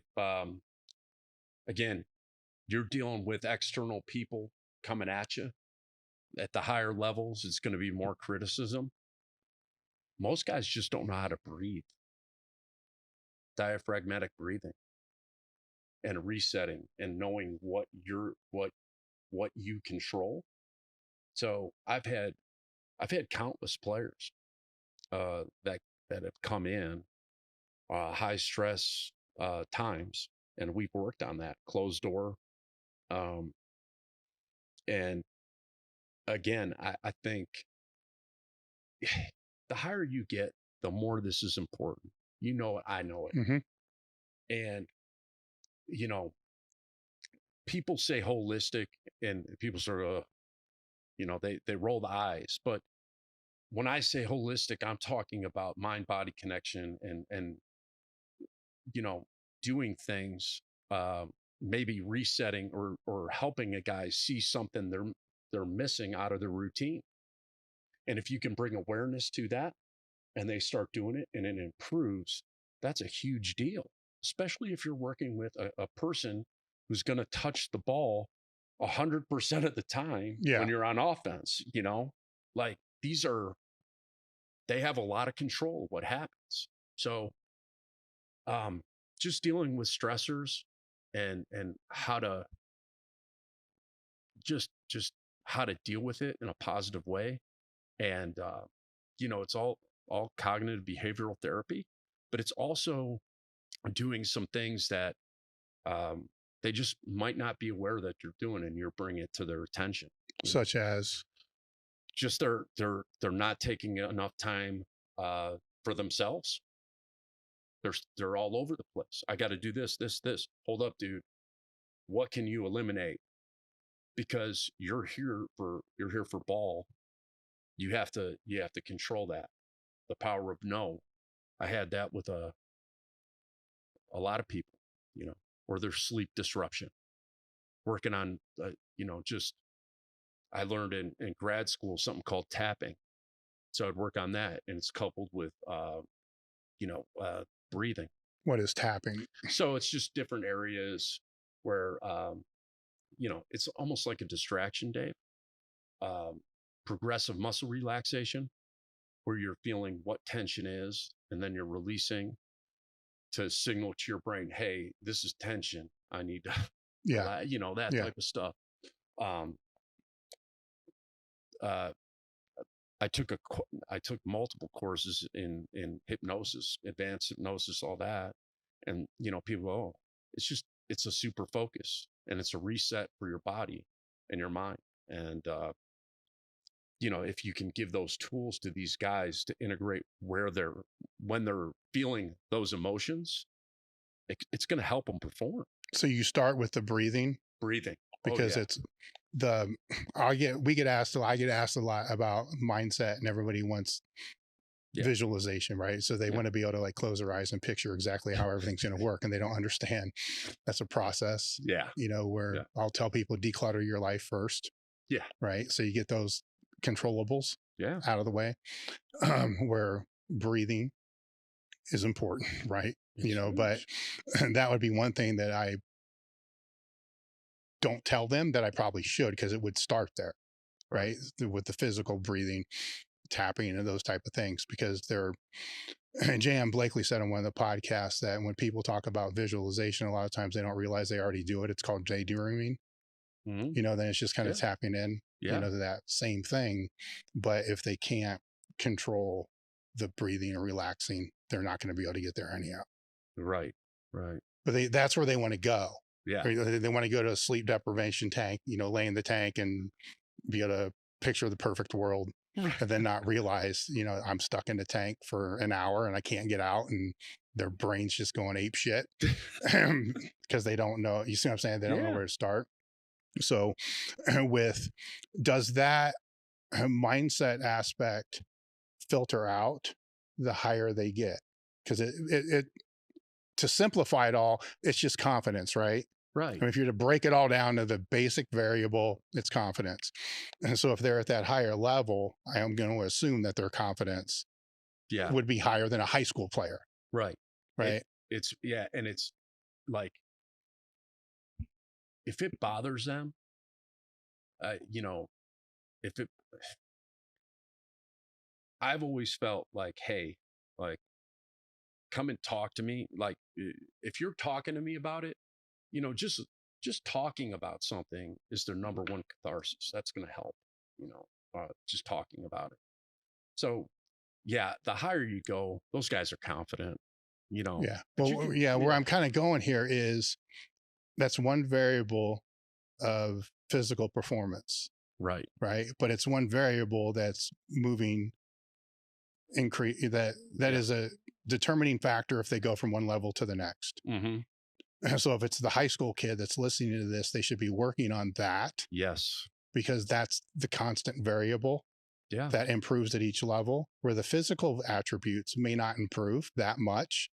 B: again, you're dealing with external people coming at you at the higher levels, it's going to be more criticism. Most guys just don't know how to breathe. Diaphragmatic breathing and resetting and knowing what you control. So I've had countless players that have come in high stress times, and we've worked on that closed door. And again, I think the higher you get, the more this is important. You know it, I know it. And people say holistic, and people sort of, they roll the eyes. But when I say holistic, I'm talking about mind-body connection and doing things, maybe resetting or helping a guy see something they're missing out of their routine. And if you can bring awareness to that and they start doing it and it improves, that's a huge deal, especially if you're working with a person who's going to touch the ball 100% of the time when you're on offense. Like they have a lot of control of what happens. So, just dealing with stressors and how to just how to deal with it in a positive way. And, it's all cognitive behavioral therapy, but it's also doing some things that, they just might not be aware that you're doing, and you're bringing it to their attention.
A: Such as
B: just they're not taking enough time for themselves. They're all over the place. I got to do this. Hold up, dude. What can you eliminate? Because you're here for ball. You have to control that. The power of no. I had that with a lot of people, or their sleep disruption. Working on, just I learned in grad school something called tapping. So I'd work on that, and it's coupled with, breathing.
A: What is tapping?
B: So it's just different areas where, it's almost like a distraction, Dave. Progressive muscle relaxation, where you're feeling what tension is, and then you're releasing to signal to your brain, hey, this is tension. I need to, that type of stuff. I took multiple courses in hypnosis, advanced hypnosis, all that. And, people, it's a super focus, and it's a reset for your body and your mind. And, if you can give those tools to these guys to integrate when they're feeling those emotions, it's going to help them perform.
A: So you start with the breathing, because it's I get asked a lot about mindset, and everybody wants visualization, right? So they want to be able to like close their eyes and picture exactly how everything's going to work, and they don't understand that's a process. Where I'll tell people declutter your life first. Right. So you get those controllables out of the way, where breathing is important, right? But that would be one thing that I don't tell them that I probably should, because it would start there, right? With the physical breathing, tapping, and those type of things, because Jan Blakely said on one of the podcasts that when people talk about visualization, a lot of times they don't realize they already do it. It's called daydreaming. Then it's just kind of tapping in, to that same thing. But if they can't control the breathing or relaxing, they're not going to be able to get there anyhow.
B: Right.
A: But that's where they want to go.
B: Yeah.
A: They want to go to a sleep deprivation tank, lay in the tank and be able to picture the perfect world, and then not realize, I'm stuck in the tank for an hour and I can't get out, and their brain's just going ape shit because they don't know. You see what I'm saying? They don't know where to start. So does that mindset aspect filter out the higher they get? Because it to simplify it all, it's just confidence, right?
B: Right.
A: I mean, if you're to break it all down to the basic variable, it's confidence. And so if they're at that higher level, I am going to assume that their confidence would be higher than a high school player.
B: Right.
A: Right.
B: And it's like, if it bothers them, I've always felt like, hey, like, come and talk to me. Like, if you're talking to me about it, just talking about something is their number one catharsis. That's going to help, just talking about it. So the higher you go, those guys are confident,
A: Yeah. Well, where I'm kind of going here is that's one variable of physical performance.
B: Right.
A: But it's one variable that's moving that is a determining factor if they go from one level to the next. So if it's the high school kid that's listening to this, they should be working on that.
B: Yes.
A: Because that's the constant variable that improves at each level, where the physical attributes may not improve that much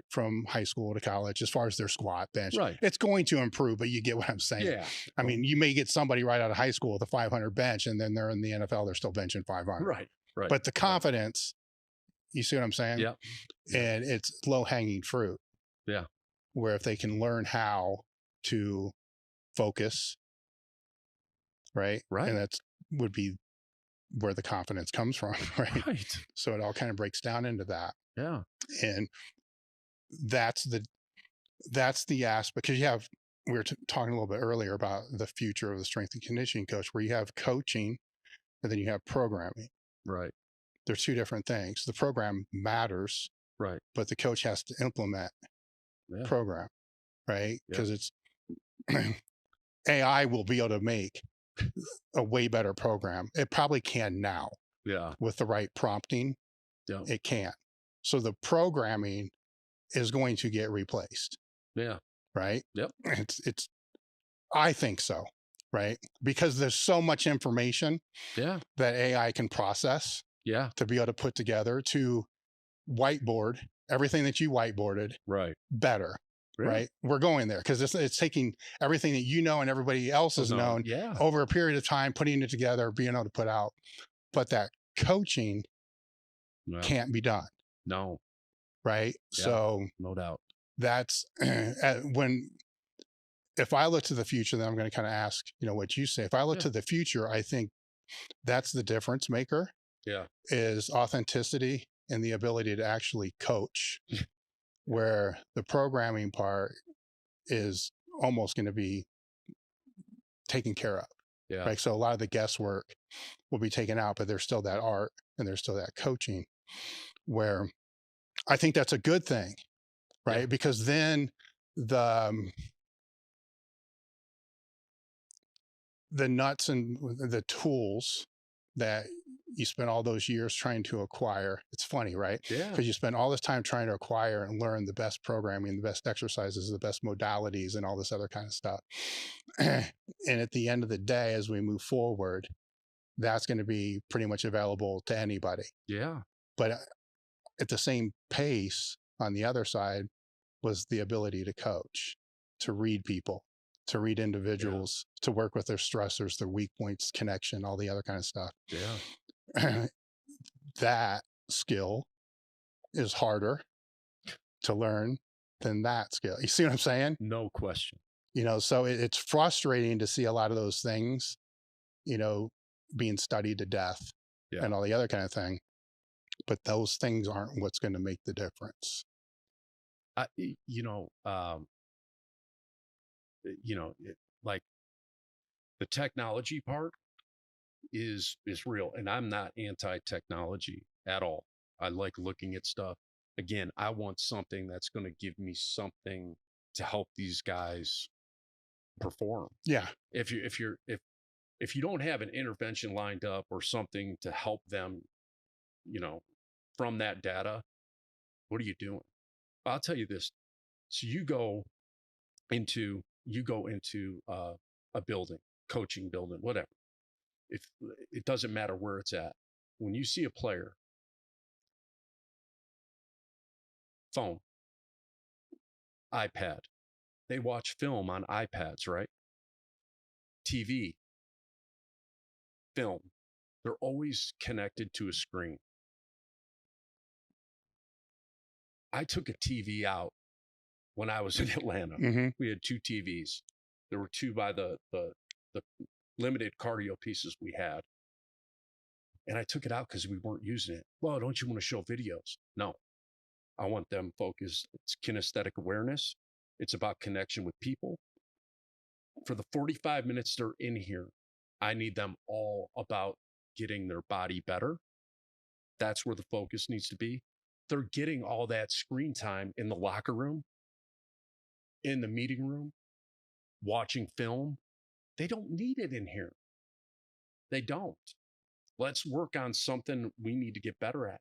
A: from high school to college as far as their squat, bench. It's going to improve, but you get what I'm saying. I mean, you may get somebody right out of high school with a 500 bench, and then they're in the NFL, they're still benching 500.
B: Right.
A: But the confidence, you see what I'm saying?
B: Yeah.
A: And it's low hanging fruit.
B: Yeah.
A: Where if they can learn how to focus, right? And would be where the confidence comes from, right?
B: Right.
A: So it all kind of breaks down into that.
B: Yeah.
A: And that's the aspect, because we were talking a little bit earlier about the future of the strength and conditioning coach, where you have coaching and then you have programming.
B: Right.
A: They're two different things. The program matters,
B: Right.
A: but the coach has to implement program, right? Because it's AI will be able to make a way better program. It probably can now.
B: Yeah.
A: With the right prompting, it can. So the programming is going to get replaced.
B: Yeah.
A: Right.
B: Yep.
A: It's I think so. Right. Because there's so much information that AI can process. Yeah. To be able to put together to whiteboard everything that you whiteboarded. Right. Better. Really? Right. We're going there because it's taking everything that you know and everybody else has known over a period of time, putting it together, being able to put out. But that coaching can't be done. No. Right. Yeah, so no doubt. That's if I look to the future, then I'm going to kind of ask, what you say. If I look to the future, I think that's the difference maker. Yeah. Is authenticity and the ability to actually coach, where the programming part is almost going to be taken care of. Yeah. Right. So a lot of the guesswork will be taken out, but there's still that art and there's still that coaching, where I think that's a good thing. Right. Yeah. Because then the nuts and the tools that you spent all those years trying to acquire. It's funny, right? Yeah. Because you spend all this time trying to acquire and learn the best programming, the best exercises, the best modalities, and all this other kind of stuff. And at the end of the day, as we move forward, that's going to be pretty much available to anybody. Yeah. But at the same pace, on the other side, was the ability to coach, to read people, to read individuals, to work with their stressors, their weak points, connection, all the other kind of stuff. Yeah. That skill is harder to learn than that skill. You see what I'm saying? No question. So it's frustrating to see a lot of those things, being studied to death and all the other kind of thing. But those things aren't what's going to make the difference.
B: Like the technology part is real, and I'm not anti-technology at all. I like looking at stuff. Again, I want something that's going to give me something to help these guys perform. Yeah. If you don't have an intervention lined up or something to help them, from that data, what are you doing? I'll tell you this. So you go into a building, coaching building, whatever. If it doesn't matter where it's at, when you see a player, phone, iPad, they watch film on iPads, right? TV, film, they're always connected to a screen. I took a TV out when I was in Atlanta. Mm-hmm. We had 2 TVs. There were 2 by the limited cardio pieces we had. And I took it out because we weren't using it. Well, don't you want to show videos? No. I want them focused. It's kinesthetic awareness. It's about connection with people. For the 45 minutes they're in here, I need them all about getting their body better. That's where the focus needs to be. They're getting all that screen time in the locker room, in the meeting room, watching film. They don't need it in here. They don't. Let's work on something we need to get better at.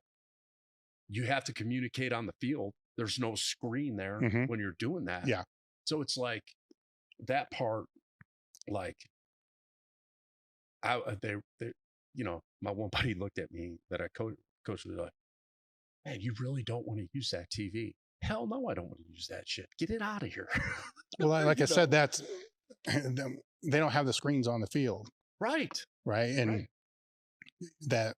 B: You have to communicate on the field. There's no screen there when you're doing that. Yeah. So it's like that part, like my one buddy looked at me that I coach was like, man, you really don't want to use that TV. Hell no, I don't want to use that shit. Get it out of here.
A: Well, like I said, that's they don't have the screens on the field. Right. Right. And that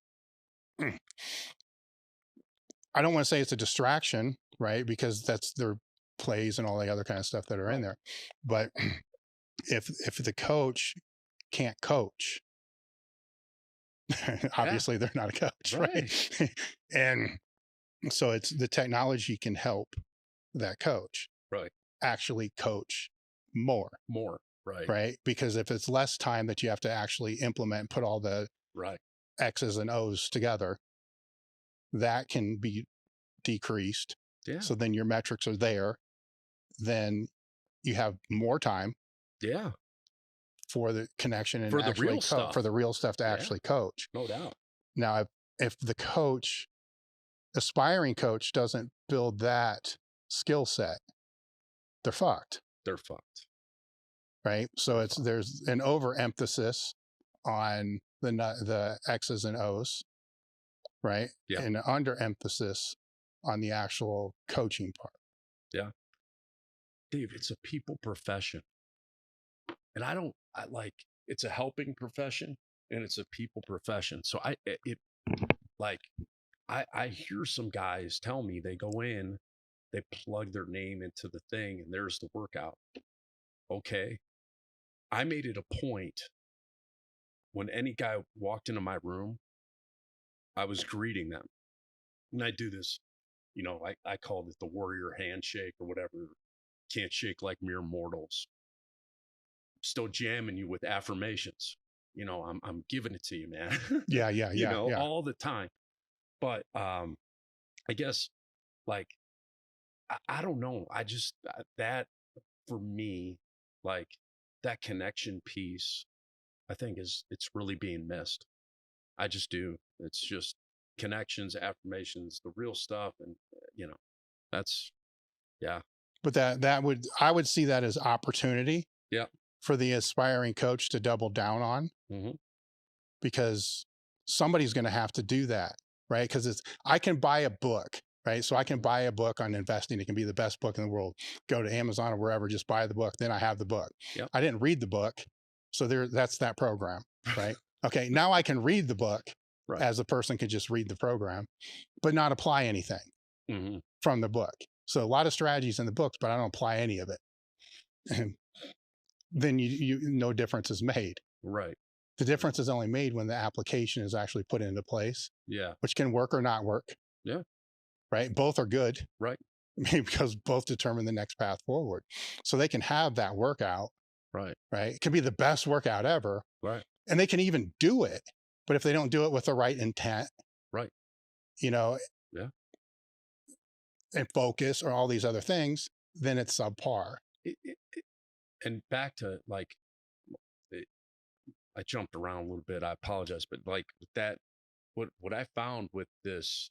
A: I don't want to say it's a distraction, right? Because that's their plays and all the other kind of stuff that are in there. But if the coach can't coach, Obviously they're not a coach, right? And so it's the technology can help that coach actually coach more, right? Because if it's less time that you have to actually implement and put all the X's and O's together, that can be decreased. So then your metrics are there. Then you have more time for the connection and
B: for the
A: actually
B: real stuff.
A: For the real stuff to actually coach.
B: No doubt.
A: Now, if the coach, aspiring coach, doesn't build that skill set, they're fucked.
B: They're fucked.
A: Right. So there's an overemphasis on the X's and O's, right? And an underemphasis on the actual coaching part.
B: Yeah. Dave, it's a people profession. And it's a helping profession and it's a people profession. So I hear some guys tell me they go in, they plug their name into the thing and there's the workout. Okay. I made it a point when any guy walked into my room, I was greeting them. And I do this, I called it the warrior handshake or whatever. Can't shake like mere mortals. Still jamming you with affirmations. I'm giving it to you, man.
A: Yeah.
B: All the time. But I guess I don't know. I just that for me, that connection piece, I think it's really being missed. I just do. It's just connections, affirmations, the real stuff, and that's
A: But I would see that as opportunity. For the aspiring coach to double down on, because somebody's going to have to do that, right? Because I can buy a book, right? So I can buy a book on investing. It can be the best book in the world. Go to Amazon or wherever, just buy the book. Then I have the book. I didn't read the book. So that's that program, right? Okay. Now I can read the book as a person could just read the program, but not apply anything from the book. So a lot of strategies in the books, but I don't apply any of it. Then you no difference is made.
B: Right.
A: The difference is only made when the application is actually put into place. Which can work or not work. Right. Both are good.
B: Right.
A: Because both determine the next path forward. So they can have that workout. Right. It can be the best workout ever.
B: Right.
A: And they can even do it. But if they don't do it with the right intent.
B: Right.
A: And focus or all these other things, then it's subpar.
B: And back to I jumped around a little bit. I apologize, but that, what I found with this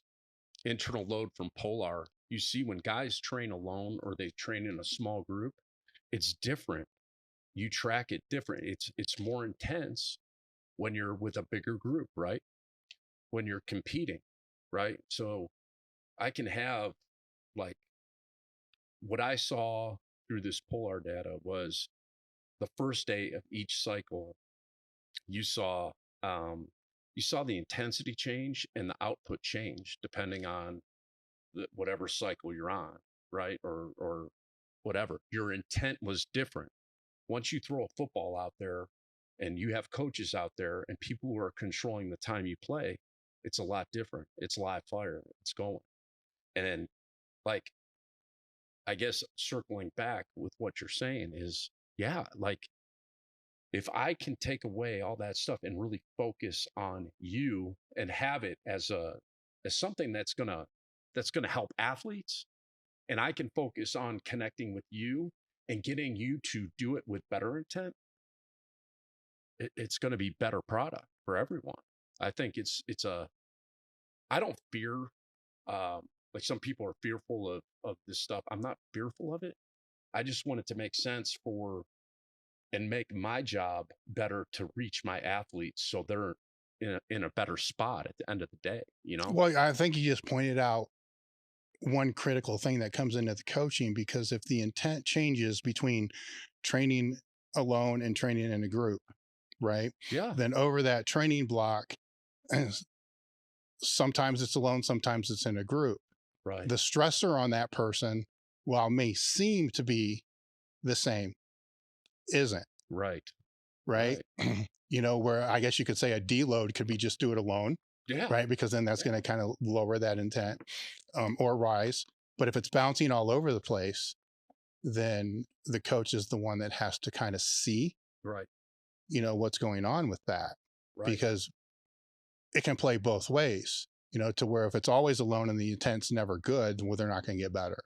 B: internal load from Polar, you see when guys train alone or they train in a small group, it's different. You track it different. It's more intense when you're with a bigger group, right? When you're competing, right? So I can have what I saw through this Polar data was the first day of each cycle, you saw the intensity change and the output change depending on whatever cycle you're on, right? Or whatever. Your intent was different. Once you throw a football out there and you have coaches out there and people who are controlling the time you play, it's a lot different. It's live fire. It's going. And I guess circling back with what you're saying is, if I can take away all that stuff and really focus on you and have it as something that's gonna help athletes, and I can focus on connecting with you and getting you to do it with better intent, it's going to be better product for everyone. I think I don't fear, some people are fearful of this stuff. I'm not fearful of it. I just want it to make sense and make my job better to reach my athletes so they're in a better spot at the end of the day,
A: Well, I think you just pointed out one critical thing that comes into the coaching, because if the intent changes between training alone and training in a group, right? Then over that training block, sometimes it's alone, sometimes it's in a group.
B: Right.
A: The stressor on that person, while may seem to be the same, isn't.
B: Right.
A: right? You know, where I guess you could say a deload could be just do it alone, right? Because then that's going to kind of lower that intent or rise. But if it's bouncing all over the place, then the coach is the one that has to kind of see, you know, what's going on with that, because it can play both ways, you know, to where if it's always alone and the intent's never good, well, they're not going to get better.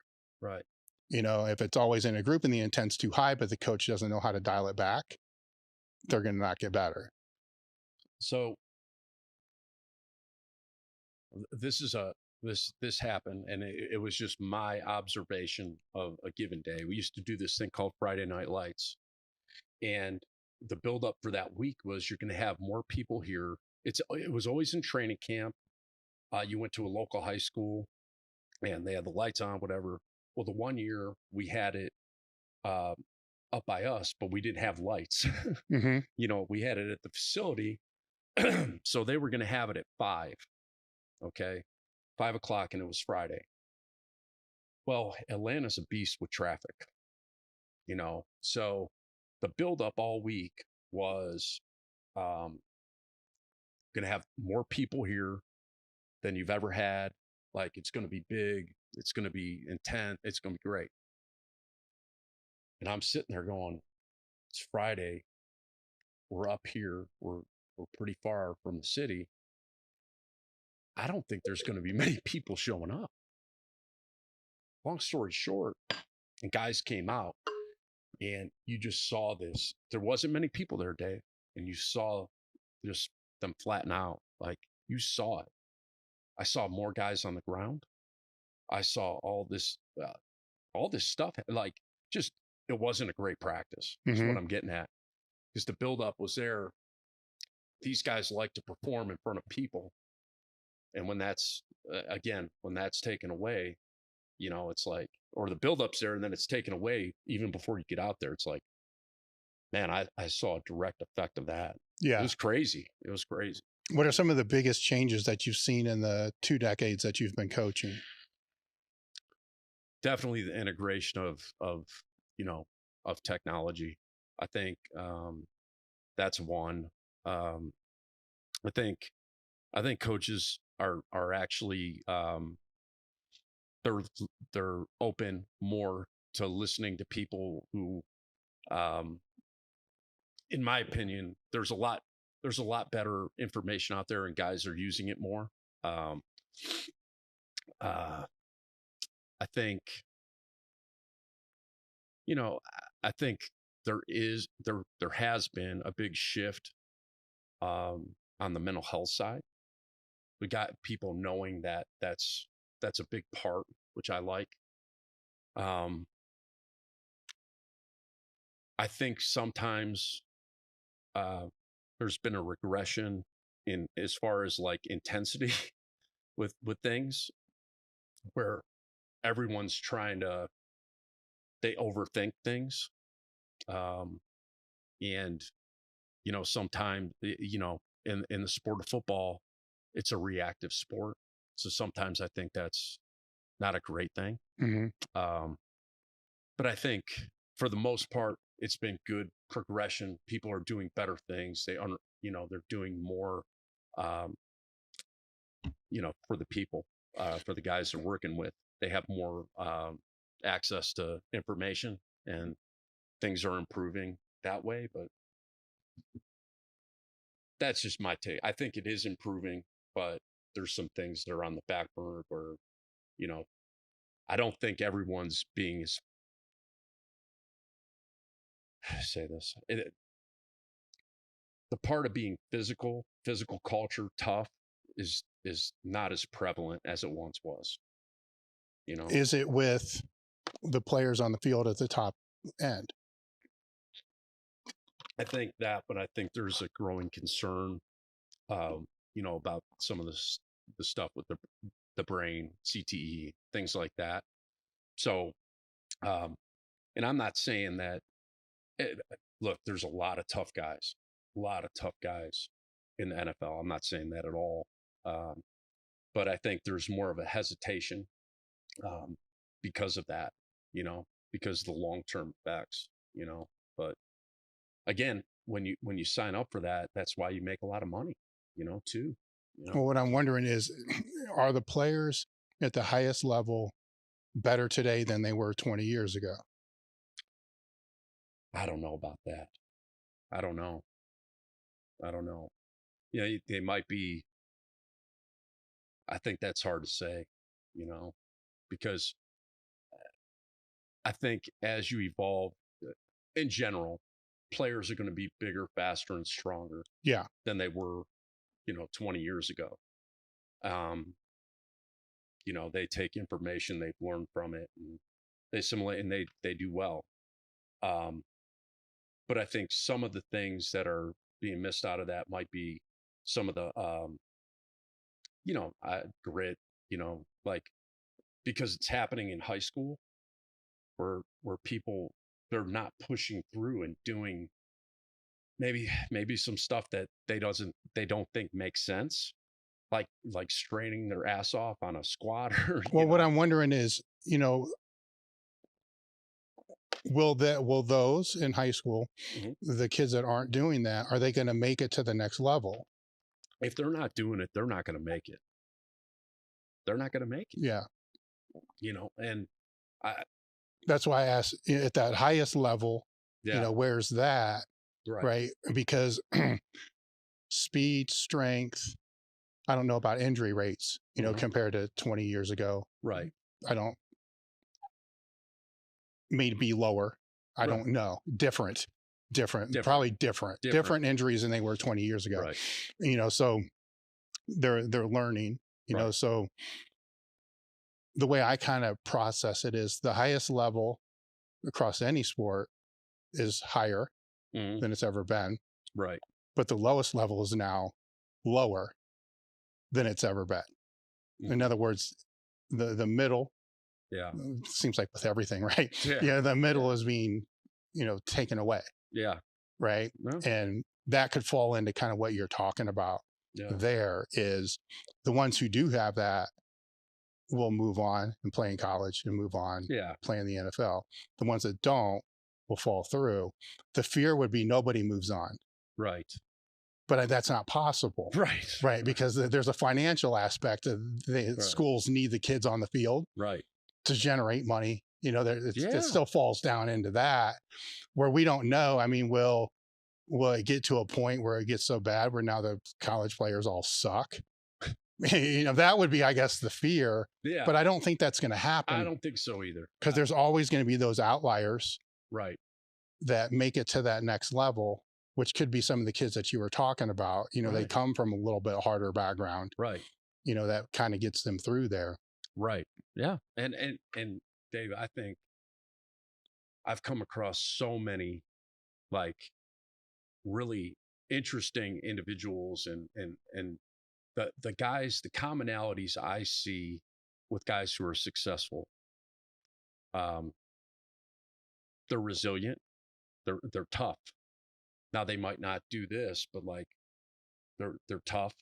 A: You know, if it's always in a group and the intent's too high, but the coach doesn't know how to dial it back, they're going to not get better.
B: So this happened, and it was just my observation of a given day. We used to do this thing called Friday Night Lights, and the buildup for that week was you're going to have more people here. It was always in training camp. You went to a local high school, and they had the lights on, whatever. Well, the one year we had it up by us, but we didn't have lights. You know, we had it at the facility, so they were going to have it at 5. Okay, 5 o'clock, and it was Friday. Well, Atlanta's a beast with traffic, you know, so the buildup all week was going to have more people here than you've ever had. Like, it's going to be big, it's going to be intense, it's going to be great. And I'm sitting there going, it's Friday, we're up here, we're pretty far from the city. I don't think there's going to be many people showing up. Long story short, and guys came out, and you just saw this. There wasn't many people there, Dave, and you saw just them flatten out. Like, you saw it. I saw more guys on the ground. I saw all this stuff. Like, just, it wasn't a great practice. Is what I'm getting at. Because the buildup was there. These guys like to perform in front of people. And when that's, again, when that's taken away, you know, it's like, or the buildup's there and then it's taken away even before you get out there. It's like, man, I saw a direct effect of that.
A: Yeah.
B: It was crazy. It was crazy.
A: What are some of the biggest changes that you've seen in the 2 decades that you've been coaching?
B: Definitely the integration of you know, of technology. I think that's one. I think coaches are actually they're open more to listening to people who, in my opinion, there's a lot better information out there and guys are using it more. I think, you know, I think there has been a big shift on the mental health side. We got people knowing that that's a big part, which I like. I think sometimes there's been a regression in as far as like intensity with things, where everyone's trying to, they overthink things. And, you know, sometimes, you know, in the sport of football, it's a reactive sport. So sometimes I think that's not a great thing. But I think for the most part, it's been good progression. People are doing better things. You know, they're doing more, you know, for the people, for the guys they're working with. They have more access to information, and things are improving that way. But that's just my take. I think it is improving, but there's some things that are on the back burner where, you know, I don't think everyone's being as, say this, the part of being physical culture, tough, is not as prevalent as it once was. You know,
A: is it with the players on the field at the top end?
B: I think that, but I think there's a growing concern, you know, about some of the stuff with the brain, CTE, things like that. So, and I'm not saying that. Look, there's a lot of tough guys in the NFL. I'm not saying that at all. But I think there's more of a hesitation because of that, you know, because of the long-term effects, you know. But again, when you sign up for that, that's why you make a lot of money, too.
A: Well, what I'm wondering is, are the players at the highest level better today than they were 20 years ago?
B: I don't know about that. I don't know. They might be. I think that's hard to say, because I think as you evolve, in general, players are going to be bigger, faster, and stronger.
A: Yeah.
B: Than they were, 20 years ago. They take information they've learned from it, and they assimilate, and they do well. But I think some of the things that are being missed out of that might be some of the, grit, like, because it's happening in high school where people, they're not pushing through and doing maybe some stuff that they don't think makes sense, like straining their ass off on a squat.
A: Well, what I'm wondering is, will those in high school, the kids that aren't doing that, are they going to make it to the next level?
B: If they're not doing it, they're not going to make it. They're not going to make it.
A: Yeah.
B: And
A: that's why I asked, at that highest level, where's that? Right. Because speed, strength, I don't know about injury rates, compared to 20 years ago.
B: Right.
A: Maybe lower. I don't know. Different, probably different injuries than they were 20 years ago.
B: Right.
A: So they're learning, so the way I kind of process it is the highest level across any sport is higher than it's ever been.
B: Right.
A: But the lowest level is now lower than it's ever been. In other words, the middle, seems like with everything, right? Yeah. The middle is being, taken away.
B: Yeah.
A: Right. Yeah. And that could fall into kind of what you're talking about. There is the ones who do have that will move on and play in college and move on, play in the NFL. The ones that don't will fall through. The fear would be nobody moves on.
B: Right.
A: But that's not possible. Right. Because there's a financial aspect of schools need the kids on the field.
B: Right.
A: To generate money. It still falls down into that where we don't know. I mean, will it get to a point where it gets so bad where now the college players all suck? That would be, I guess, the fear.
B: Yeah.
A: But I don't think that's going to happen.
B: I don't think so either.
A: Because there's always going to be those outliers.
B: Right.
A: That make it to that next level, which could be some of the kids that you were talking about. They come from a little bit harder background.
B: Right.
A: That kind of gets them through there.
B: Right. Yeah. And Dave, I think I've come across so many like really interesting individuals and the guys, the commonalities I see with guys who are successful. They're resilient. They're tough. Now they might not do this, but like they're tough.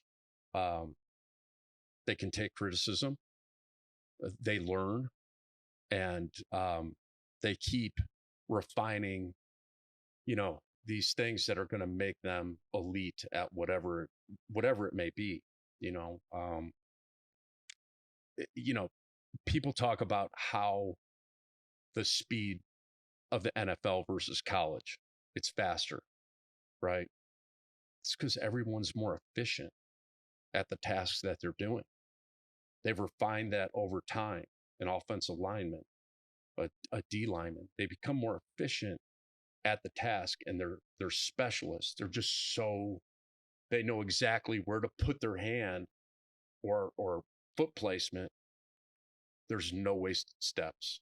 B: They can take criticism. They learn, and they keep refining, these things that are going to make them elite at whatever it may be. People talk about how the speed of the NFL versus college, it's faster, right? It's because everyone's more efficient at the tasks that they're doing. They've refined that over time. An offensive lineman, a D lineman, they become more efficient at the task, and they're specialists. They're just they know exactly where to put their hand or foot placement. There's no wasted steps,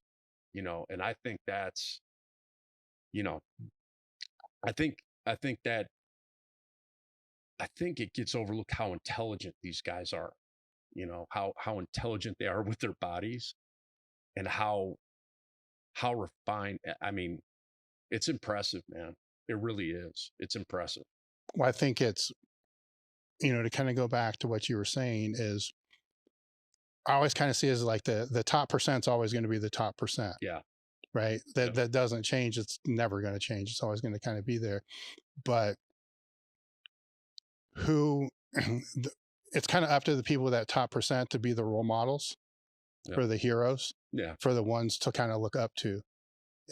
B: and I think that's, I think it gets overlooked how intelligent these guys are, how intelligent they are with their bodies and how refined. I mean, it's impressive, man. It really is. It's impressive.
A: Well, I think it's, to kind of go back to what you were saying is, I always kind of see it as like the top percent's always going to be the top percent.
B: Yeah.
A: Right. That doesn't change. It's never going to change. It's always going to kind of be there. but who it's kind of up to the people with that top percent to be the role models for the heroes, for the ones to kind of look up to.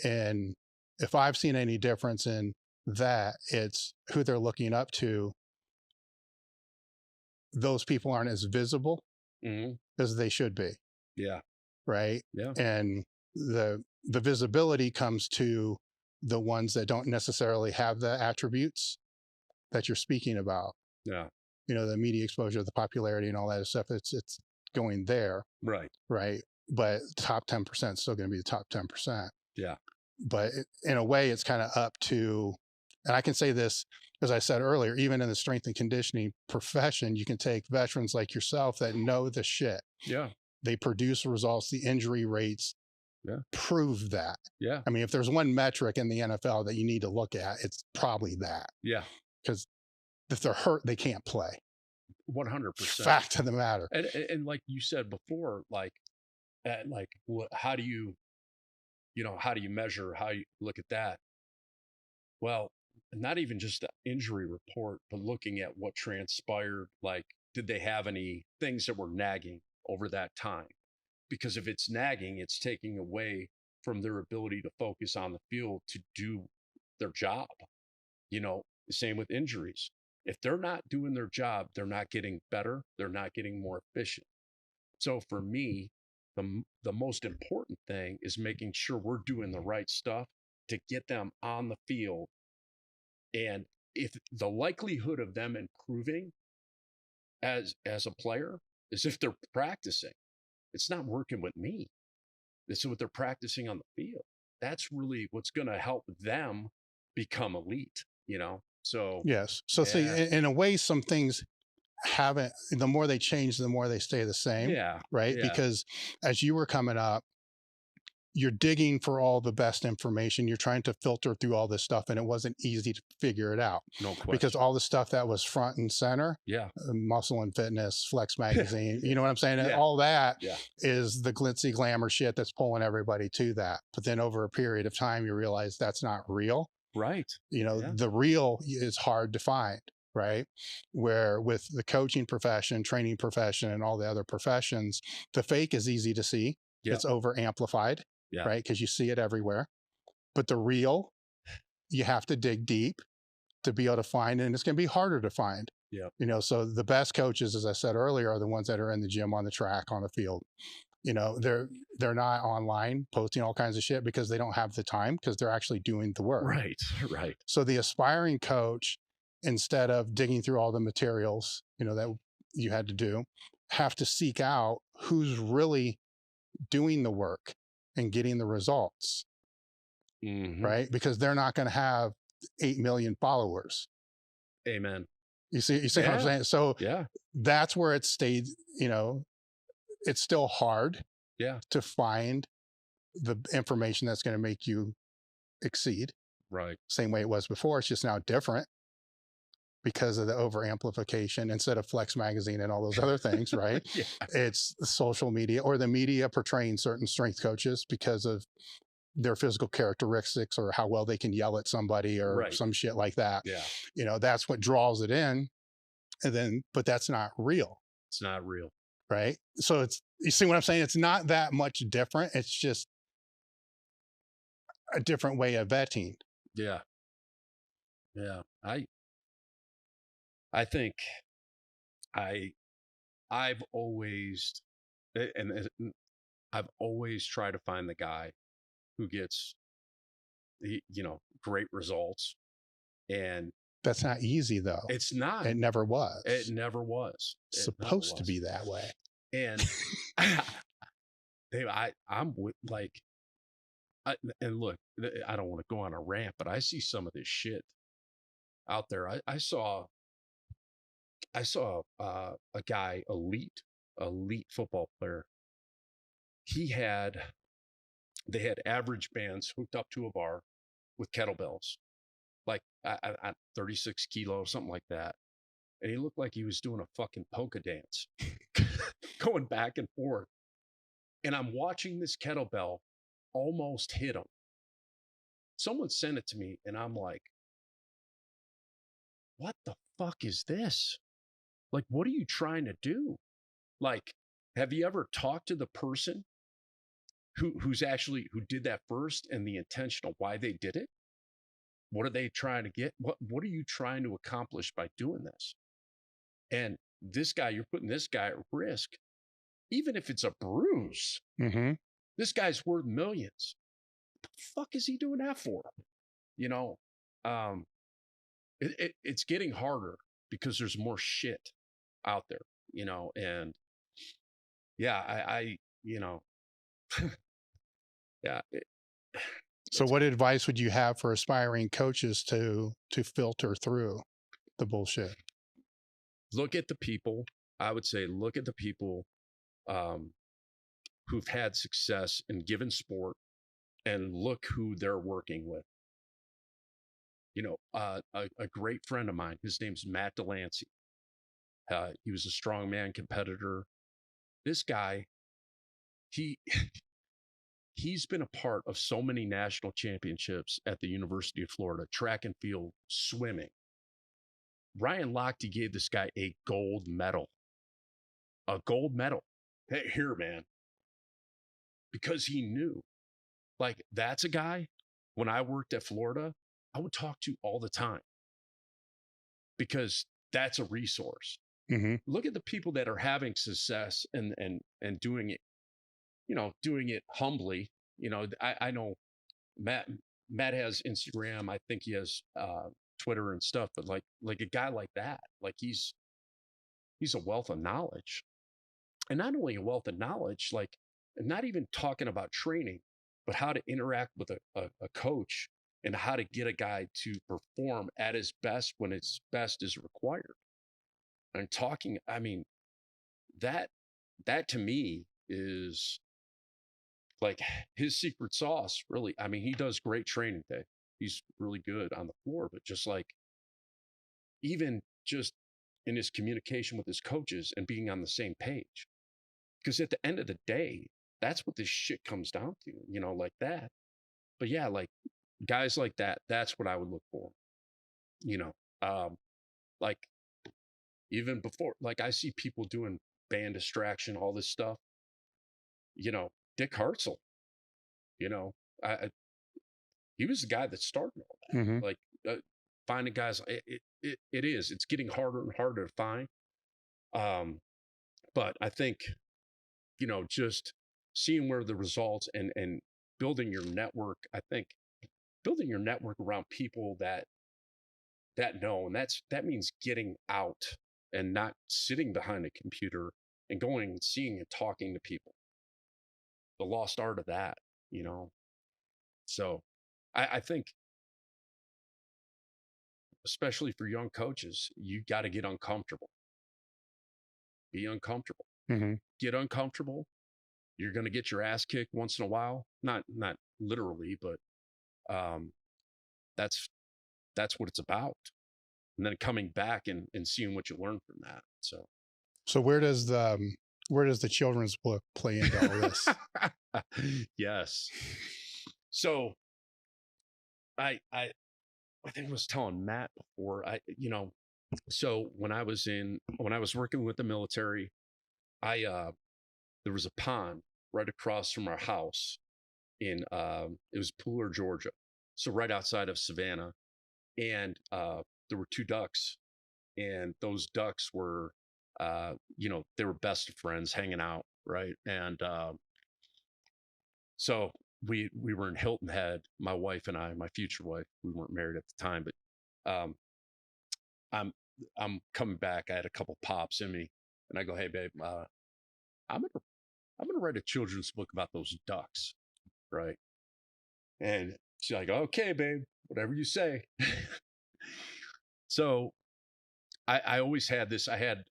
A: And if I've seen any difference in that, it's who they're looking up to. Those people aren't as visible as they should be.
B: Yeah.
A: Right.
B: Yeah.
A: And the visibility comes to the ones that don't necessarily have the attributes that you're speaking about.
B: Yeah.
A: You know, the media exposure, the popularity and all that stuff, it's going there.
B: Right.
A: Right. But top 10% is still going to be the top 10%.
B: Yeah.
A: But in a way, it's kind of up to, and I can say this, as I said earlier, even in the strength and conditioning profession, you can take veterans like yourself that know the shit.
B: Yeah.
A: They produce results. The injury rates prove that.
B: Yeah.
A: I mean, if there's one metric in the NFL that you need to look at, it's probably that.
B: Yeah.
A: Because if they're hurt, they can't play.
B: 100%.
A: Fact of the matter.
B: And like you said before, how do you measure, how you look at that? Well, not even just the injury report, but looking at what transpired. Like, did they have any things that were nagging over that time? Because if it's nagging, it's taking away from their ability to focus on the field to do their job. You know, the same with injuries. If they're not doing their job, they're not getting better. They're not getting more efficient. So for me, the most important thing is making sure we're doing the right stuff to get them on the field. And if the likelihood of them improving as a player is if they're practicing, it's not working with me. It's what they're practicing on the field. That's really what's going to help them become elite, you know? So,
A: yes. So see, in a way, some things haven't, the more they change, the more they stay the same.
B: Yeah.
A: Right.
B: Yeah.
A: Because as you were coming up, you're digging for all the best information. You're trying to filter through all this stuff, and it wasn't easy to figure it out.
B: No question.
A: Because all the stuff that was front and center, Muscle and Fitness, Flex Magazine, you know what I'm saying? All that is the glitzy glamour shit that's pulling everybody to that. But then over a period of time, you realize that's not real.
B: Right.
A: You know, the real is hard to find. Right. Where with the coaching profession, training profession, and all the other professions, the fake is easy to see. It's over amplified. Right. Because you see it everywhere. But the real, you have to dig deep to be able to find, and it's going to be harder to find.
B: Yeah.
A: You know, so the best coaches, as I said earlier, are the ones that are in the gym, on the track, on the field. You know, they're not online posting all kinds of shit because they don't have the time, because they're actually doing the work.
B: Right. Right.
A: So the aspiring coach, instead of digging through all the materials, you know, that you had to do, have to seek out who's really doing the work and getting the results. Right. Because they're not going to have 8 million followers.
B: Amen.
A: You see what I'm saying? So that's where it stayed, you know, it's still hard to find the information that's going to make you exceed.
B: Right.
A: Same way it was before. It's just now different because of the over amplification. Instead of Flex Magazine and all those other things, right? It's social media, or the media portraying certain strength coaches because of their physical characteristics, or how well they can yell at somebody, or some shit like that.
B: Yeah.
A: You know, that's what draws it in. And then, but that's not real.
B: It's not real.
A: Right. So you see what I'm saying? It's not that much different. It's just a different way of vetting.
B: Yeah. Yeah. I think I've always tried to find the guy who gets, you know, great results. And
A: that's not easy, though.
B: It's not.
A: It never was.
B: It never was.
A: It's supposed to be that way.
B: And I'm with, like, and look, I don't want to go on a rant, but I see some of this shit out there. I saw a guy, elite football player. They had average bands hooked up to a bar with kettlebells, like at 36 kilos, something like that. And he looked like he was doing a fucking polka dance, going back and forth. And I'm watching this kettlebell almost hit him. Someone sent it to me, and I'm like, what the fuck is this? Like, what are you trying to do? Like, have you ever talked to the person who did that first and the intention of why they did it? What are they trying to get? What are you trying to accomplish by doing this? And this guy, you're putting this guy at risk, even if it's a bruise.
A: Mm-hmm.
B: This guy's worth millions. What the fuck is he doing that for? You know, it's getting harder because there's more shit out there, you know, and yeah, I you know, yeah.
A: So what advice would you have for aspiring coaches to filter through the bullshit?
B: Look at the people. I would say look at the people who've had success in given sport and look who they're working with. You know, a great friend of mine, his name's Matt Delancey. He was a strongman competitor. This guy, he's been a part of so many national championships at the University of Florida, track and field, swimming. Ryan Lochte gave this guy a gold medal. A gold medal. Hey, here, man. Because he knew. Like, that's a guy, when I worked at Florida, I would talk to all the time. Because that's a resource.
A: Mm-hmm.
B: Look at the people that are having success and doing it, you know, doing it humbly. You know, I know Matt has Instagram. I think he has Twitter and stuff, but like a guy like that, like he's a wealth of knowledge. And not only a wealth of knowledge, like, not even talking about training, but how to interact with a coach and how to get a guy to perform at his best when his best is required. And talking, I mean, that to me is like his secret sauce, really. I mean, he does great training day. He's really good on the floor, but just like, even just in his communication with his coaches and being on the same page. Because at the end of the day, that's what this shit comes down to, you know, like that. But yeah, like guys like that, that's what I would look for, you know, like even before, like I see people doing band distraction, all this stuff, you know, Dick Hartzell, you know, he was the guy that started all that.
A: Mm-hmm.
B: Like finding guys, it's getting harder and harder to find. But I think, you know, just seeing where the results and building your network, I think building your network around people that know, and that means getting out and not sitting behind a computer and going and seeing and talking to people. The lost art of that, you know. So I think, especially for young coaches, you got to get uncomfortable. Be uncomfortable.
A: Mm-hmm.
B: Get uncomfortable. You're going to get your ass kicked once in a while. Not literally, but that's what it's about. And then coming back and seeing what you learn from that. So
A: where does the children's book play into all this?
B: Yes. So I think I was telling Matt before, you know, so when I was working with the military, there was a pond right across from our house in it was Pooler, Georgia. So right outside of Savannah. And there were 2 ducks, and those ducks were you know, they were best of friends hanging out, right? And so we were in Hilton Head, my wife and I, my future wife. We weren't married at the time, but I'm coming back. I had a couple pops in me, and I go, "Hey, babe, I'm gonna write a children's book about those ducks, right?" And she's like, "Okay, babe, whatever you say." So I always had this. I had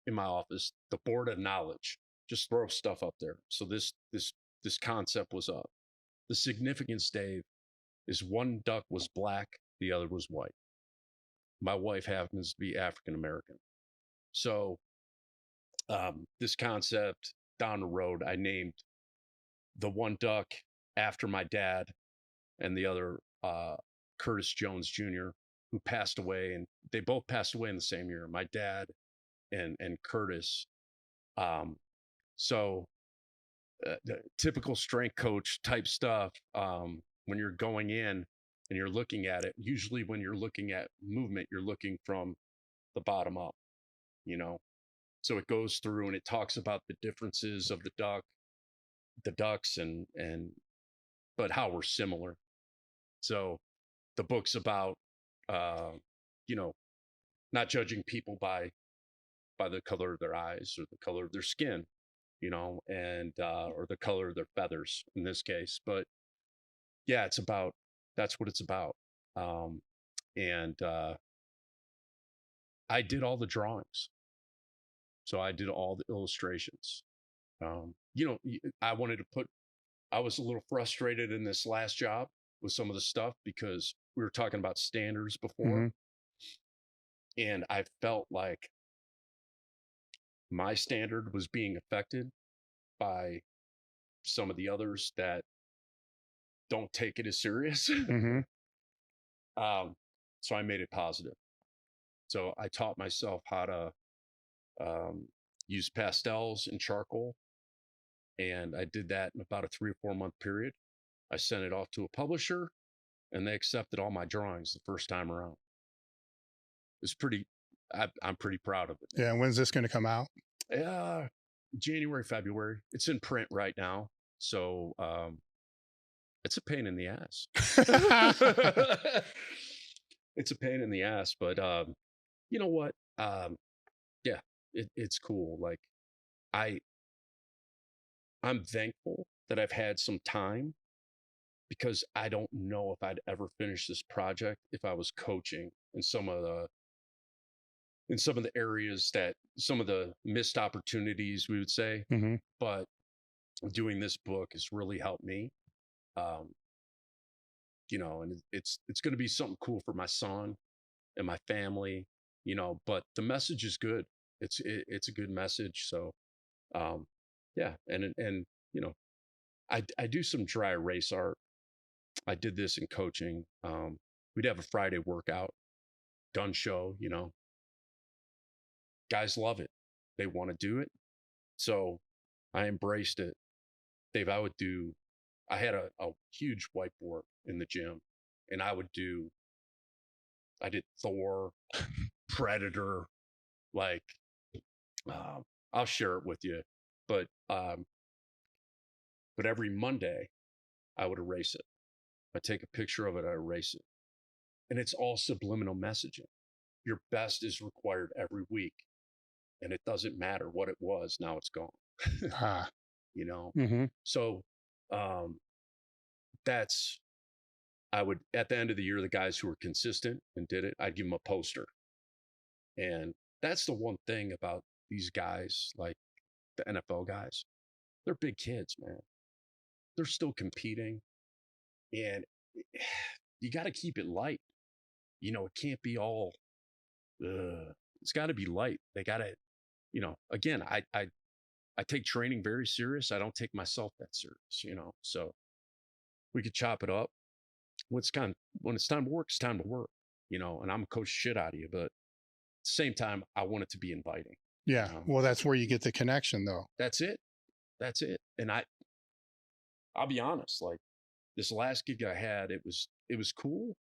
B: in my office the board of knowledge. Just throw stuff up there. So this concept was up. The significance, Dave, is one duck was black, the other was white. My wife happens to be African American. So this concept down the road, I named the one duck after my dad, and the other Curtis Jones Jr. who passed away, and they both passed away in the same year. My dad and Curtis. So the typical strength coach type stuff. When you're going in and you're looking at it, usually when you're looking at movement, you're looking from the bottom up, you know. So it goes through and it talks about the differences of the ducks, and but how we're similar. So the book's about, you know, not judging people by the color of their eyes or the color of their skin, you know, and or the color of their feathers in this case. But yeah, that's what it's about. And I did all the drawings. So I did all the illustrations. You know, I was a little frustrated in this last job with some of the stuff because we were talking about standards before. And I felt like my standard was being affected by some of the others that don't take it as serious. So I made it positive. So I taught myself how to use pastels and charcoal. And I did that in about a 3 or 4 month period. I sent it off to a publisher and they accepted all my drawings the first time around. It's I'm pretty proud of it.
A: Yeah. And when's this going to come out?
B: January, February. It's in print right now. So it's a pain in the ass. It's a pain in the ass, but you know what? Yeah, it's cool. Like I'm thankful that I've had some time, because I don't know if I'd ever finish this project if I was coaching in some of the areas that some of the missed opportunities, we would say. But doing this book has really helped me. You know, and it's going to be something cool for my son and my family, you know, but the message is good. It's a good message. So, yeah. And, you know, I do some dry erase art. I did this in coaching. We'd have a Friday workout, gun show, you know, guys love it. They want to do it. So I embraced it. Dave, I had a huge whiteboard in the gym, and I did Thor, Predator, like, I'll share it with you, but every Monday I would erase it. I take a picture of it, I erase it. And it's all subliminal messaging. Your best is required every week. And it doesn't matter what it was, now it's gone. You know? So I would, at the end of the year, the guys who were consistent and did it, I'd give them a poster. And that's the one thing about these guys, like the NFL guys. They're big kids, man. They're still competing. And you got to keep it light. You know, it can't be all, it's got to be light. They got to, you know, again, I take training very serious. I don't take myself that serious, you know, so we could chop it up. When it's time to work, it's time to work, you know, and I'm gonna coach shit out of you, but at the same time, I want it to be inviting.
A: Yeah. Well, that's where you get the connection though.
B: That's it. And I'll be honest, like this last gig I had, it was cool,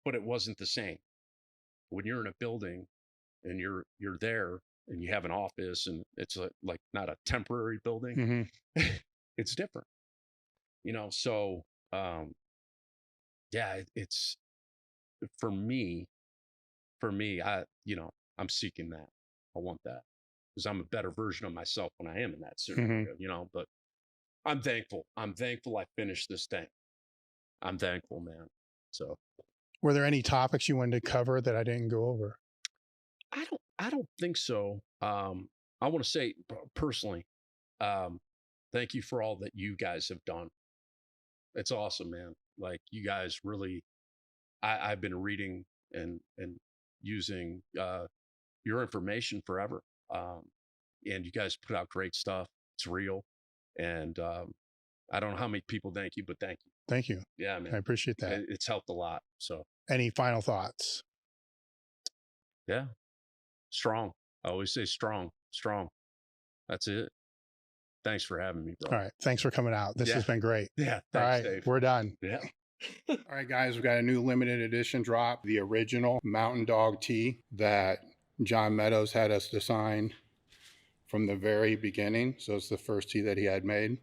B: but it wasn't the same. When you're in a building and you're there and you have an office and it's like not a temporary building, it's different, you know? So, yeah, it's for me, you know, I'm seeking that. I want that because I'm a better version of myself when I am in that scenario, you know, but I'm thankful. I finished this thing. I'm thankful, man. So
A: were there any topics you wanted to cover that I didn't go over?
B: I don't think so. I want to say personally, thank you for all that you guys have done. It's awesome, man. Like you guys really, I've been reading and using your information forever. And you guys put out great stuff. It's real. And I don't know how many people thank you, but thank you.
A: Thank you.
B: Yeah, man.
A: I appreciate that.
B: It's helped a lot. So
A: Any final thoughts?
B: Yeah. Strong. I always say strong. That's it. Thanks for having me, bro.
A: All right. Thanks for coming out. This has been great.
B: Yeah.
A: All
B: Thanks,
A: right.
B: Dave.
A: We're done.
B: Yeah.
A: All right, guys, we've got a new limited edition drop, the original Mountain Dog tee that John Meadows had us design from the very beginning. So it's the first tee that he had made.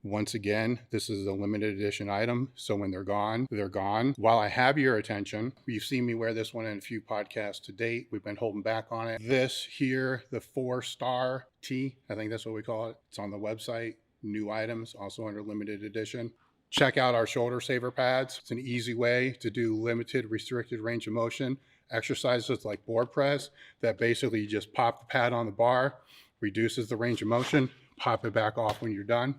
A: Once again, this is a limited edition item, so when they're gone, they're gone. While I have your attention, you've seen me wear this one in a few podcasts to date. We've been holding back on it. This here, the 4-star tee, I think that's what we call it. It's on the website. New items, also under limited edition. Check out our shoulder saver pads. It's an easy way to do limited restricted range of motion exercises like board press that basically you just pop the pad on the bar, reduces the range of motion, pop it back off when you're done.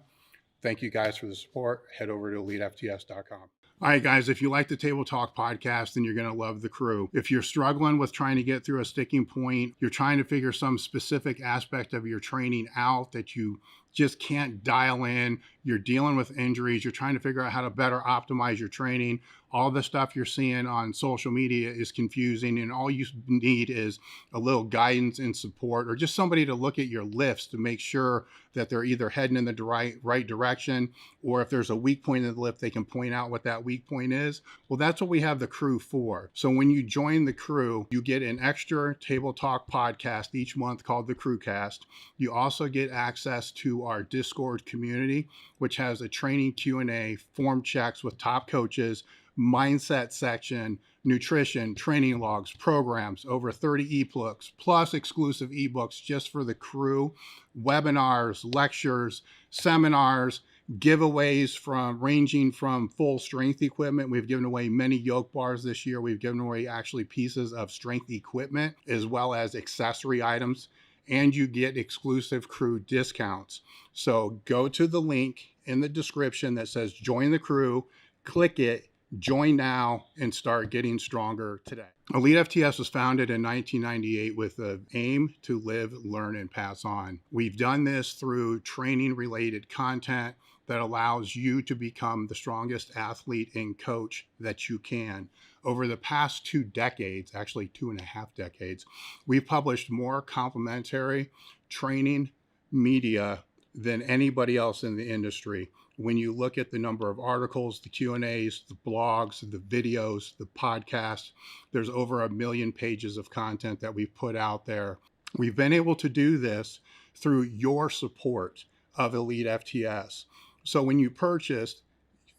A: Thank you guys for the support. Head over to EliteFTS.com. All right, guys, if you like the Table Talk podcast, then you're going to love the crew. If you're struggling with trying to get through a sticking point, you're trying to figure some specific aspect of your training out that you just can't dial in, you're dealing with injuries, you're trying to figure out how to better optimize your training, all the stuff you're seeing on social media is confusing, and all you need is a little guidance and support, or just somebody to look at your lifts to make sure that they're either heading in the right direction, or if there's a weak point in the lift, they can point out what that weak point is. Well, that's what we have the crew for. So when you join the crew, you get an extra Table Talk podcast each month called the Crewcast. You also get access to our Discord community, which has a training Q&A, form checks with top coaches, mindset section, nutrition, training logs, programs, over 30 ebooks, plus exclusive ebooks just for the crew, webinars, lectures, seminars, giveaways ranging from full strength equipment. We've given away many yoke bars this year. We've given away actually pieces of strength equipment as well as accessory items, and you get exclusive crew discounts. So go to the link in the description that says join the crew, click it, join now, and start getting stronger today. EliteFTS was founded in 1998 with the aim to live, learn, and pass on. We've done this through training-related content that allows you to become the strongest athlete and coach that you can. Over the past 2 decades, actually 2.5 decades, we've published more complementary training media than anybody else in the industry. When you look at the number of articles, the Q&As, the blogs, the videos, the podcasts, there's over 1 million pages of content that we've put out there. We've been able to do this through your support of EliteFTS. So when you purchased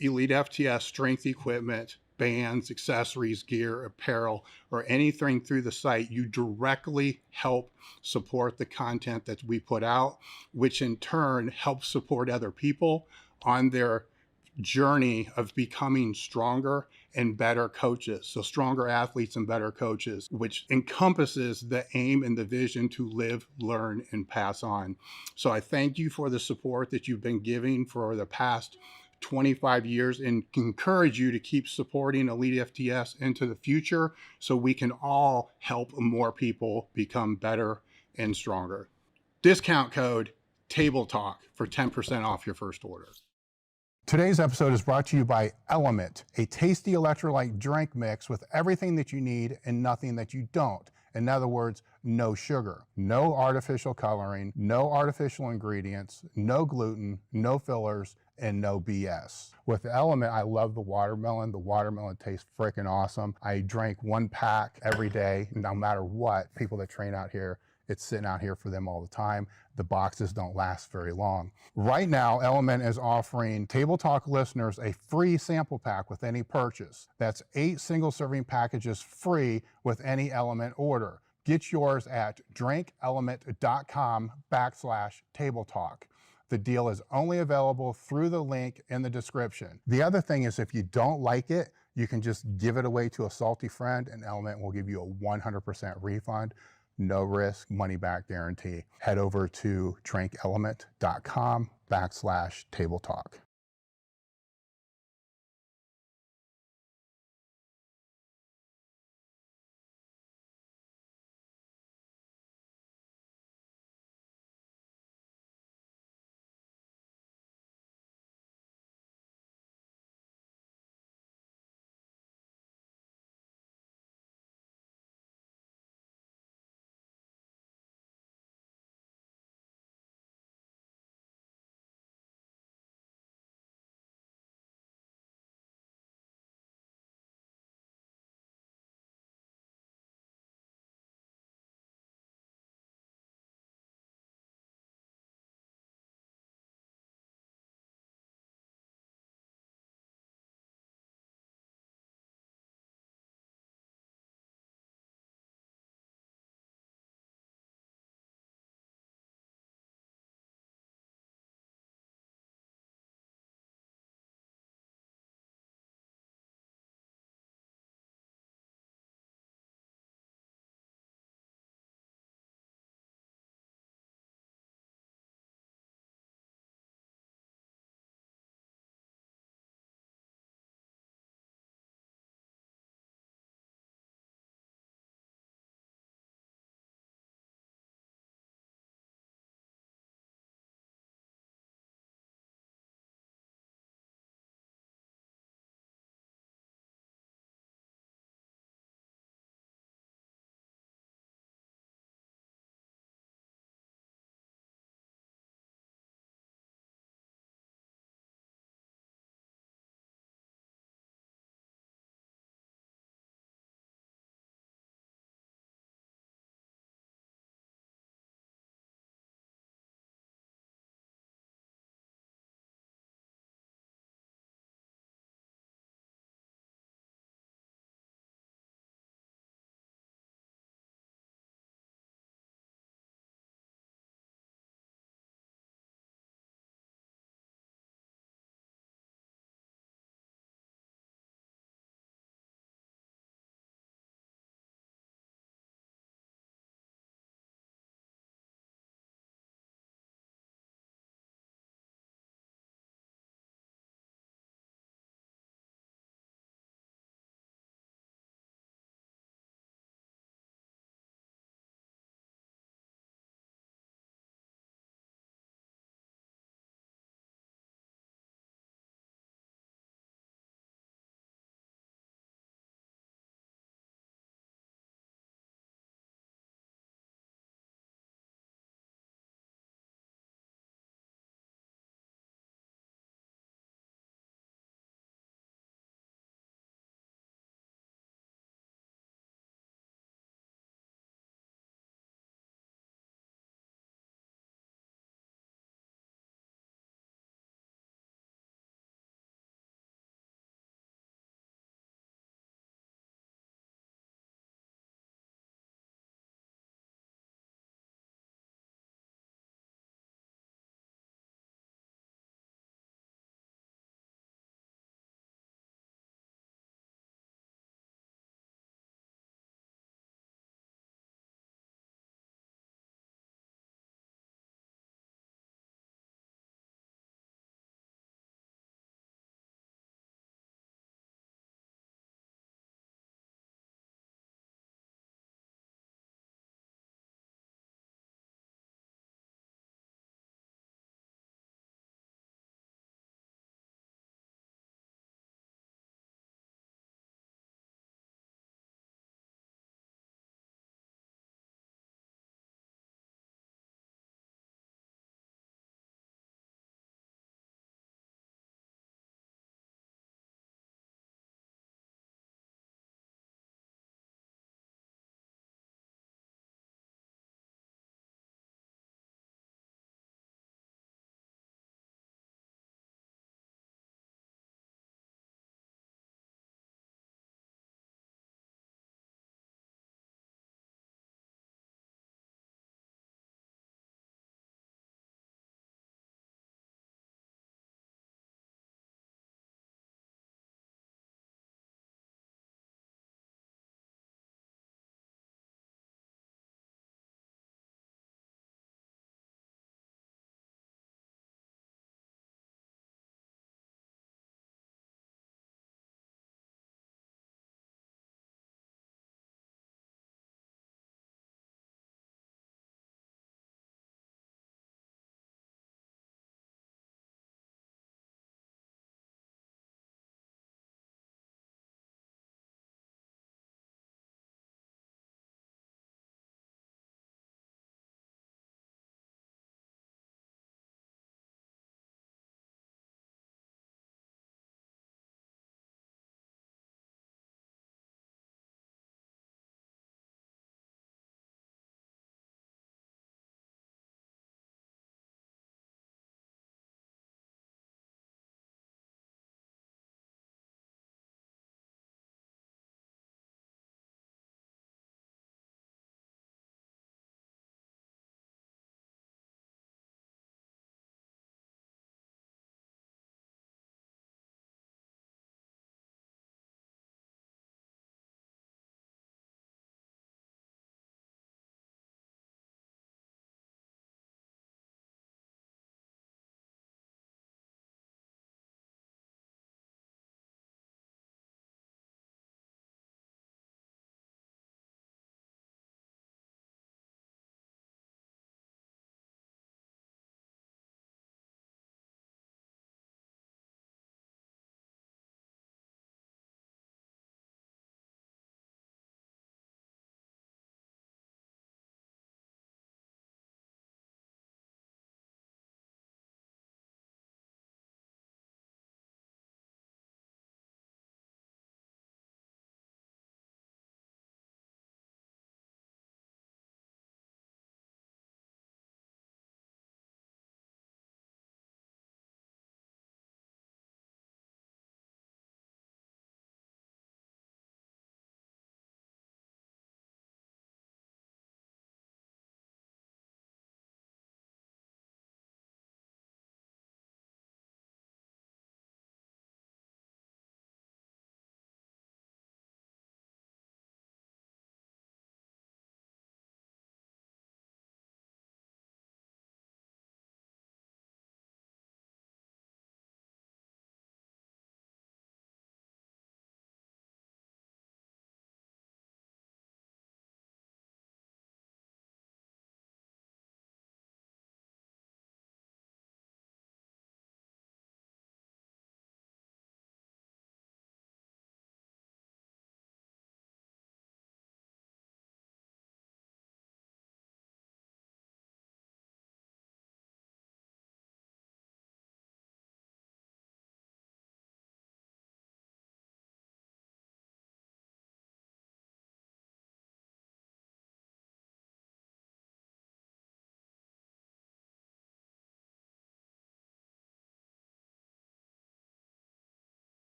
A: EliteFTS strength equipment, bands, accessories, gear, apparel, or anything through the site, you directly help support the content that we put out, which in turn helps support other people on their journey of becoming stronger and better coaches. So stronger athletes and better coaches, which encompasses the aim and the vision to live, learn, and pass on. So I thank you for the support that you've been giving for the past 25 years and encourage you to keep supporting EliteFTS into the future so we can all help more people become better and stronger. Discount code Table Talk for 10% off your first order. Today's episode is brought to you by Element, a tasty electrolyte drink mix with everything that you need and nothing that you don't. In other words, no sugar, no artificial coloring, no artificial ingredients, no gluten, no fillers, and no BS. With the Element, I love the watermelon. The watermelon tastes freaking awesome. I drank 1 pack every day, no matter what. People that train out here, it's sitting out here for them all the time. The boxes don't last very long. Right now, Element is offering Table Talk listeners a free sample pack with any purchase. That's 8 single-serving packages free with any Element order. Get yours at drinkelement.com/tabletalk. The deal is only available through the link in the description. The other thing is if you don't like it, you can just give it away to a salty friend and Element will give you a 100% refund. No risk, money back guarantee. Head over to drinkelement.com/tabletalk.